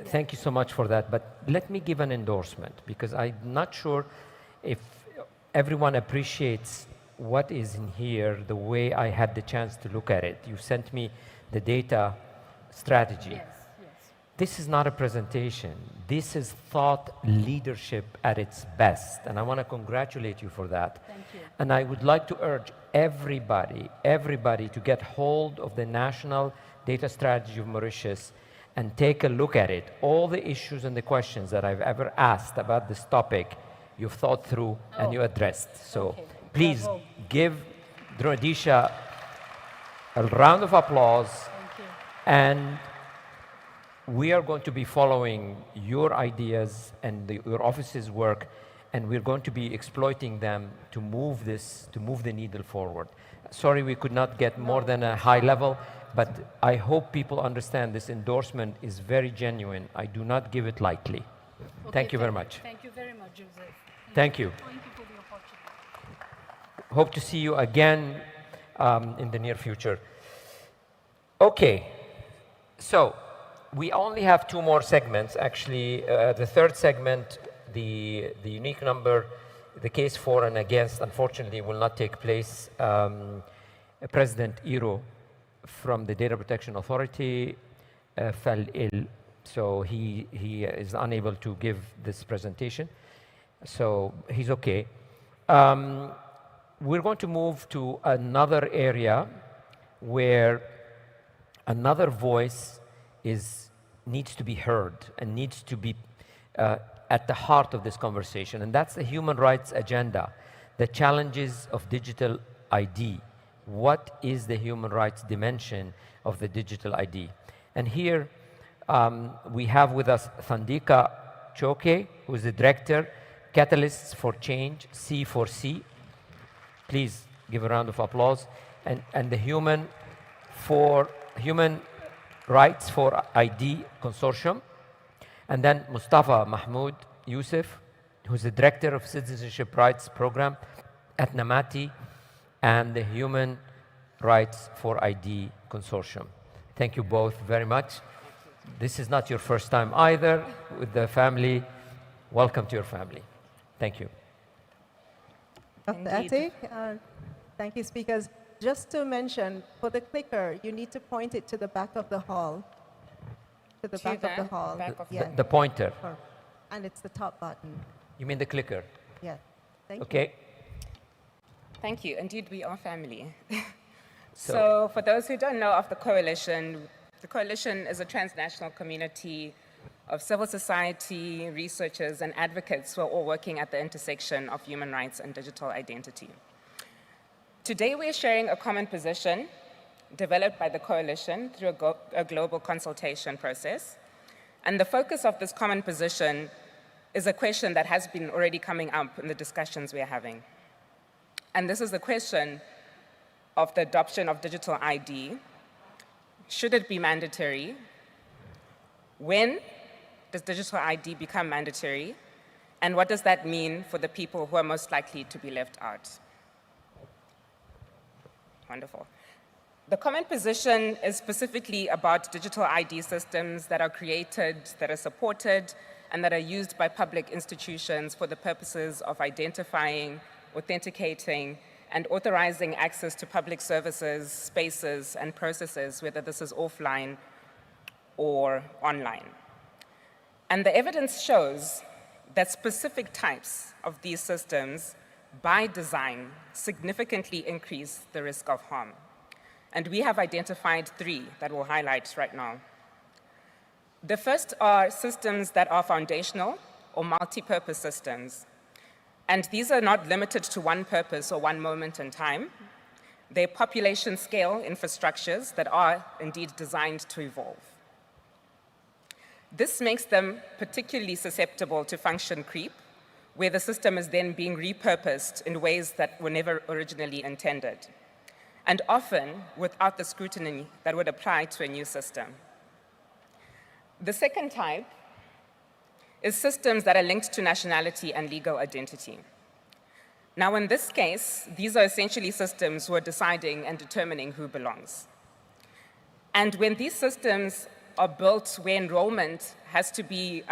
thank you so much for that. But let me give an endorsement, because I'm not sure if everyone appreciates what is in here the way I had the chance to look at it. You sent me the data strategy. Yes, yes. This is not a presentation. This is thought leadership at its best. And I want to congratulate you for that. Thank you. And I would like to urge everybody to get hold of the National Data Strategy of Mauritius and take a look at it. All the issues and the questions that I've ever asked about this topic, you've thought through and you addressed. So Okay. please Bravo. give Drodisha a round of applause. Thank you. And we are going to be following your ideas and your office's work, and we're going to be exploiting them to move the needle forward. Sorry we could not get more than a high level, but I hope people understand this endorsement is very genuine. I do not give it lightly. Okay, Thank you very much. Thank you very much, Joseph. Thank you. Thank you for the opportunity. Hope to see you again in the near future. Okay, so we only have 2 more segments. Actually, the third segment, the unique number, the case for and against, unfortunately, will not take place. President Iro from the Data Protection Authority fell ill, so he is unable to give this presentation. So he's okay. We're going to move to another area where another voice needs to be heard and needs to be at the heart of this conversation, and that's the human rights agenda, the challenges of digital ID. What is the human rights dimension of the digital ID? And here we have with us Thandika Choke, who is the director, Catalysts for Change, C4C. Please give a round of applause. And the Human Rights for ID Consortium. And then Mustafa Mahmoud Youssef, who's the Director of Citizenship Rights Program at Namati and the Human Rights for ID Consortium. Thank you both very much. This is not your first time either with the family. Welcome to your family. Thank you. Dr. Ate, thank you, speakers. Just to mention, for the clicker, you need to point it to the back of the hall. To the back of the hall. The pointer. And it's the top button. You mean the clicker? Yeah. Thank you. Okay. Thank you. Indeed, we are family. So for those who don't know of the Coalition is a transnational community of civil society, researchers, and advocates who are all working at the intersection of human rights and digital identity. Today, we're sharing a common position developed by the Coalition through a global consultation process. And the focus of this common position is a question that has been already coming up in the discussions we are having. And this is the question of the adoption of digital ID. Should it be mandatory? When does digital ID become mandatory? And what does that mean for the people who are most likely to be left out? Wonderful. The common position is specifically about digital ID systems that are created, that are supported, and that are used by public institutions for the purposes of identifying, authenticating, and authorizing access to public services, spaces, and processes, whether this is offline or online. And the evidence shows that specific types of these systems, by design, significantly increase the risk of harm. And we have identified 3 that we'll highlight right now. The first are systems that are foundational or multi-purpose systems. And these are not limited to one purpose or one moment in time. They're population scale infrastructures that are indeed designed to evolve. This makes them particularly susceptible to function creep, where the system is then being repurposed in ways that were never originally intended, and often without the scrutiny that would apply to a new system. The second type is systems that are linked to nationality and legal identity. Now, in this case, these are essentially systems who are deciding and determining who belongs. And when these systems are built where enrollment has to be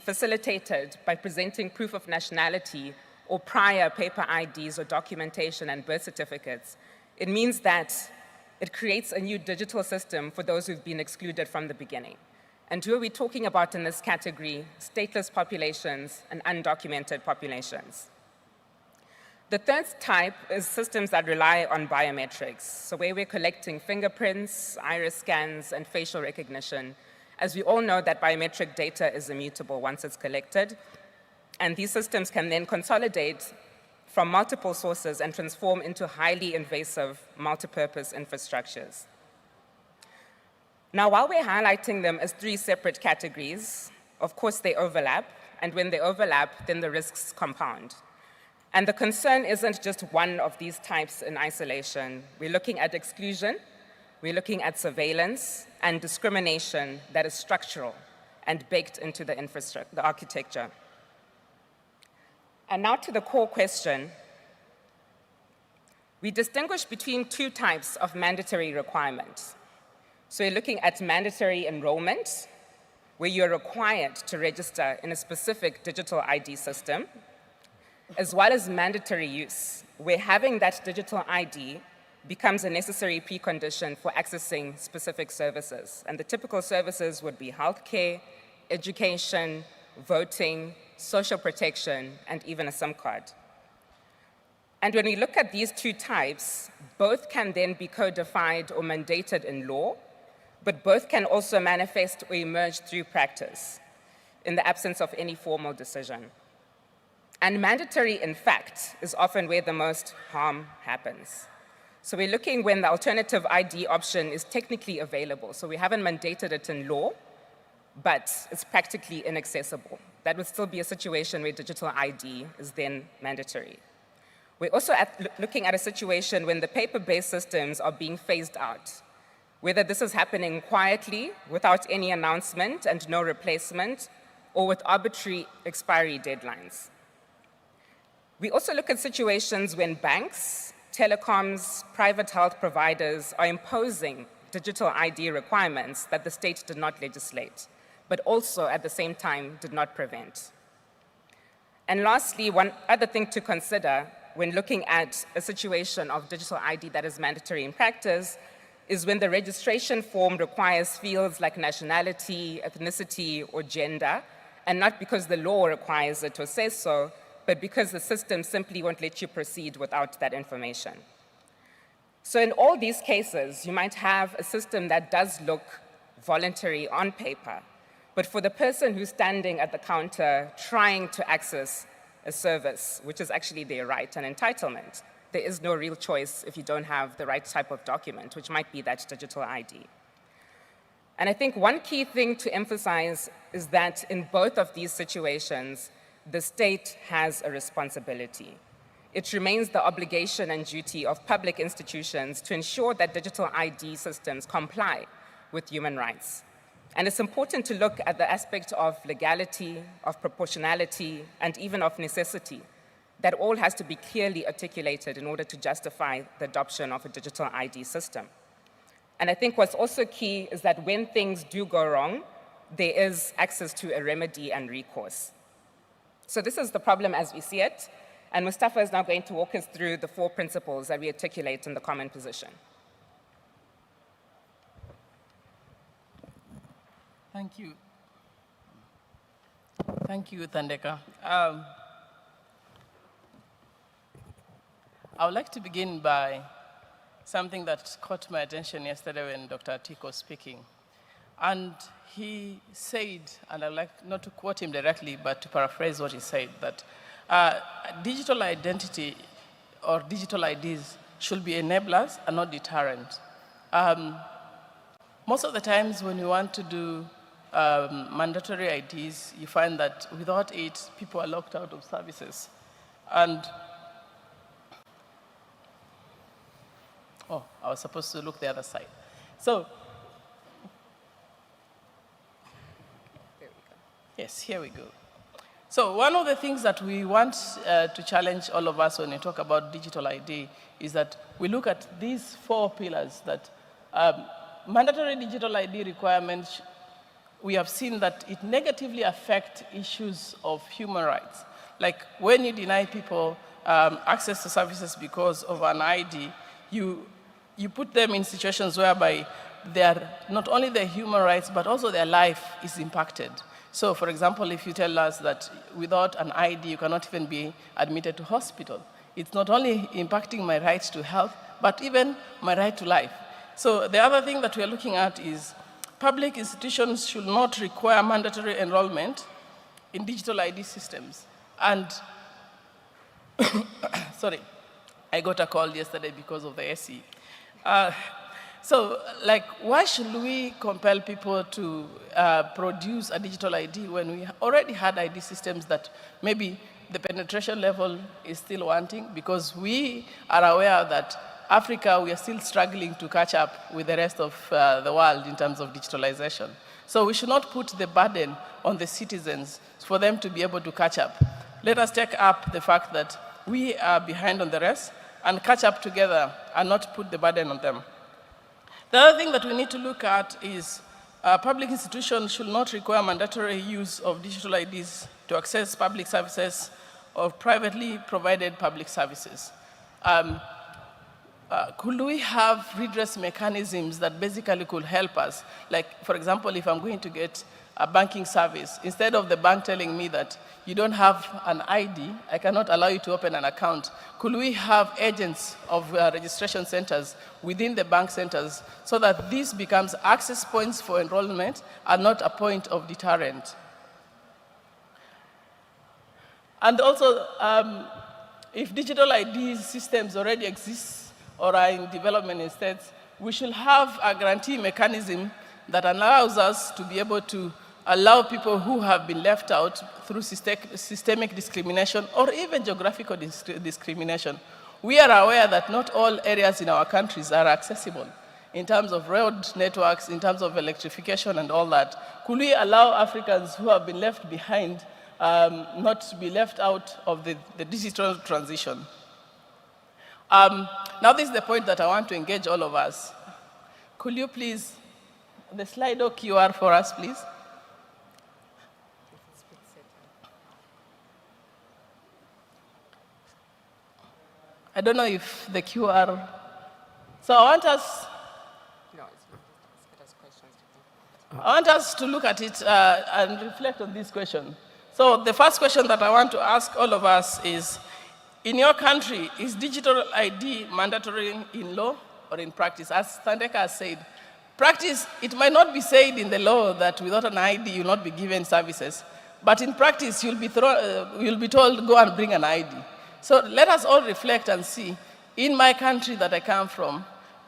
facilitated by presenting proof of nationality or prior paper IDs or documentation and birth certificates, it means that it creates a new digital system for those who've been excluded from the beginning. And who are we talking about in this category? Stateless populations and undocumented populations. The third type is systems that rely on biometrics, so where we're collecting fingerprints, iris scans, and facial recognition. As we all know, that biometric data is immutable once it's collected, and these systems can then consolidate from multiple sources and transform into highly invasive multipurpose infrastructures. Now, while we're highlighting them as 3 separate categories, of course they overlap, and when they overlap, then the risks compound. And the concern isn't just one of these types in isolation. We're looking at exclusion, we're looking at surveillance, and discrimination that is structural and baked into the infrastructure, the architecture. And now to the core question. We distinguish between 2 types of mandatory requirements. So you're looking at mandatory enrollment, where you're required to register in a specific digital ID system, as well as mandatory use, where having that digital ID becomes a necessary precondition for accessing specific services. And the typical services would be healthcare, education, voting, social protection, and even a SIM card. And when we look at these 2 types, both can then be codified or mandated in law, but both can also manifest or emerge through practice in the absence of any formal decision. And mandatory, in fact, is often where the most harm happens. So we're looking when the alternative ID option is technically available. So we haven't mandated it in law, but it's practically inaccessible. That would still be a situation where digital ID is then mandatory. We're also looking at a situation when the paper-based systems are being phased out, whether this is happening quietly, without any announcement and no replacement, or with arbitrary expiry deadlines. We also look at situations when banks, telecoms, private health providers are imposing digital ID requirements that the state did not legislate, but also at the same time did not prevent. And lastly, one other thing to consider when looking at a situation of digital ID that is mandatory in practice is when the registration form requires fields like nationality, ethnicity, or gender, and not because the law requires it or says so, but because the system simply won't let you proceed without that information. So in all these cases, you might have a system that does look voluntary on paper, but for the person who's standing at the counter trying to access a service, which is actually their right and entitlement, there is no real choice if you don't have the right type of document, which might be that digital ID. And I think one key thing to emphasize is that in both of these situations, the state has a responsibility. It remains the obligation and duty of public institutions to ensure that digital ID systems comply with human rights. And it's important to look at the aspect of legality, of proportionality, and even of necessity. That all has to be clearly articulated in order to justify the adoption of a digital ID system. And I think what's also key is that when things do go wrong, there is access to a remedy and recourse. So this is the problem as we see it, and Mustafa is now going to walk us through the 4 principles that we articulate in the common position. Thank you. Thank you, Thandeka. I would like to begin by something that caught my attention yesterday when Dr. Atiko was speaking. And he said, and I'd like not to quote him directly, but to paraphrase what he said, that digital identity or digital IDs should be enablers and not deterrent. Most of the times when you want to do mandatory IDs, you find that without it, people are locked out of services. And oh, I was supposed to look the other side. So, there we go. Yes, here we go. So one of the things that we want to challenge all of us when we talk about digital ID is that we look at these 4 pillars that mandatory digital ID requirements, we have seen that it negatively affects issues of human rights. Like when you deny people access to services because of an ID, you put them in situations whereby not only their human rights, but also their life is impacted. So for example, if you tell us that without an ID, you cannot even be admitted to hospital, it's not only impacting my right to health, but even my right to life. So the other thing that we are looking at is public institutions should not require mandatory enrollment in digital ID systems. And, sorry, I got a call yesterday because of the SE. So, like, why should we compel people to produce a digital ID when we already had ID systems that maybe the penetration level is still wanting? Because we are aware that Africa, we are still struggling to catch up with the rest of the world in terms of digitalization. So we should not put the burden on the citizens for them to be able to catch up. Let us take up the fact that we are behind on the rest and catch up together and not put the burden on them. The other thing that we need to look at is public institutions should not require mandatory use of digital IDs to access public services or privately provided public services. Could we have redress mechanisms that basically could help us? Like, for example, if I'm going to get a banking service, instead of the bank telling me that you don't have an ID, I cannot allow you to open an account, could we have agents of registration centers within the bank centers so that this becomes access points for enrollment and not a point of deterrent? And also, if digital ID systems already exist or are in development in states, we should have a guarantee mechanism that allows us to be able to allow people who have been left out through systemic discrimination or even geographical discrimination. We are aware that not all areas in our countries are accessible in terms of road networks, in terms of electrification and all that. Could we allow Africans who have been left behind not to be left out of the digital transition? Now this is the point that I want to engage all of us. Could you please, the Slido QR for us, please? I don't know if the QR, so I want us to look at it and reflect on this question. So the first question that I want to ask all of us is, in your country, is digital ID mandatory in law or in practice? As Thandeka has said, practice, it might not be said in the law that without an ID you'll not be given services, but in practice you'll be told, go and bring an ID. So let us all reflect and see, in my country that I come from,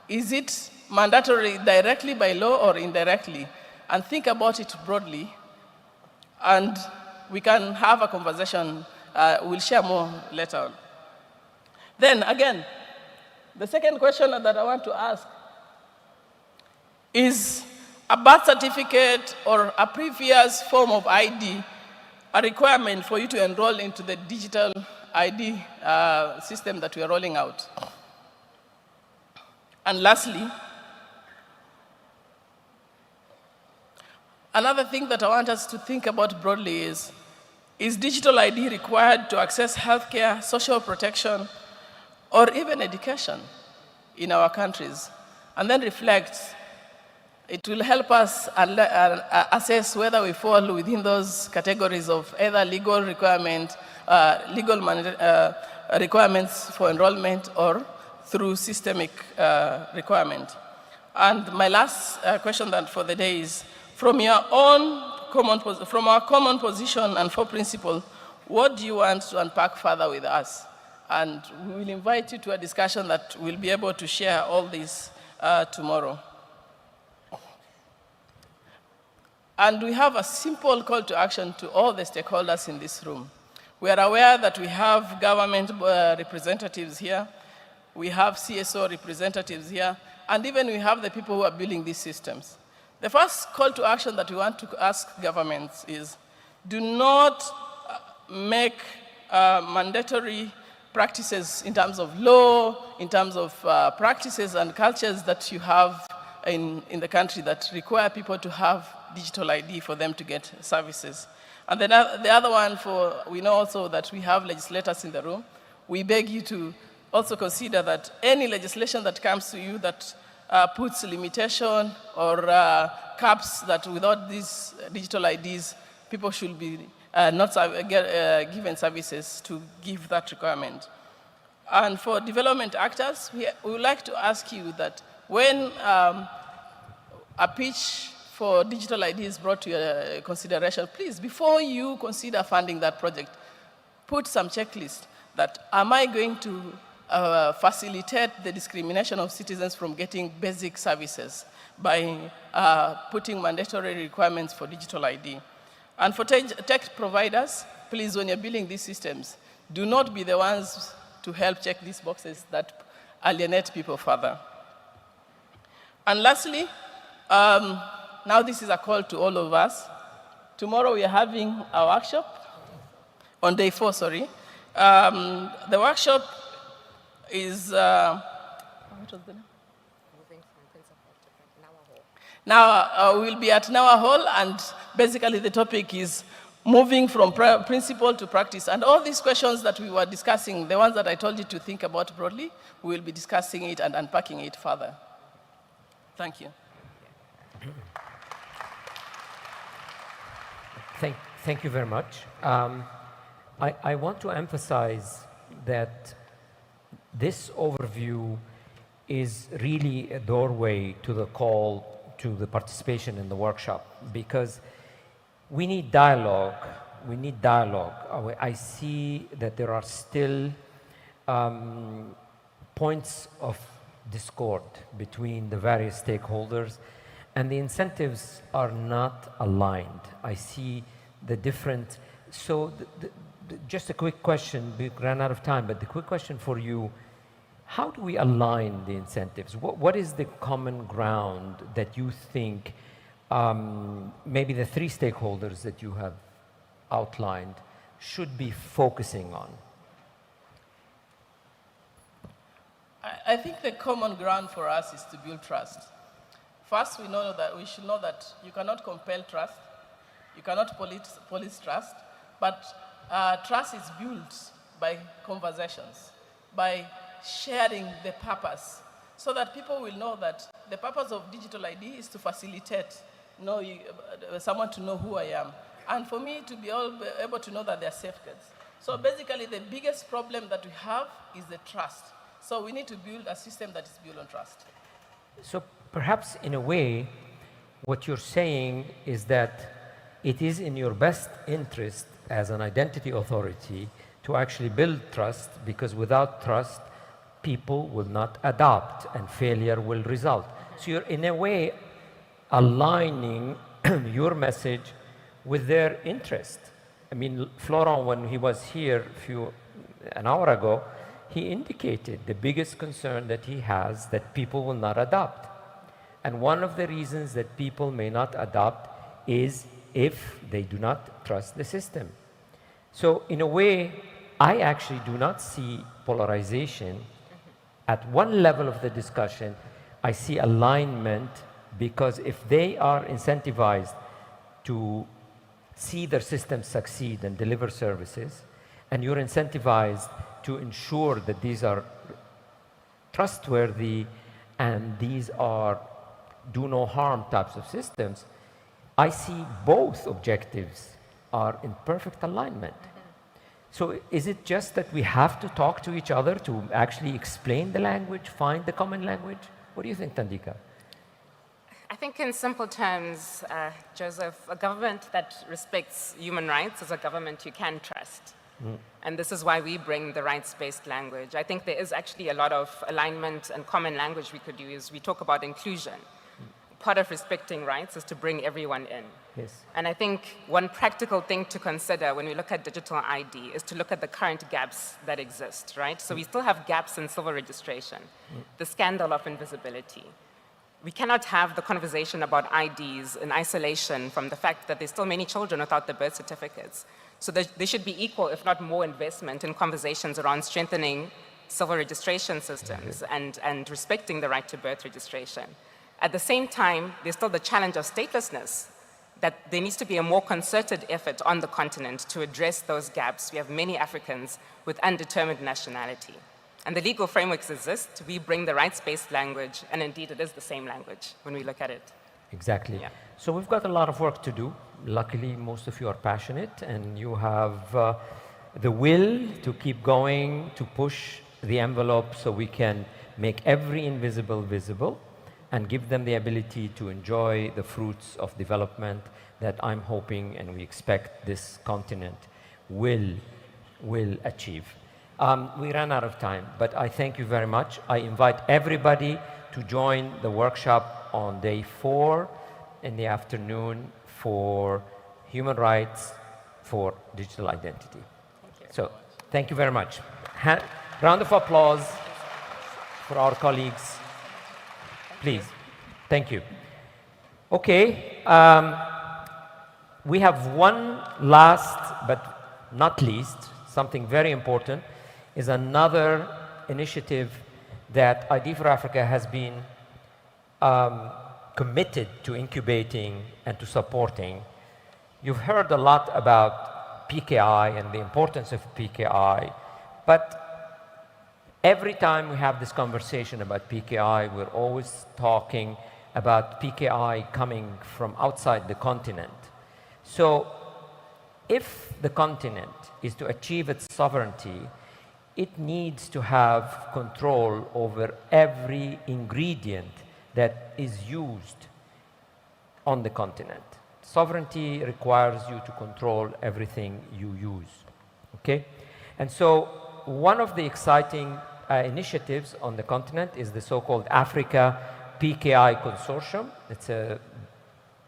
is it mandatory directly by law or indirectly? And think about it broadly, and we can have a conversation. We'll share more later on. Then again, the second question that I want to ask is a birth certificate or a previous form of ID a requirement for you to enroll into the digital ID system that we are rolling out? And lastly, another thing that I want us to think about broadly is, Is digital ID required to access healthcare, social protection, or even education in our countries? And then reflect. It will help us assess whether we fall within those categories of either legal requirement, requirements for enrollment, or through systemic requirement. And my last question for the day is, from our common position and 4 principles, what do you want to unpack further with us? And we will invite you to a discussion that we'll be able to share all this tomorrow. And we have a simple call to action to all the stakeholders in this room. We are aware that we have government representatives here, we have CSO representatives here, and even we have the people who are building these systems. The first call to action that we want to ask governments is, do not make mandatory practices in terms of law, in terms of practices and cultures that you have in the country that require people to have digital ID for them to get services. And then the other one, we know also that we have legislators in the room. We beg you to also consider that any legislation that comes to you that puts limitation or caps that without these digital IDs, people should be not given services to give that requirement. And for development actors, we would like to ask you that when a pitch for digital ID is brought to your consideration, please, before you consider funding that project, put some checklist that, am I going to facilitate the discrimination of citizens from getting basic services by putting mandatory requirements for digital ID? And for tech providers, please, when you're building these systems, do not be the ones to help check these boxes that alienate people further. And lastly, now this is a call to all of us. Tomorrow we are having a workshop, on day 4, sorry. The workshop is, what was the name? Now we'll be at Nawa Hall, and basically the topic is moving from principle to practice. And all these questions that we were discussing, the ones that I told you to think about broadly, we will be discussing it and unpacking it further. Thank you. Thank you very much. I want to emphasize that this overview is really a doorway to the call to the participation in the workshop, because we need dialogue. We need dialogue. I see that there are still points of discord between the various stakeholders, and the incentives are not aligned. I see the different, so just a quick question, we ran out of time, but the quick question for you, how do we align the incentives? What is the common ground that you think maybe the 3 stakeholders that you have outlined should be focusing on? I think the common ground for us is to build trust. First, we should know that you cannot compel trust, you cannot police trust, but trust is built by conversations, by sharing the purpose, so that people will know that the purpose of digital ID is to facilitate someone to know who I am, and for me to be able to know that there are safeguards. So basically, the biggest problem that we have is the trust. So we need to build a system that is built on trust. So perhaps in a way, what you're saying is that it is in your best interest as an identity authority to actually build trust, because without trust, people will not adopt and failure will result. So you're in a way aligning your message with their interest. I mean, Florent, when he was here an hour ago, he indicated the biggest concern that he has that people will not adopt. And one of the reasons that people may not adopt is if they do not trust the system. So in a way, I actually do not see polarization. At one level of the discussion, I see alignment, because if they are incentivized to see their systems succeed and deliver services, and you're incentivized to ensure that these are trustworthy and these are do no harm types of systems, I see both objectives are in perfect alignment. So is it just that we have to talk to each other to actually explain the language, find the common language? What do you think, Tandika? I think in simple terms, Joseph, a government that respects human rights is a government you can trust. And this is why we bring the rights-based language. I think there is actually a lot of alignment and common language we could use. We talk about inclusion. Part of respecting rights is to bring everyone in. Yes. And I think one practical thing to consider when we look at digital ID is to look at the current gaps that exist, right? So we still have gaps in civil registration, the scandal of invisibility. We cannot have the conversation about IDs in isolation from the fact that there's still many children without their birth certificates. So there should be equal, if not more, investment in conversations around strengthening civil registration systems and respecting the right to birth registration. At the same time, there's still the challenge of statelessness, that there needs to be a more concerted effort on the continent to address those gaps. We have many Africans with undetermined nationality. And the legal frameworks exist. We bring the rights-based language, and indeed it is the same language when we look at it. Exactly. Yeah. So we've got a lot of work to do. Luckily, most of you are passionate, and you have the will to keep going, to push the envelope so we can make every invisible visible and give them the ability to enjoy the fruits of development that I'm hoping and we expect this continent will achieve. We ran out of time, but I thank you very much. I invite everybody to join the workshop on day 4 in the afternoon for human rights for digital identity. So, thank you very much. Round of applause for our colleagues. Please. Thank you. Okay. We have one last, but not least, something very important, is another initiative that ID for Africa has been committed to incubating and to supporting. You've heard a lot about PKI and the importance of PKI, but every time we have this conversation about PKI, we're always talking about PKI coming from outside the continent. So if the continent is to achieve its sovereignty, it needs to have control over every ingredient that is used on the continent. Sovereignty requires you to control everything you use, okay? And so one of the exciting initiatives on the continent is the so-called Africa PKI Consortium. It's a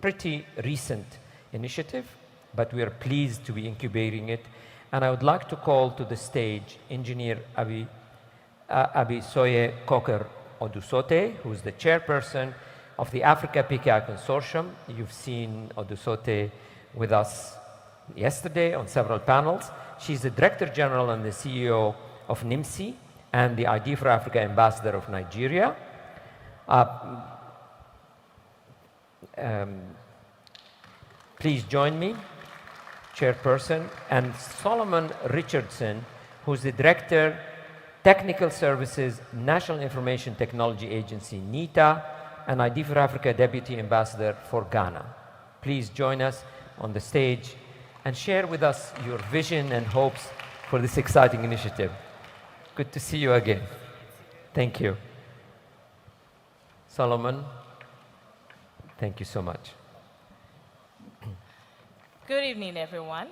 pretty recent initiative, but we are pleased to be incubating it. And I would like to call to the stage Engineer Abisoye Coker Odusote, who is the chairperson of the Africa PKI Consortium. You've seen Odusote with us yesterday on several panels. She's the Director General and the CEO of NIMSI and the ID for Africa Ambassador of Nigeria. Please join me, Chairperson, and Solomon Richardson, who's the Director, Technical Services, National Information Technology Agency, NITA, and ID for Africa Deputy Ambassador for Ghana. Please join us on the stage and share with us your vision and hopes for this exciting initiative. Good to see you again. Thank you. Solomon, thank you so much. Good evening, everyone.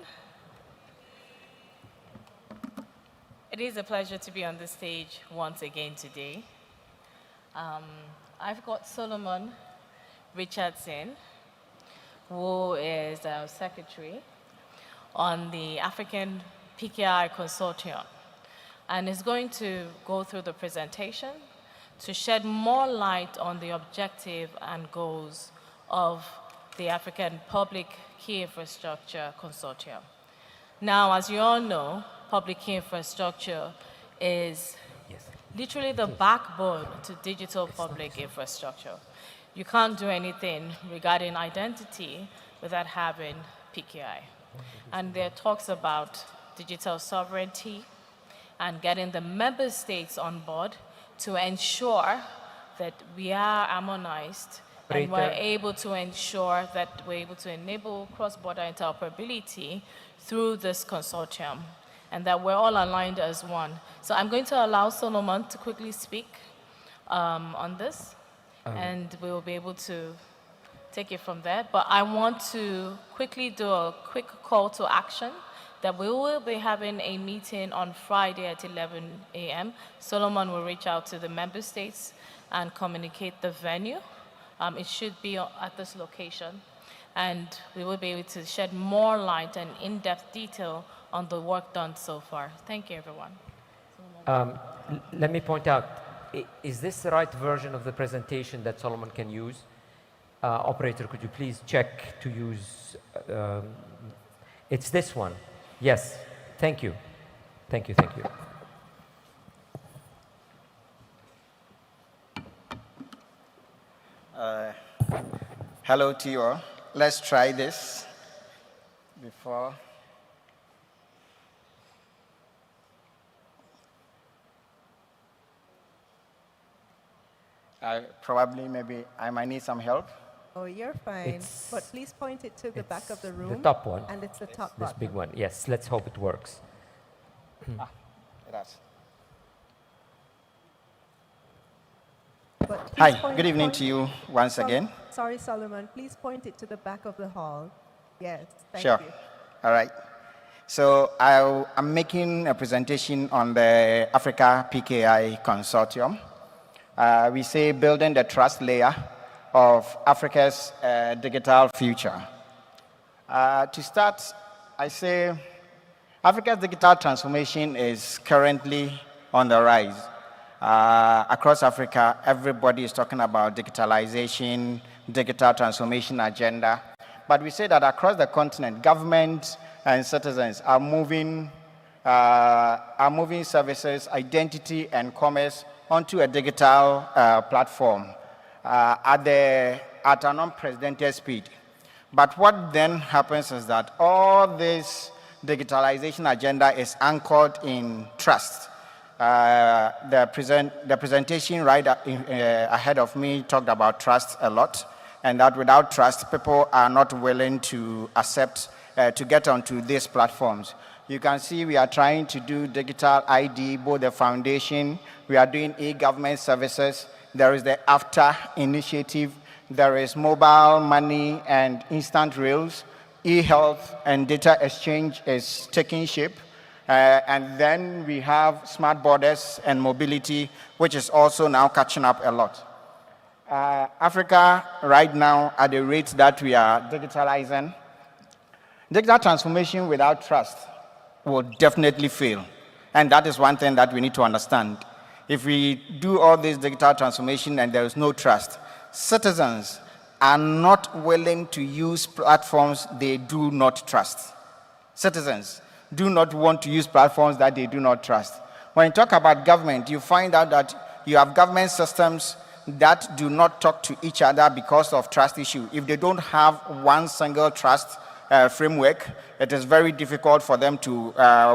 It is a pleasure to be on the stage once again today. I've got Solomon Richardson, who is our secretary on the African PKI Consortium, and is going to go through the presentation to shed more light on the objective and goals of the African Public Key Infrastructure Consortium. Now, as you all know, public key infrastructure is literally the backbone to digital public infrastructure. You can't do anything regarding identity without having PKI. And there are talks about digital sovereignty and getting the member states on board to ensure that we are harmonized and we're able to ensure that we're able to enable cross-border interoperability through this consortium, and that we're all aligned as one. So I'm going to allow Solomon to quickly speak on this, and we will be able to take it from there. But I want to quickly do a quick call to action that we will be having a meeting on Friday at 11 a.m. Solomon will reach out to the member states and communicate the venue. It should be at this location. And we will be able to shed more light and in-depth detail on the work done so far. Thank you, everyone. Let me point out, is this the right version of the presentation that Solomon can use? Operator, could you please check to use, it's this one. Yes, thank you. Thank you, thank you. Hello to you all. Let's try this before. Maybe I might need some help. Oh, you're fine. But please point it to the back of the room. The top one. And it's the top This button. big one. Yes, let's hope it works. It does. Hi, good evening to you once again. Sorry, Solomon. Please point it to the back of the hall. Yes, thank Sure. you. All right. So I'm making a presentation on the Africa PKI Consortium. We say building the trust layer of Africa's digital future. To start, I say Africa's digital transformation is currently on the rise. Across Africa, everybody is talking about digitalization, digital transformation agenda. But we say that across the continent, government and citizens are moving services, identity, and commerce onto a digital platform at an unprecedented speed. But what then happens is that all this digitalization agenda is anchored in trust. The presentation right ahead of me talked about trust a lot, and that without trust, people are not willing to accept, to get onto these platforms. You can see we are trying to do digital ID, both the foundation, we are doing e-government services, there is the Aadhar initiative, there is mobile money and instant rails, e-health and data exchange is taking shape. And then we have smart borders and mobility, which is also now catching up a lot. Africa right now, at the rate that we are digitalizing, digital transformation without trust will definitely fail. And that is one thing that we need to understand. If we do all this digital transformation and there is no trust, citizens are not willing to use platforms they do not trust. Citizens do not want to use platforms that they do not trust. When you talk about government, you find out that you have government systems that do not talk to each other because of trust issue. If they don't have one single trust framework, it is very difficult for them to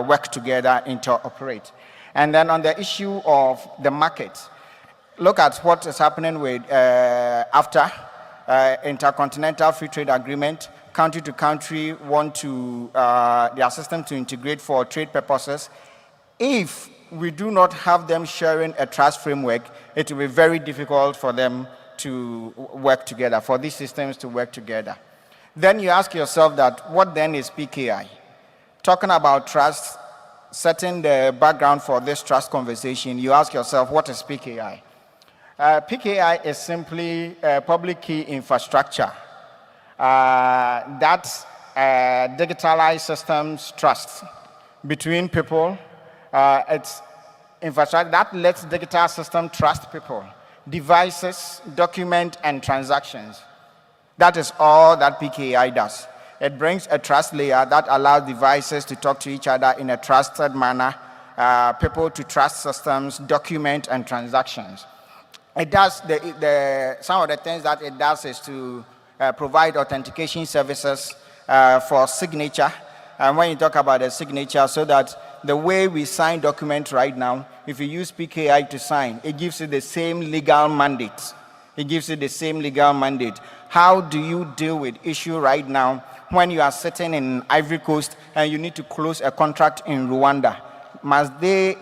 work together, interoperate. And then on the issue of the market, look at what is happening with after Intercontinental Free Trade Agreement. Country to country want to their system to integrate for trade purposes. If we do not have them sharing a trust framework, it will be very difficult for them to work together, for these systems to work together. Then you ask yourself that, what then is PKI? Talking about trust, setting the background for this trust conversation, you ask yourself, what is PKI? PKI is simply public key infrastructure that digitalized systems trust between people. It's infrastructure that lets digital system trust people, devices, document, and transactions. That is all that PKI does. It brings a trust layer that allows devices to talk to each other in a trusted manner, people to trust systems, document, and transactions. It does some of the things that it does is to provide authentication services for signature. And when you talk about a signature, so that the way we sign documents right now, if you use PKI to sign, it gives you the same legal mandate. It gives you the same legal mandate. How do you deal with issue right now when you are sitting in Ivory Coast and you need to close a contract in Rwanda? Must they,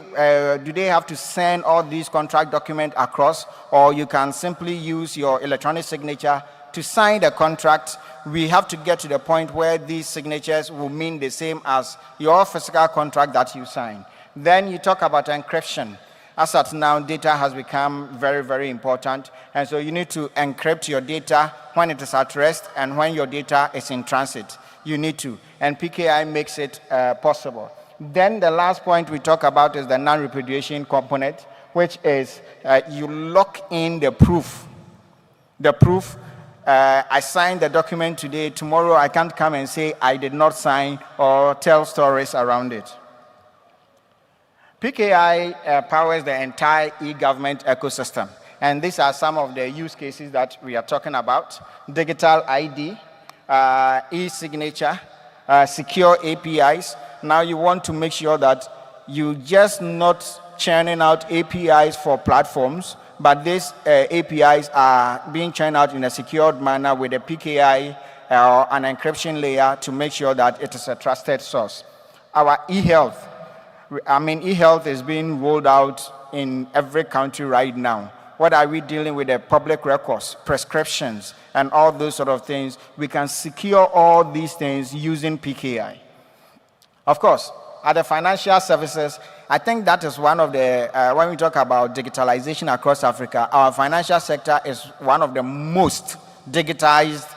do they have to send all these contract documents across, or you can simply use your electronic signature to sign the contract? We have to get to the point where these signatures will mean the same as your physical contract that you sign. Then you talk about encryption. As at now, data has become very, very important. And so you need to encrypt your data when it is at rest and when your data is in transit. You need to. And PKI makes it possible. Then the last point we talk about is the non-repudiation component, which is you lock in the proof. The proof. I signed the document today. Tomorrow I can't come and say I did not sign or tell stories around it. PKI powers the entire e-government ecosystem. And these are some of the use cases that we are talking about. Digital ID, e-signature, secure APIs. Now you want to make sure that you just not churning out APIs for platforms, but these APIs are being churned out in a secured manner with a PKI or an encryption layer to make sure that it is a trusted source. Our e-health, e-health is being rolled out in every country right now. What are we dealing with? The public records, prescriptions, and all those sort of things. We can secure all these things using PKI. Of course, other financial services, I think that is one of the, when we talk about digitalization across Africa, our financial sector is one of the most digitized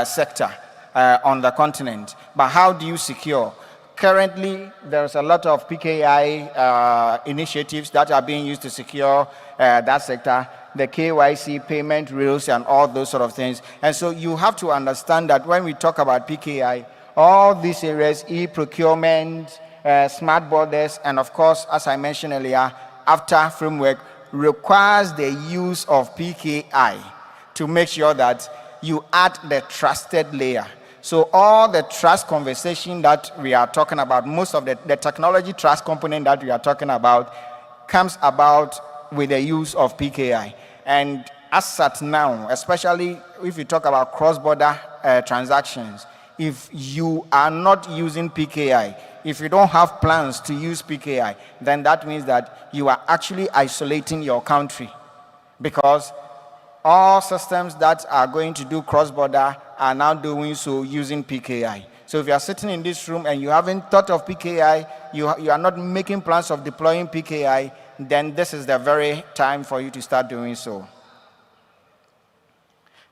sector on the continent. But how do you secure? Currently, there's a lot of PKI initiatives that are being used to secure that sector, the KYC, payment rules, and all those sort of things. And so you have to understand that when we talk about PKI, all these areas, e-procurement, smart borders, and of course, as I mentioned earlier, AFTA framework requires the use of PKI to make sure that you add the trusted layer. So all the trust conversation that we are talking about, most of the technology trust component that we are talking about comes about with the use of PKI. And as at now, especially if you talk about cross-border transactions, if you are not using PKI, if you don't have plans to use PKI, then that means that you are actually isolating your country, because all systems that are going to do cross-border are now doing so using PKI. So if you are sitting in this room and you haven't thought of PKI, you are not making plans of deploying PKI, then this is the very time for you to start doing so.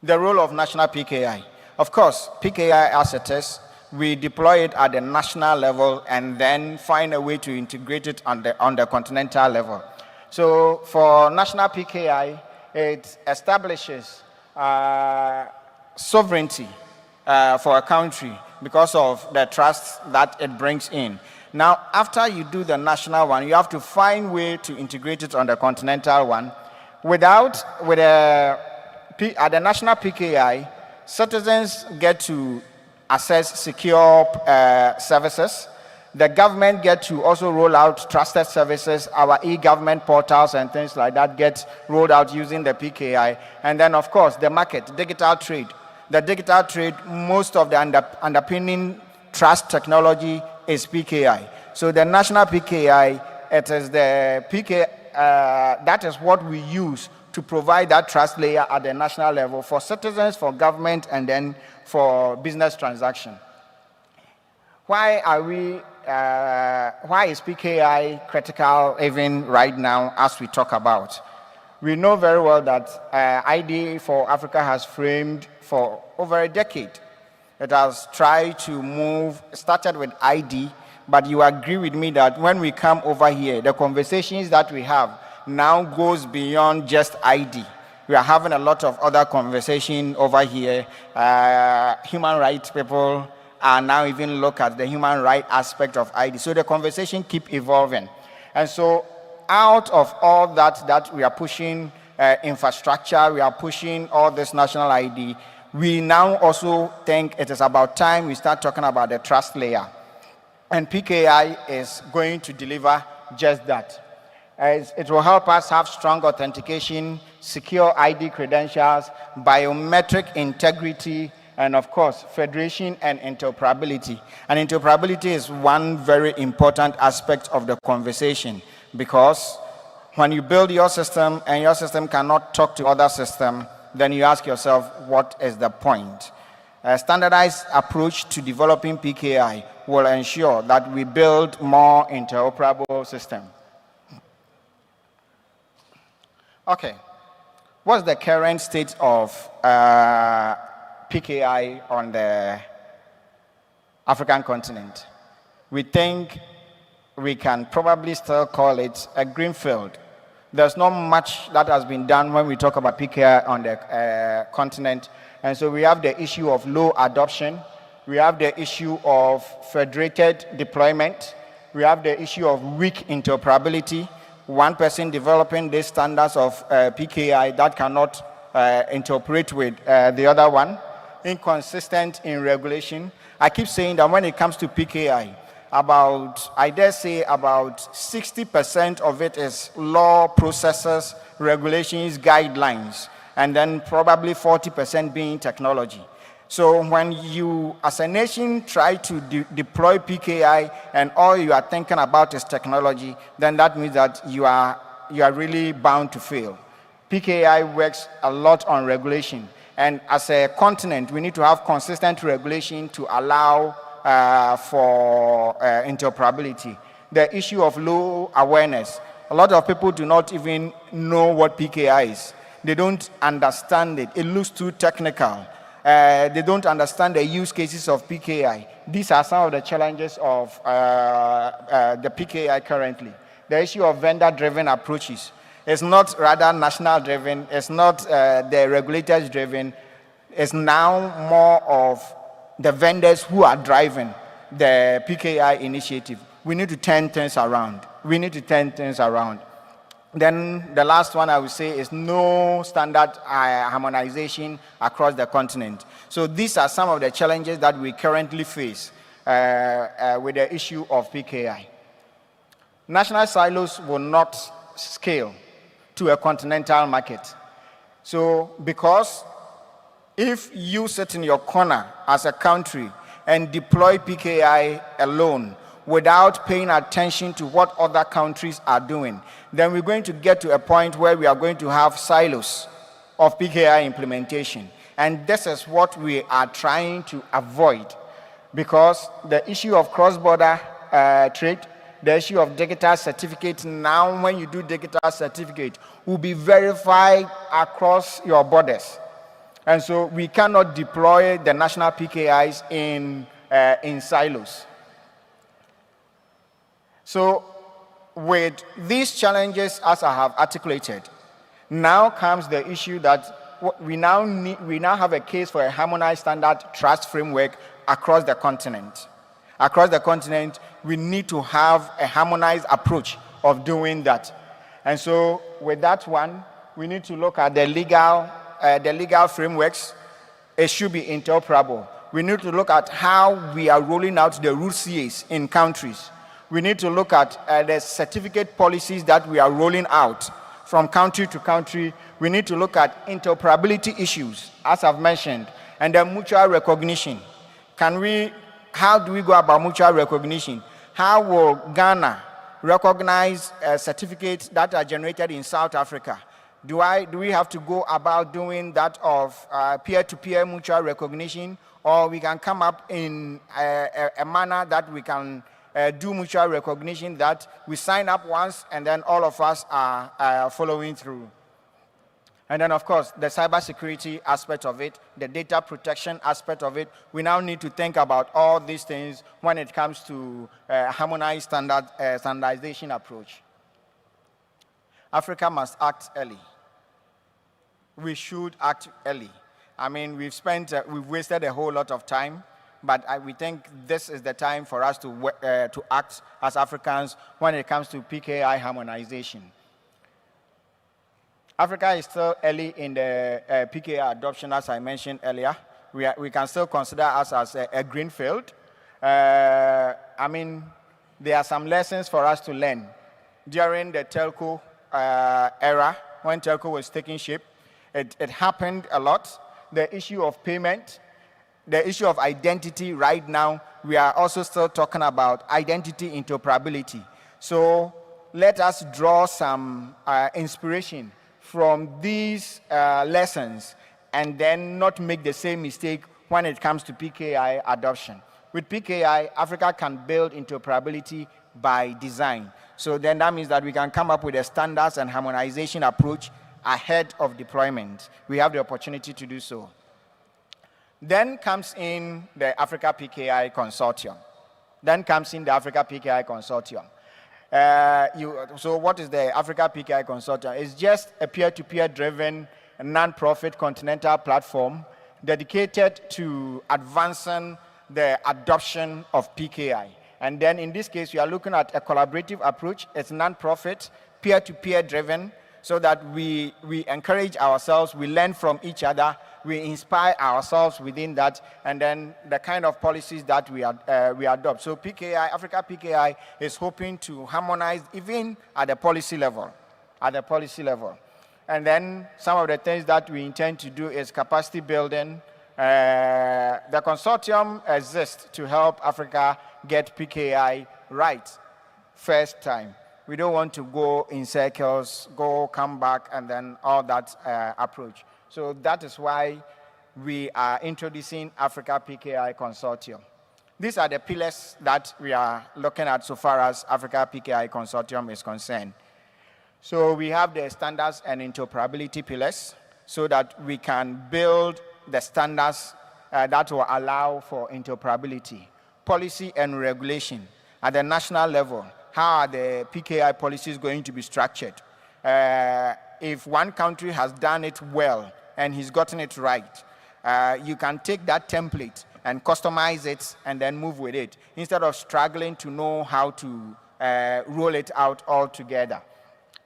The role of national PKI. Of course, PKI as it is, we deploy it at the national level and then find a way to integrate it on the continental level. So for national PKI, it establishes sovereignty for a country because of the trust that it brings in. Now, after you do the national one, you have to find a way to integrate it on the continental one. At the national PKI, citizens get to access secure services. The government get to also roll out trusted services. Our e-government portals and things like that get rolled out using the PKI. And then, of course, the market, digital trade. The digital trade, most of the underpinning trust technology is PKI. So the national PKI, it is the PKI, that is what we use to provide that trust layer at the national level for citizens, for government, and then for business transaction. Why is PKI critical even right now as we talk about? We know very well that IDA for Africa has framed for over a decade. It has tried to move, started with ID, but you agree with me that when we come over here, the conversations that we have now goes beyond just ID. We are having a lot of other conversation over here. Human rights people are now even look at the human right aspect of ID. So the conversation keep evolving. And so out of all that we are pushing infrastructure, we are pushing all this national ID, we now also think it is about time we start talking about the trust layer. And PKI is going to deliver just that. As it will help us have strong authentication, secure ID credentials, biometric integrity, and of course, federation and interoperability. And interoperability is one very important aspect of the conversation, because when you build your system and your system cannot talk to other systems, then you ask yourself, what is the point? A standardized approach to developing PKI will ensure that we build more interoperable systems. Okay, what's the current state of PKI on the African continent? We think we can probably still call it a greenfield. There's not much that has been done when we talk about PKI on the continent. And so we have the issue of low adoption. We have the issue of federated deployment. We have the issue of weak interoperability. One person developing these standards of PKI that cannot interoperate with the other one. Inconsistent in regulation. I keep saying that when it comes to PKI, I dare say about 60% of it is law, processes, regulations, guidelines, and then probably 40% being technology. So when you, as a nation, try to deploy PKI and all you are thinking about is technology, then that means that you are really bound to fail. PKI works a lot on regulation. And as a continent, we need to have consistent regulation to allow for interoperability. The issue of low awareness. A lot of people do not even know what PKI is. They don't understand it. It looks too technical. They don't understand the use cases of PKI. These are some of the challenges of the PKI currently. The issue of vendor-driven approaches. It's not rather national-driven. It's not the regulators-driven. It's now more of the vendors who are driving the PKI initiative. We need to turn things around. We need to turn things around. Then the last one I would say is no standard harmonization across the continent. So these are some of the challenges that we currently face with the issue of PKI. National silos will not scale to a continental market. So because if you sit in your corner as a country and deploy PKI alone without paying attention to what other countries are doing, then we're going to get to a point where we are going to have silos of PKI implementation. And this is what we are trying to avoid, because the issue of cross-border trade, the issue of digital certificate, now when you do digital certificate, will be verified across your borders. And so we cannot deploy the national PKIs in silos. So with these challenges, as I have articulated, now comes the issue that we now have a case for a harmonized standard trust framework across the continent. Across the continent, we need to have a harmonized approach of doing that. And so with that one, we need to look at the legal frameworks. It should be interoperable. We need to look at how we are rolling out the root CAs in countries. We need to look at the certificate policies that we are rolling out from country to country. We need to look at interoperability issues, as I've mentioned, and then mutual recognition. How do we go about mutual recognition? How will Ghana recognize certificates that are generated in South Africa? Do we have to go about doing that of peer-to-peer mutual recognition, or we can come up in a manner that we can do mutual recognition, that we sign up once and then all of us are following through? And then, of course, the cybersecurity aspect of it, the data protection aspect of it. We now need to think about all these things when it comes to harmonized standardization approach. Africa must act early. We should act early. I mean, we've wasted a whole lot of time, but we think this is the time for us to act as Africans when it comes to PKI harmonization. Africa is still early in the PKI adoption, as I mentioned earlier. We can still consider us as a greenfield. I mean, there are some lessons for us to learn. During the telco era, when telco was taking shape, it happened a lot. The issue of payment, the issue of identity right now, we are also still talking about identity interoperability. So let us draw some inspiration from these lessons and then not make the same mistake when it comes to PKI adoption. With PKI, Africa can build interoperability by design. So then that means that we can come up with a standards and harmonization approach ahead of deployment. We have the opportunity to do so. Then comes in the Africa PKI Consortium. So what is the Africa PKI Consortium? It's just a peer-to-peer driven non-profit continental platform dedicated to advancing the adoption of PKI. And then in this case, we are looking at a collaborative approach. It's non-profit, peer-to-peer driven, so that we encourage ourselves, we learn from each other, we inspire ourselves within that, and then the kind of policies that we adopt. So PKI, Africa PKI is hoping to harmonize even at the policy level, And then some of the things that we intend to do is capacity building. The consortium exists to help Africa get PKI right first time. We don't want to go in circles, come back, and then all that approach. So that is why we are introducing Africa PKI Consortium. These are the pillars that we are looking at so far as Africa PKI Consortium is concerned. So we have the standards and interoperability pillars so that we can build the standards that will allow for interoperability. Policy and regulation at the national level. How are the PKI policies going to be structured? If one country has done it well and he's gotten it right, you can take that template and customize it and then move with it instead of struggling to know how to roll it out all together.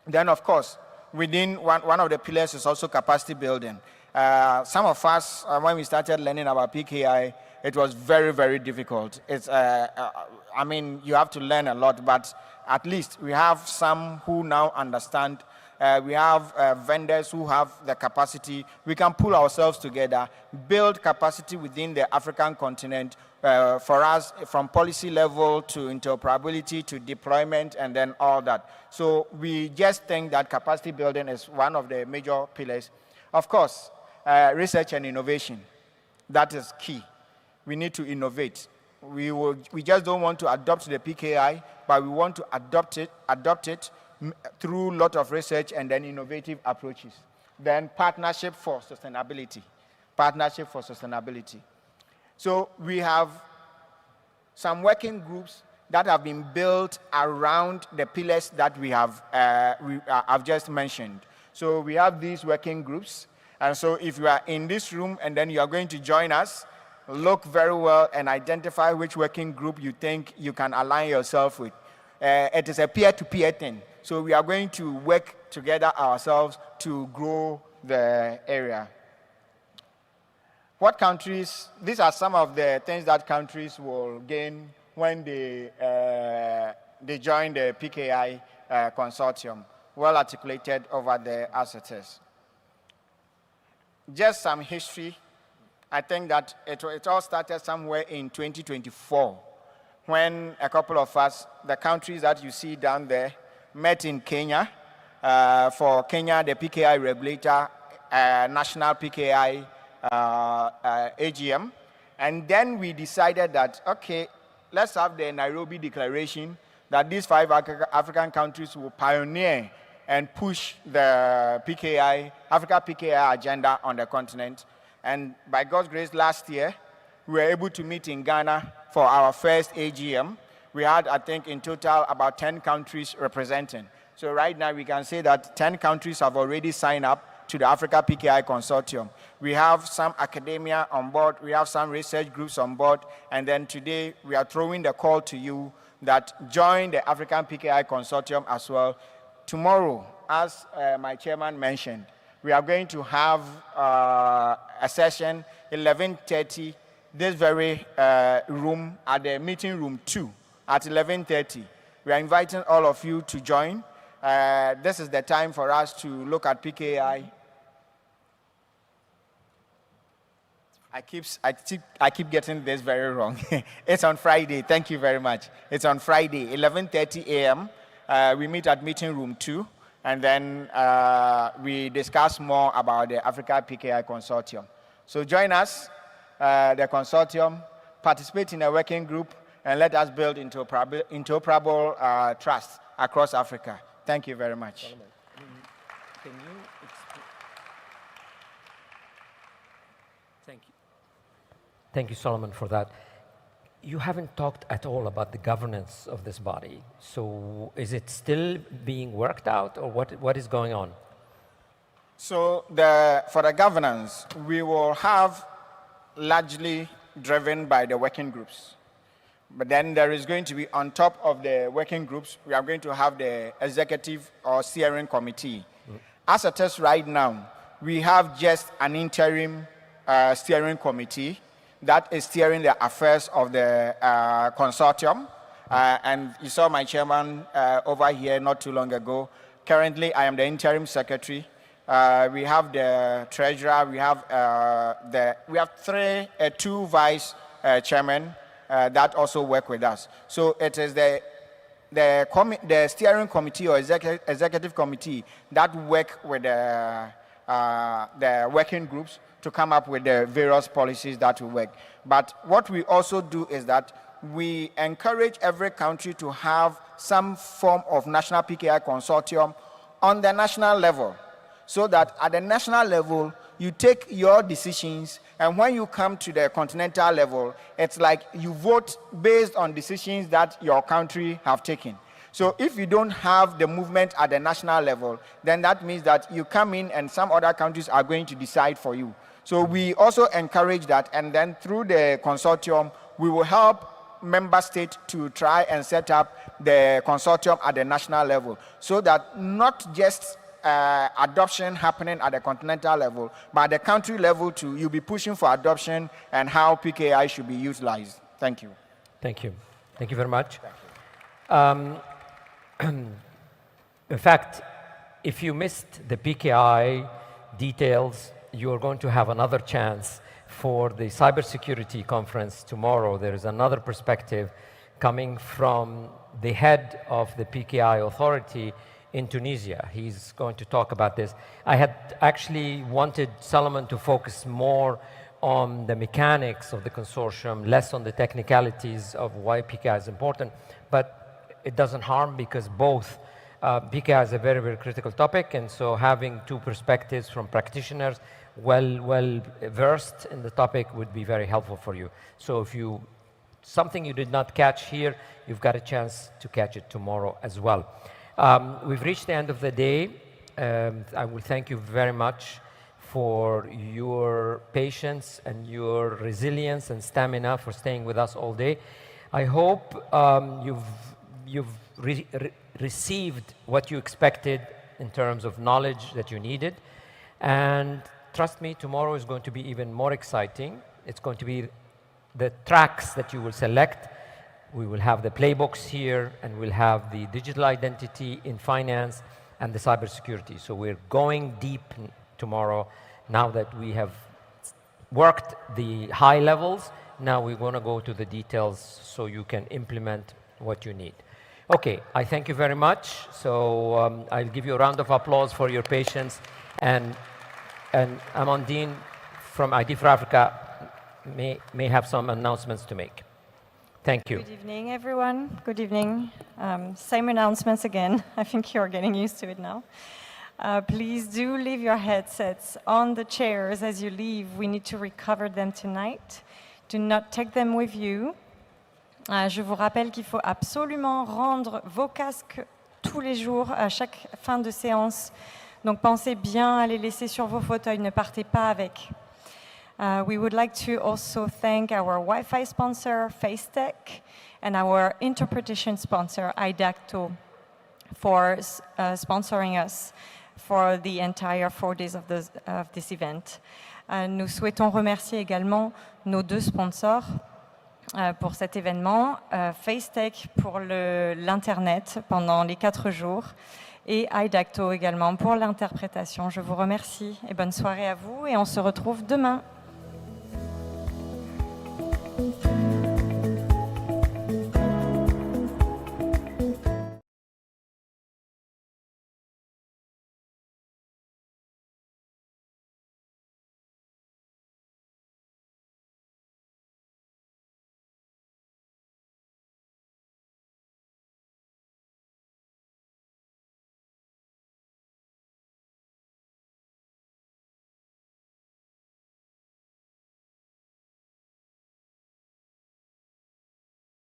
Then, of course, within one of the pillars is also capacity building. Some of us, when we started learning about PKI, it was very, very difficult. It's, I mean, you have to learn a lot, but at least we have some who now understand. We have vendors who have the capacity. We can pull ourselves together, build capacity within the African continent for us, from policy level to interoperability to deployment and then all that. So we just think that capacity building is one of the major pillars. Of course, research and innovation, that is key. We need to innovate. We just don't want to adopt the PKI, but we want to adopt it through a lot of research and then innovative approaches. Then partnership for sustainability. So we have some working groups that have been built around the pillars that we have I've just mentioned. So we have these working groups. And so if you are in this room and then you are going to join us, look very well and identify which working group you think you can align yourself with. It is a peer-to-peer thing. So we are going to work together ourselves to grow the area. What countries, these are some of the things that countries will gain when they join the PKI consortium, well articulated over the assets. Just some history. I think that it all started somewhere in 2024 when a couple of us, the countries that you see down there, met in Kenya. For Kenya, the PKI regulator, national PKI AGM. And then we decided that, okay, let's have the Nairobi Declaration that these 5 African countries will pioneer and push the PKI, Africa PKI agenda on the continent. And by God's grace, last year, we were able to meet in Ghana for our first AGM. We had, I think, in total about 10 countries representing. So right now, we can say that 10 countries have already signed up to the Africa PKI Consortium. We have some academia on board. We have some research groups on board. And then today, we are throwing the call to you that join the African PKI Consortium as well. tomorrow, as my chairman mentioned, we are going to have a session 11:30, this very room at the meeting room 2 at 11:30. We are inviting all of you to join. This is the time for us to look at PKI. I keep getting this very wrong. It's on Friday. Thank you very much. It's on Friday, 11:30 a.m. We meet at meeting room 2, and then we discuss more about the Africa PKI Consortium. So join us, the consortium, participate in a working group, and let us build interoperable trust across Africa. Thank you very much. Can you explain? Thank you. Thank you, Solomon, for that. You haven't talked at all about the governance of this body. So is it still being worked out, or what is going on? So for the governance, we will have largely driven by the working groups. But then there is going to be, on top of the working groups, we are going to have the executive or steering committee. As it is right now, we have just an interim steering committee that is steering the affairs of the consortium. And you saw my chairman over here not too long ago. Currently, I am the interim secretary. We have the treasurer. We have two vice chairmen that also work with us. So it is the steering committee or executive committee that work with the working groups to come up with the various policies that will work. But what we also do is that we encourage every country to have some form of national PKI consortium on the national level, so that at the national level, you take your decisions, and when you come to the continental level, it's like you vote based on decisions that your country have taken. So if you don't have the movement at the national level, then that means that you come in and some other countries are going to decide for you. So we also encourage that, and then through the consortium, we will help member states to try and set up the consortium at the national level, so that not just adoption happening at the continental level, but at the country level too, you'll be pushing for adoption and how PKI should be utilized. Thank you. Thank you. Thank you very much. In fact, if you missed the PKI details, you're going to have another chance for the cybersecurity conference tomorrow. There is another perspective coming from the head of the PKI authority in Tunisia. He's going to talk about this. I had actually wanted Solomon to focus more on the mechanics of the consortium, less on the technicalities of why PKI is important, but it doesn't harm because both PKI is a very, very critical topic, and so having two perspectives from practitioners well versed in the topic would be very helpful for you. So if something you did not catch here, you've got a chance to catch it tomorrow as well. We've reached the end of the day. I will thank you very much for your patience and your resilience and stamina for staying with us all day. I hope you've received what you expected in terms of knowledge that you needed. And trust me, tomorrow is going to be even more exciting. It's going to be the tracks that you will select. We will have the playbooks here, and we'll have the digital identity in finance and the cybersecurity. So we're going deep tomorrow. Now that we have worked the high levels, now we're going to go to the details so you can implement what you need. Okay, I thank you very much. So I'll give you a round of applause for your patience. And Amandine from ID for Africa may have some announcements to make. Thank you. Good evening, everyone. Good evening. Same announcements again. I think you're getting used to it now. Please do leave your headsets on the chairs as you leave. We need to recover them tonight. Do not take them with you. Je vous rappelle qu'il faut absolument rendre vos casques tous les jours à chaque fin de séance. Donc pensez bien à les laisser sur vos fauteuils, ne partez pas avec. We would like to also thank our Wi-Fi sponsor, FaceTech, and our interpretation sponsor, IdLAC. for sponsoring us for the entire 4 days of this event. Nous souhaitons remercier également nos 2 sponsors pour cet événement, FaceTech pour l'Internet pendant les 4 jours et IdLAC également pour l'interprétation. Je vous remercie et bonne soirée à vous et on se retrouve demain.